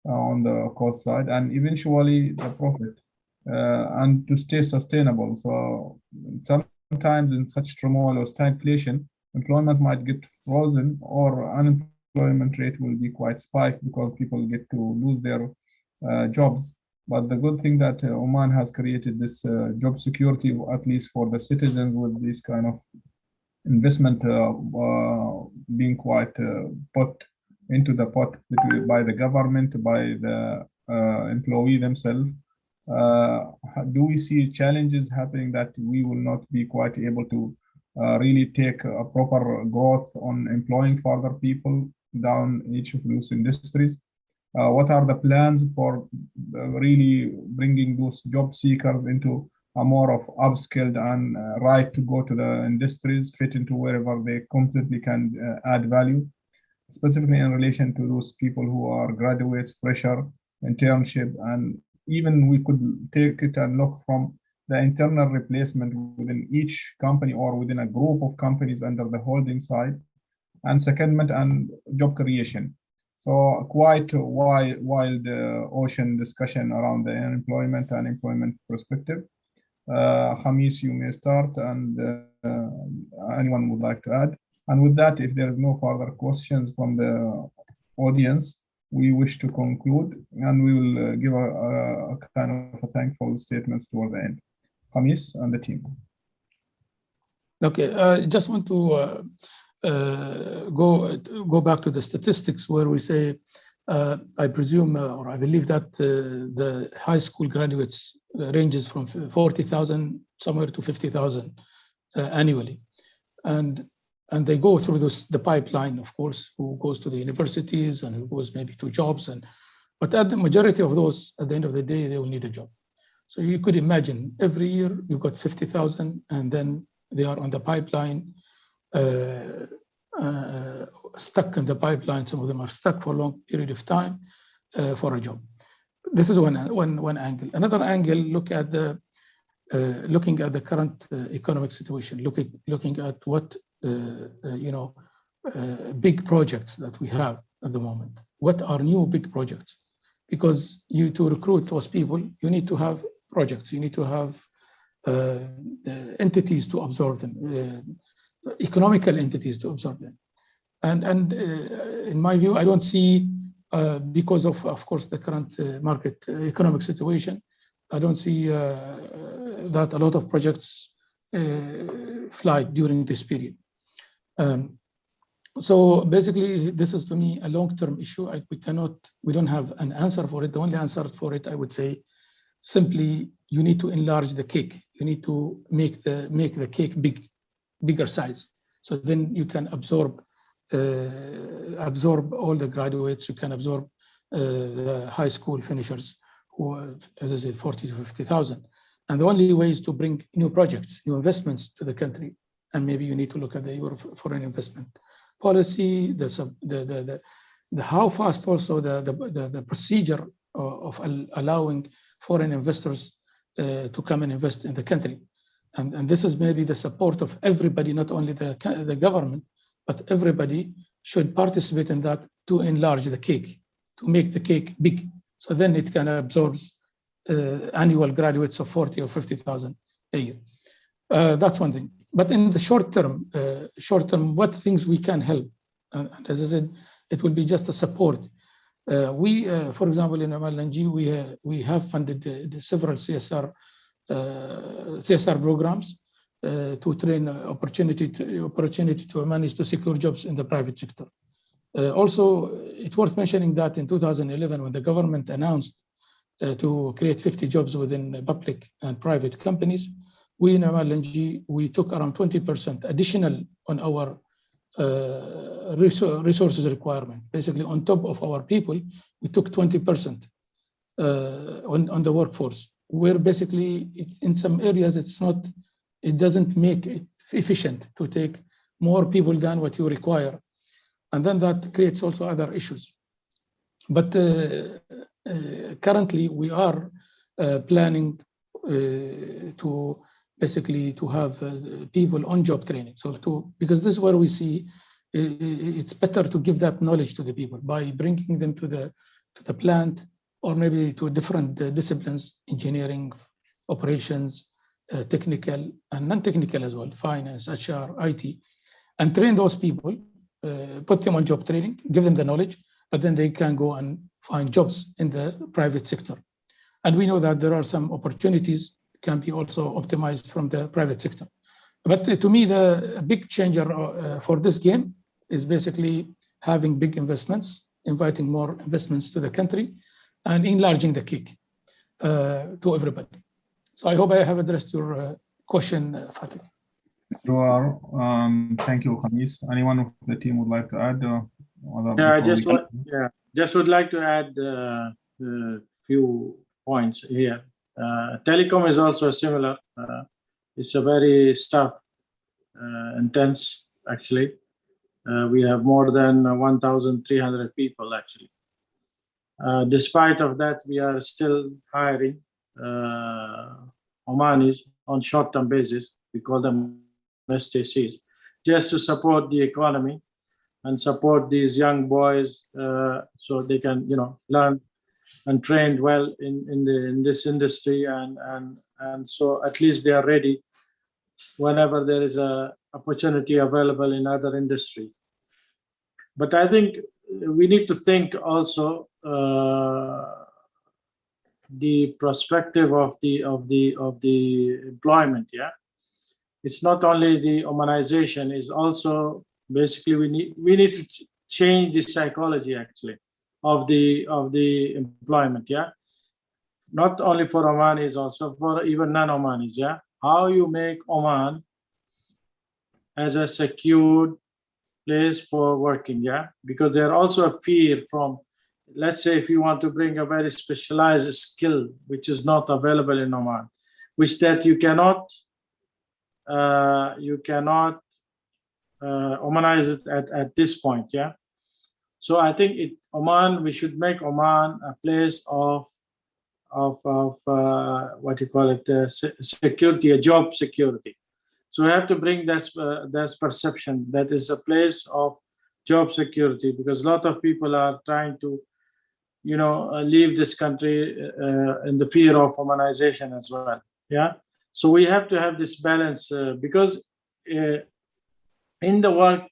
on the cost side, and eventually the profit, and to stay sustainable. So sometimes in such turmoil or stagflation, employment might get frozen, or unemployment rate will be quite spiked because people get to lose their jobs. But the good thing that Oman has created this job security, at least for the citizens, with this kind of investment being quite put into the pot by the government, by the employee themselves. Do we see challenges happening that we will not be quite able to really take a proper growth on employing further people down each of those industries? What are the plans for really bringing those job seekers into a more of upskilled and right to go to the industries, fit into wherever they completely can add value, specifically in relation to those people who are graduates, fresher, internship, and even we could take it and look from the internal replacement within each company or within a group of companies under the holding side, and secondment and job creation. So quite a wild ocean discussion around the unemployment and employment perspective. Kameez, you may start, and anyone would like to add. And with that, if there is no further questions from the audience, we wish to conclude, and we will give a kind of a thankful statements toward the end. Kameez and the team. Okay, I just want to go back to the statistics where we say, I presume, or I believe that the high school graduates ranges from 40,000 somewhere to 50,000 annually. And they go through the pipeline, of course, who goes to the universities and who goes maybe to jobs. But at the majority of those, at the end of the day, they will need a job. So you could imagine every year you've got 50,000, and then they are on the pipeline, stuck in the pipeline. Some of them are stuck for a long period of time for a job. This is one angle. Another angle, looking at the current economic situation, looking at what big projects that we have at the moment. What are new big projects? Because to recruit those people, you need to have projects. You need to have entities to absorb them, economical entities to absorb them. And in my view, I don't see, because of course, the current market economic situation, I don't see that a lot of projects fly during this period. So basically, this is to me a long-term issue. We don't have an answer for it. The only answer for it, I would say, simply you need to enlarge the cake. You need to make the cake bigger size. So then you can absorb all the graduates. You can absorb the high school finishers, who, as I said, 40 to 50,000. And the only way is to bring new projects, new investments to the country. And maybe you need to look at the foreign investment policy, the how fast also the procedure of allowing foreign investors to come and invest in the country. And this is maybe the support of everybody, not only the government, but everybody should participate in that to enlarge the cake, to make the cake big. So then it can absorb annual graduates of 40 or 50,000 a year. That's one thing. But in the short term, what things we can help? And as I said, it will be just a support. For example, in Al-Hashmi, we have funded the several CSR programs to train opportunity to manage to secure jobs in the private sector. Also, it's worth mentioning that in 2011, when the government announced to create 50 jobs within public and private companies, we in Al-Hashmi, we took around 20% additional on our resources requirement. Basically, on top of our people, we took 20% on the workforce, where basically in some areas it doesn't make it efficient to take more people than what you require. And then that creates also other issues. But currently we are planning to basically to have people on job training. So because this is where we see it's better to give that knowledge to the people by bringing them to the plant, or maybe to different disciplines, engineering, operations, technical and non-technical as well, finance, HR, IT, and train those people, put them on job training, give them the knowledge, but then they can go and find jobs in the private sector. And we know that there are some opportunities can be also optimized from the private sector. But to me, the big changer for this game is basically having big investments, inviting more investments to the country, and enlarging the cake to everybody. So I hope I have addressed your question, Fatih. You are. Thank you, Kameez. Anyone of the team would like to add? Just would like to add a few points here. Telecom is also similar. It's a very staff intense, actually. We have more than 1,300 people, actually. Despite of that, we are still hiring Omanis on short-term basis. We call them STCs, just to support the economy and support these young boys so they can, learn and train well in this industry, and so at least they are ready whenever there is a opportunity available in other industries. But I think we need to think also the perspective of the employment. Yeah, it's not only the Omanization; is also basically we need to change the psychology actually of the employment. Yeah, not only for Omanis, also for even non-Omanis. Yeah, how you make Oman as a secured place for working. Yeah, because there also a fear from, let's say, if you want to bring a very specialized skill which is not available in Oman, which that you cannot Omanize it at this point. Yeah, so I think Oman, we should make Oman a place of what you call it, security, a job security. So we have to bring that perception that is a place of job security, because a lot of people are trying to leave this country in the fear of Omanization as well. Yeah, so we have to have this balance because in the work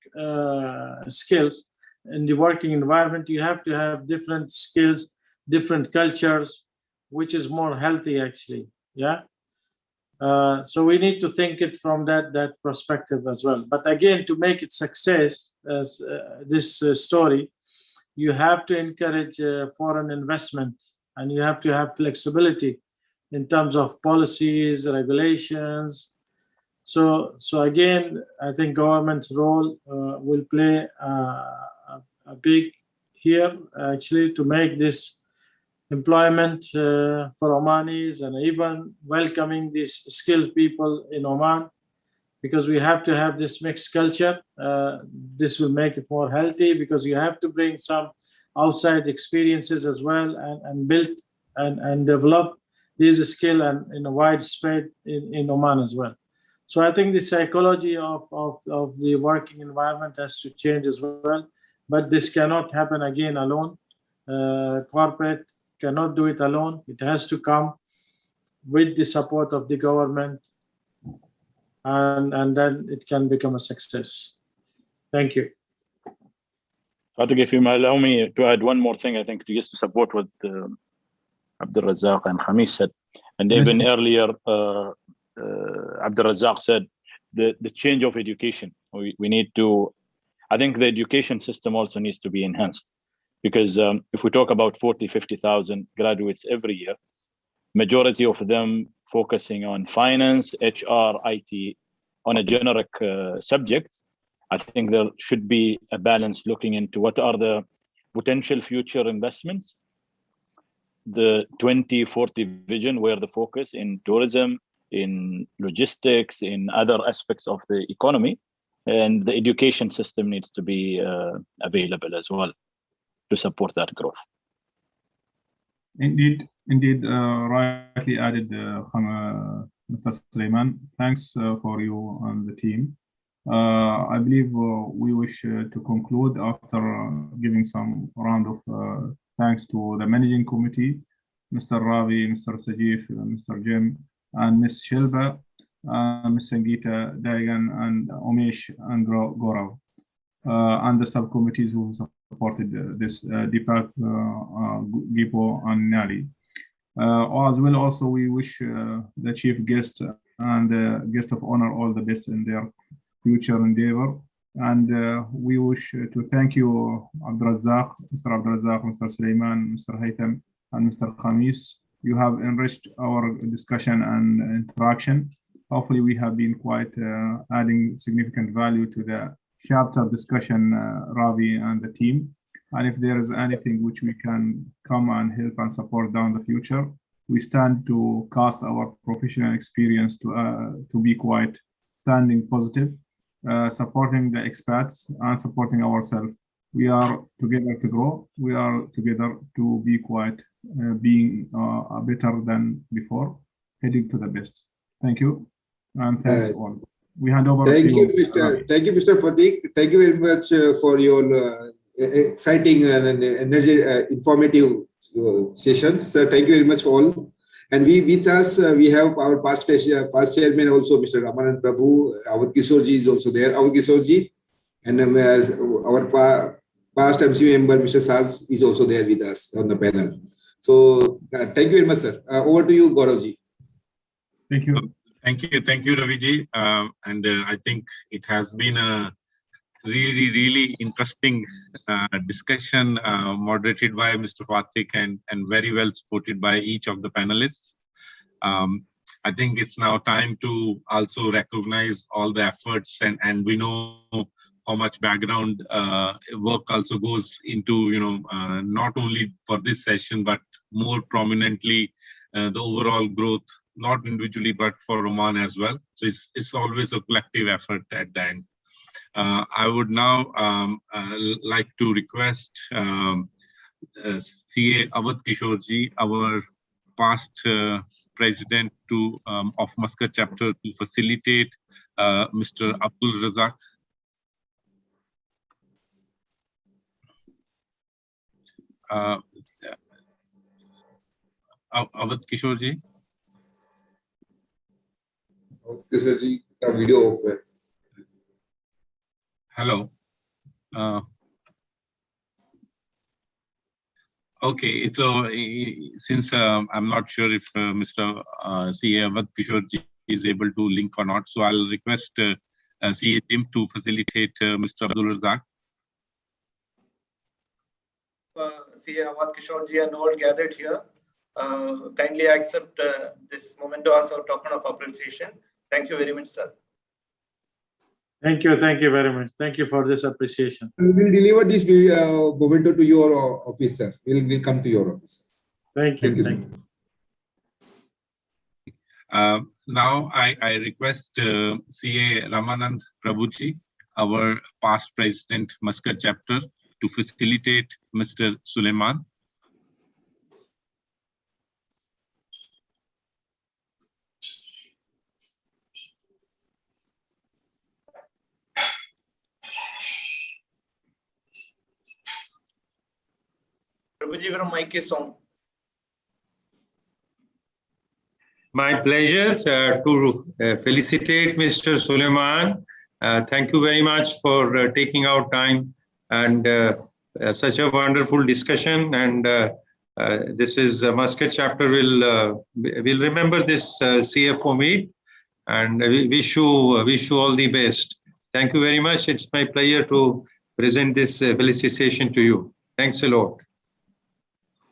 skills, in the working environment, you have to have different skills, different cultures, which is more healthy actually. Yeah, So we need to think it from that perspective as well. But again, to make it success, as this story, you have to encourage foreign investment, and you have to have flexibility in terms of policies, regulations. So again, I think government's role will play a big here, actually, to make this employment for Omanis and even welcoming these skilled people in Oman, because we have to have this mixed culture. This will make it more healthy, because you have to bring some outside experiences as well, and build and develop these skills and in a widespread in Oman as well. So I think the psychology of the working environment has to change as well, but this cannot happen again alone. Corporate cannot do it alone. It has to come with the support of the government, and then it can become a success. Thank you. Fatik, if you allow me to add one more thing, I think just to support what Abdul Razak and Kameez said, and even earlier, Abdul Razak said the change of education. We need to, I think the education system also needs to be enhanced, because if we talk about 40, 50,000 graduates every year, majority of them focusing on finance, HR, IT, on a generic subject. I think there should be a balance looking into what are the potential future investments, the 2040 vision, where the focus in tourism, in logistics, in other aspects of the economy, and the education system needs to be available as well to support that growth. Indeed, rightly added, Mr. Sulaiman. Thanks for you and the team. I believe we wish to conclude after giving some round of thanks to the managing committee, Mr. Ravi, Mr. Sajif, Mr. Jim, and Ms. Shilba, Ms. Sangeeta Dagan, and Umesh and Gaurav, and the subcommittees who supported this, Deepak, Gipo, and Nali. As well, also, we wish the chief guest and the guest of honor all the best in their future endeavor. And we wish to thank you, Abdul Razak, Mr. Abdul Razak, Mr. Sulaiman, Mr. Haytham, and Mr. Kameez. You have enriched our discussion and interaction. Hopefully, we have been quite adding significant value to the chapter discussion, Ravi and the team. And if there is anything which we can come and help and support down the future, we stand to cast our professional experience to be quite standing positive, supporting the expats and supporting ourselves. We are together to grow. We are together to be quite being better than before, heading to the best. Thank you, and thanks all. We hand over. Thank you, Mr. Fatik. Thank you very much for your exciting and informative session. Sir, thank you very much for all. And with us, we have our past chairman also, Mr. Ramanand Prabhu. Our Kisorji is also there. Our Kisorji, and our past MC member, Mr. Saz, is also there with us on the panel. So thank you very much, sir. Over to you, Gauravji. Thank you. Thank you, Raviji. And I think it has been a really interesting discussion moderated by Mr. Fatik and very well supported by each of the panelists. I think it's now time to also recognize all the efforts, and we know how much background work also goes into, not only for this session, but more prominently the overall growth, not individually, but for Oman as well. So it's always a collective effort at the end. I would now like to request CA Avadh Kishorji, our past president of Muscat chapter, to facilitate Mr. Abdul Razak. Avadh Kishorji. Kishorji, ka video off hai. Hello. Okay, so since I'm not sure if Mr. C.A. Avadh Kishorji is able to link or not. So I'll request CA Jim to facilitate Mr. Abdul Razak. CA Awad Kishore ji and all gathered here. Kindly accept this memento as a token of appreciation. Thank you very much, sir. Thank you very much. Thank you for this appreciation. We will deliver this memento to your office, sir. We'll come to your office. Thank you. Sir. Now I request CA Ramanand Prabhuji, our past president, Muscat chapter, to facilitate Mr. Suleiman. Prabhuji, your mic is on. My pleasure to felicitate Mr. Suleiman. Thank you very much for taking out time and such a wonderful discussion. And this is Muscat chapter will remember this CFO meet, and we wish you all the best. Thank you very much. It's my pleasure to present this felicitation to you. Thanks a lot.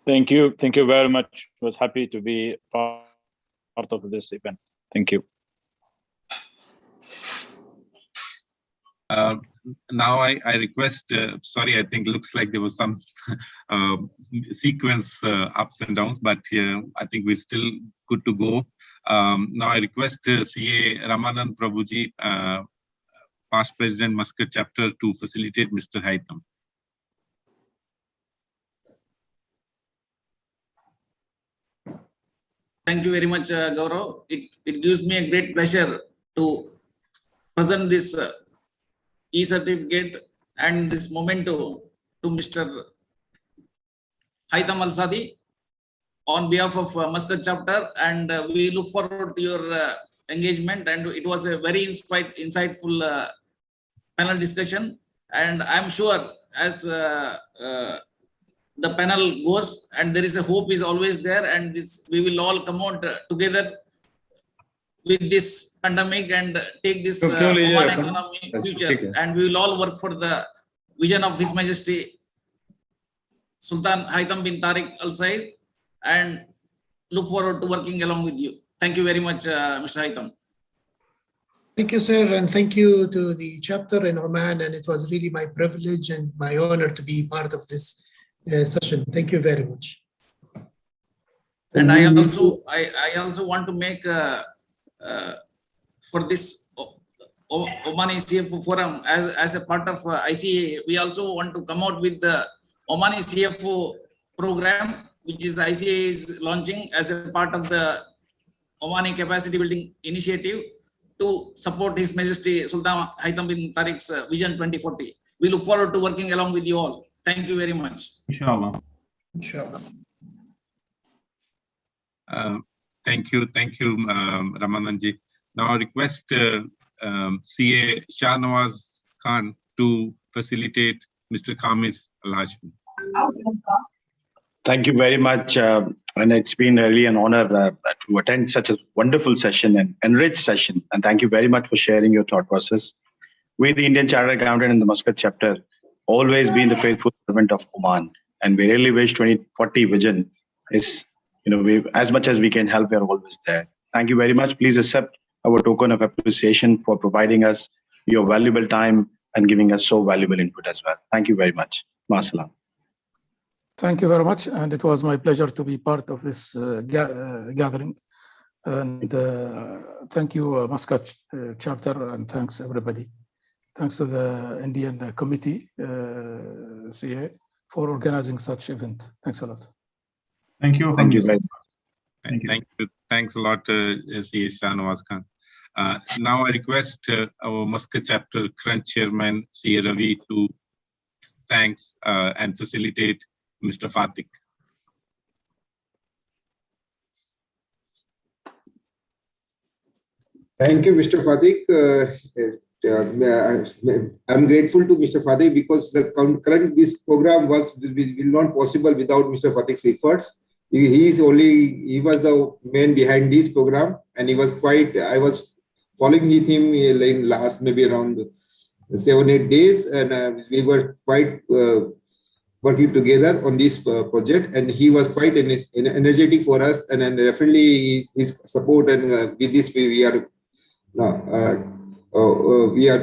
Thank you very much. I was happy to be part of this event. Thank you. Now I request, sorry, I think looks like there was some sequence ups and downs, but I think we're still good to go. Now I request CA Ramanand Prabhuji, past president, Muscat chapter, to facilitate Mr. Haitham. Thank you very much, Gaurav. It gives me a great pleasure to present this e-certificate and this memento to Mr. Haitham Al-Sadi on behalf of Muscat chapter, and we look forward to your engagement. And it was a very insightful panel discussion, and I'm sure as the panel goes, and there is a hope is always there, and we will all come out together with this pandemic and take this Oman economy future, and we will all work for the vision of His Majesty Sultan Haitham bin Tariq Al Said, and look forward to working along with you. Thank you very much, Mr. Haitham. Thank you, sir, and thank you to the chapter in Oman, and it was really my privilege and my honor to be part of this session. Thank you very much. And I also want to make for this Omani CFO forum as a part of ICA, we also want to come out with the Omani CFO program, which is ICA is launching as a part of the Omani capacity building initiative to support His Majesty Sultan Haitham bin Tariq's Vision 2040. We look forward to working along with you all. Thank you very much. Inshallah. Inshallah. Thank you, Ramananji. Now I request CA Shahnawaz Khan to facilitate Mr. Kameez Al-Hashmi. Thank you very much, and it's been really an honor to attend such a wonderful session and enriched session. And thank you very much for sharing your thought process. We, the Indian Chartered Accountant in the Muscat chapter, always been the faithful servant of Oman, and we really wish 2040 vision is, as much as we can help, we are always there. Thank you very much. Please accept our token of appreciation for providing us your valuable time and giving us so valuable input as well. Thank you very much. Masalam. Thank you very much, and it was my pleasure to be part of this gathering. And thank you, Muscat chapter, and thanks everybody. Thanks to the Indian committee, CA, for organizing such event. Thanks a lot. Thank you. Thank you very much. Thank you. Thanks a lot, CA Shahnawaz Khan. Now I request our Muscat chapter current chairman, CA Ravi, to thanks and facilitate Mr. Fatik. Thank you, Mr. Fatik. I'm grateful to Mr. Fatik because the current this program will not possible without Mr. Fatik's efforts. He was the man behind this program, and he was quite. I was following with him in last maybe around 7-8 days, and we were quite working together on this project, and he was quite energetic for us, and definitely his support, and with this we are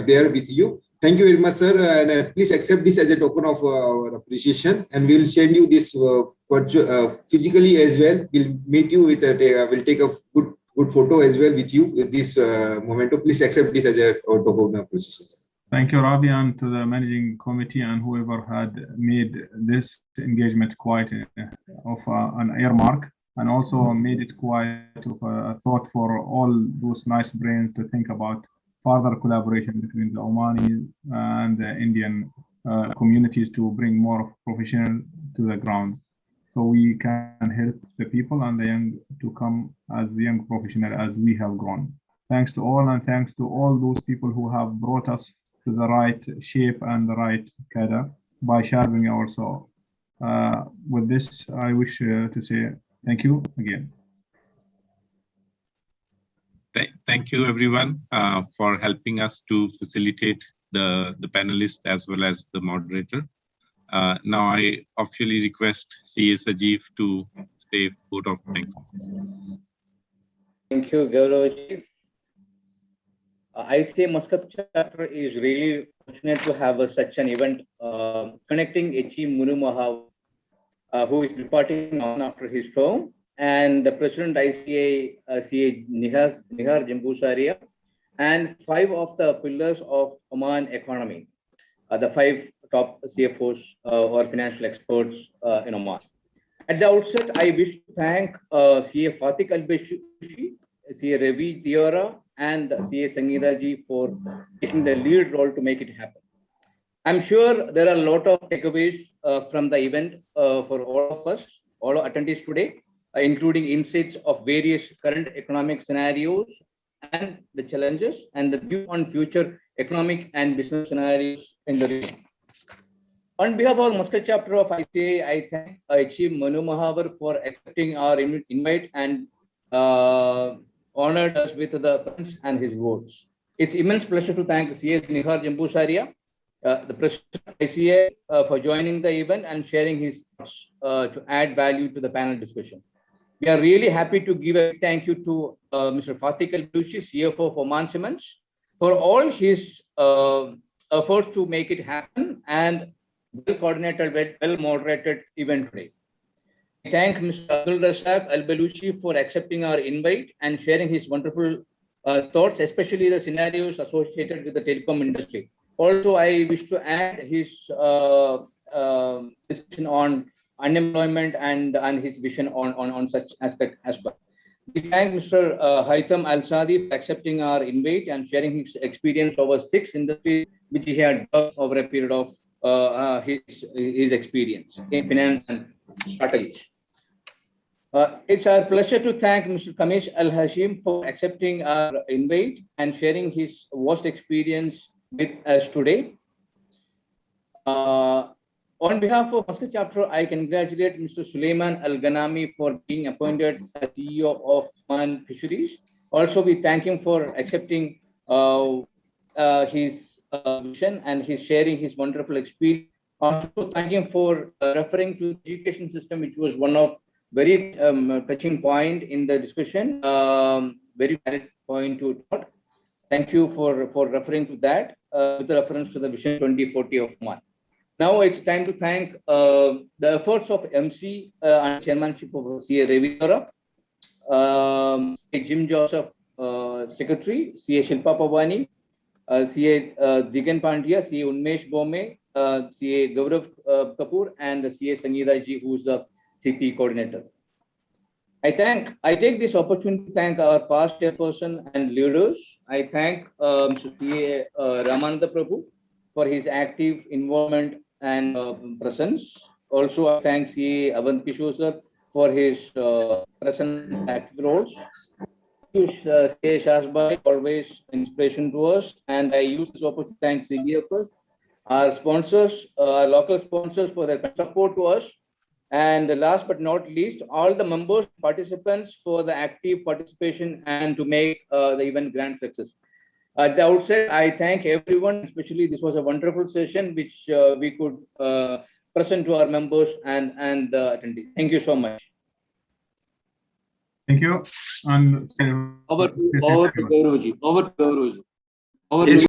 there with you. Thank you very much, sir, and please accept this as a token of our appreciation, and we'll send you this physically as well. We'll meet you with we'll take a good photo as well with you with this memento. Please accept this as a token of appreciation. Thank you, Rabi, and to the managing committee and whoever had made this engagement quite of an earmark, and also made it quite of a thought for all those nice brains to think about further collaboration between the Omani and the Indian communities to bring more professionals to the ground, so we can help the people and the young to come as young professionals as we have grown. Thanks to all, and thanks to all those people who have brought us to the right shape and the right cadre by sharpening our soul. With this, I wish to say thank you again. Thank you, everyone, for helping us to facilitate the panelists as well as the moderator. Now I officially request CA Sajeev to say vote of thanks. Thank you, Gauravji. ICA Muscat chapter is really fortunate to have such an event connecting H.E. Munu Mahavar, who is departing on after his term, and the President ICA, CA Nihar Jambusaria, and 5 of the pillars of Oman economy, the 5 top CFOs or financial experts in Oman. At the outset, I wish to thank CA Fatih Al-Baluchi, CA Ravi Diora, and CA Sangeeta ji for taking the lead role to make it happen. I'm sure there are a lot of takeaways from the event for all of us, all attendees today, including insights of various current economic scenarios and the challenges, and the view on future economic and business scenarios in the region. On behalf of Muscat chapter of ICA, I thank Chief Manu Mahavar for accepting our invite and honored us with the presence and his words. It's immense pleasure to thank CA Nihar Jambusaria, the President of ICA, for joining the event and sharing his thoughts to add value to the panel discussion. We are really happy to give a thank you to Mr. Fatih Al-Baluchi, CFO of Oman Cements, for all his efforts to make it happen and well-coordinated, well-moderated event today. I thank Mr. Abdul Razak Al-Baluchi for accepting our invite and sharing his wonderful thoughts, especially the scenarios associated with the telecom industry. Also, I wish to add his discussion on unemployment and his vision on such aspect as well. We thank Mr. Haitham Al-Sadi for accepting our invite and sharing his experience over 6 industries which he had done over a period of his experience in finance and strategy. It's our pleasure to thank Mr. Kameez Al-Hashmi for accepting our invite and sharing his vast experience with us today. On behalf of Muscat chapter, I congratulate Mr. Suleiman Al-Ghanami for being appointed as CEO of Oman Fisheries. Also, we thank him for accepting his vision and his sharing his wonderful experience. Also, thank him for referring to the education system, which was one of very touching point in the discussion. Very valid point to note. Thank you for referring to that with reference to the Vision 2040 of Oman. Now it's time to thank the efforts of MC and chairmanship of CA Ravi Diora, CA Jim Joseph, Secretary, CA Shilpa Pavani, CA Digan Pandya, CA Unmesh Bome, CA Gaurav Kapoor, and CA Sangeeta ji, who is the Cpe coordinator. I take this opportunity to thank our past chairperson and leaders. I thank Mr. P.A. Ramananda Prabhu for his active involvement and presence. Also, I thank C.A. Avant Kishore sir for his presence and active roles. C.A. Shashbai, always inspiration to us. And I use this opportunity to thank CBFS, our sponsors, our local sponsors for their support to us. And last but not least, all the members, participants for the active participation and to make the event grand success. At the outset, I thank everyone, especially this was a wonderful session which we could present to our members and attendees. Thank you so much. Thank you. And over to Gauravji. Over to Gauravji. Over to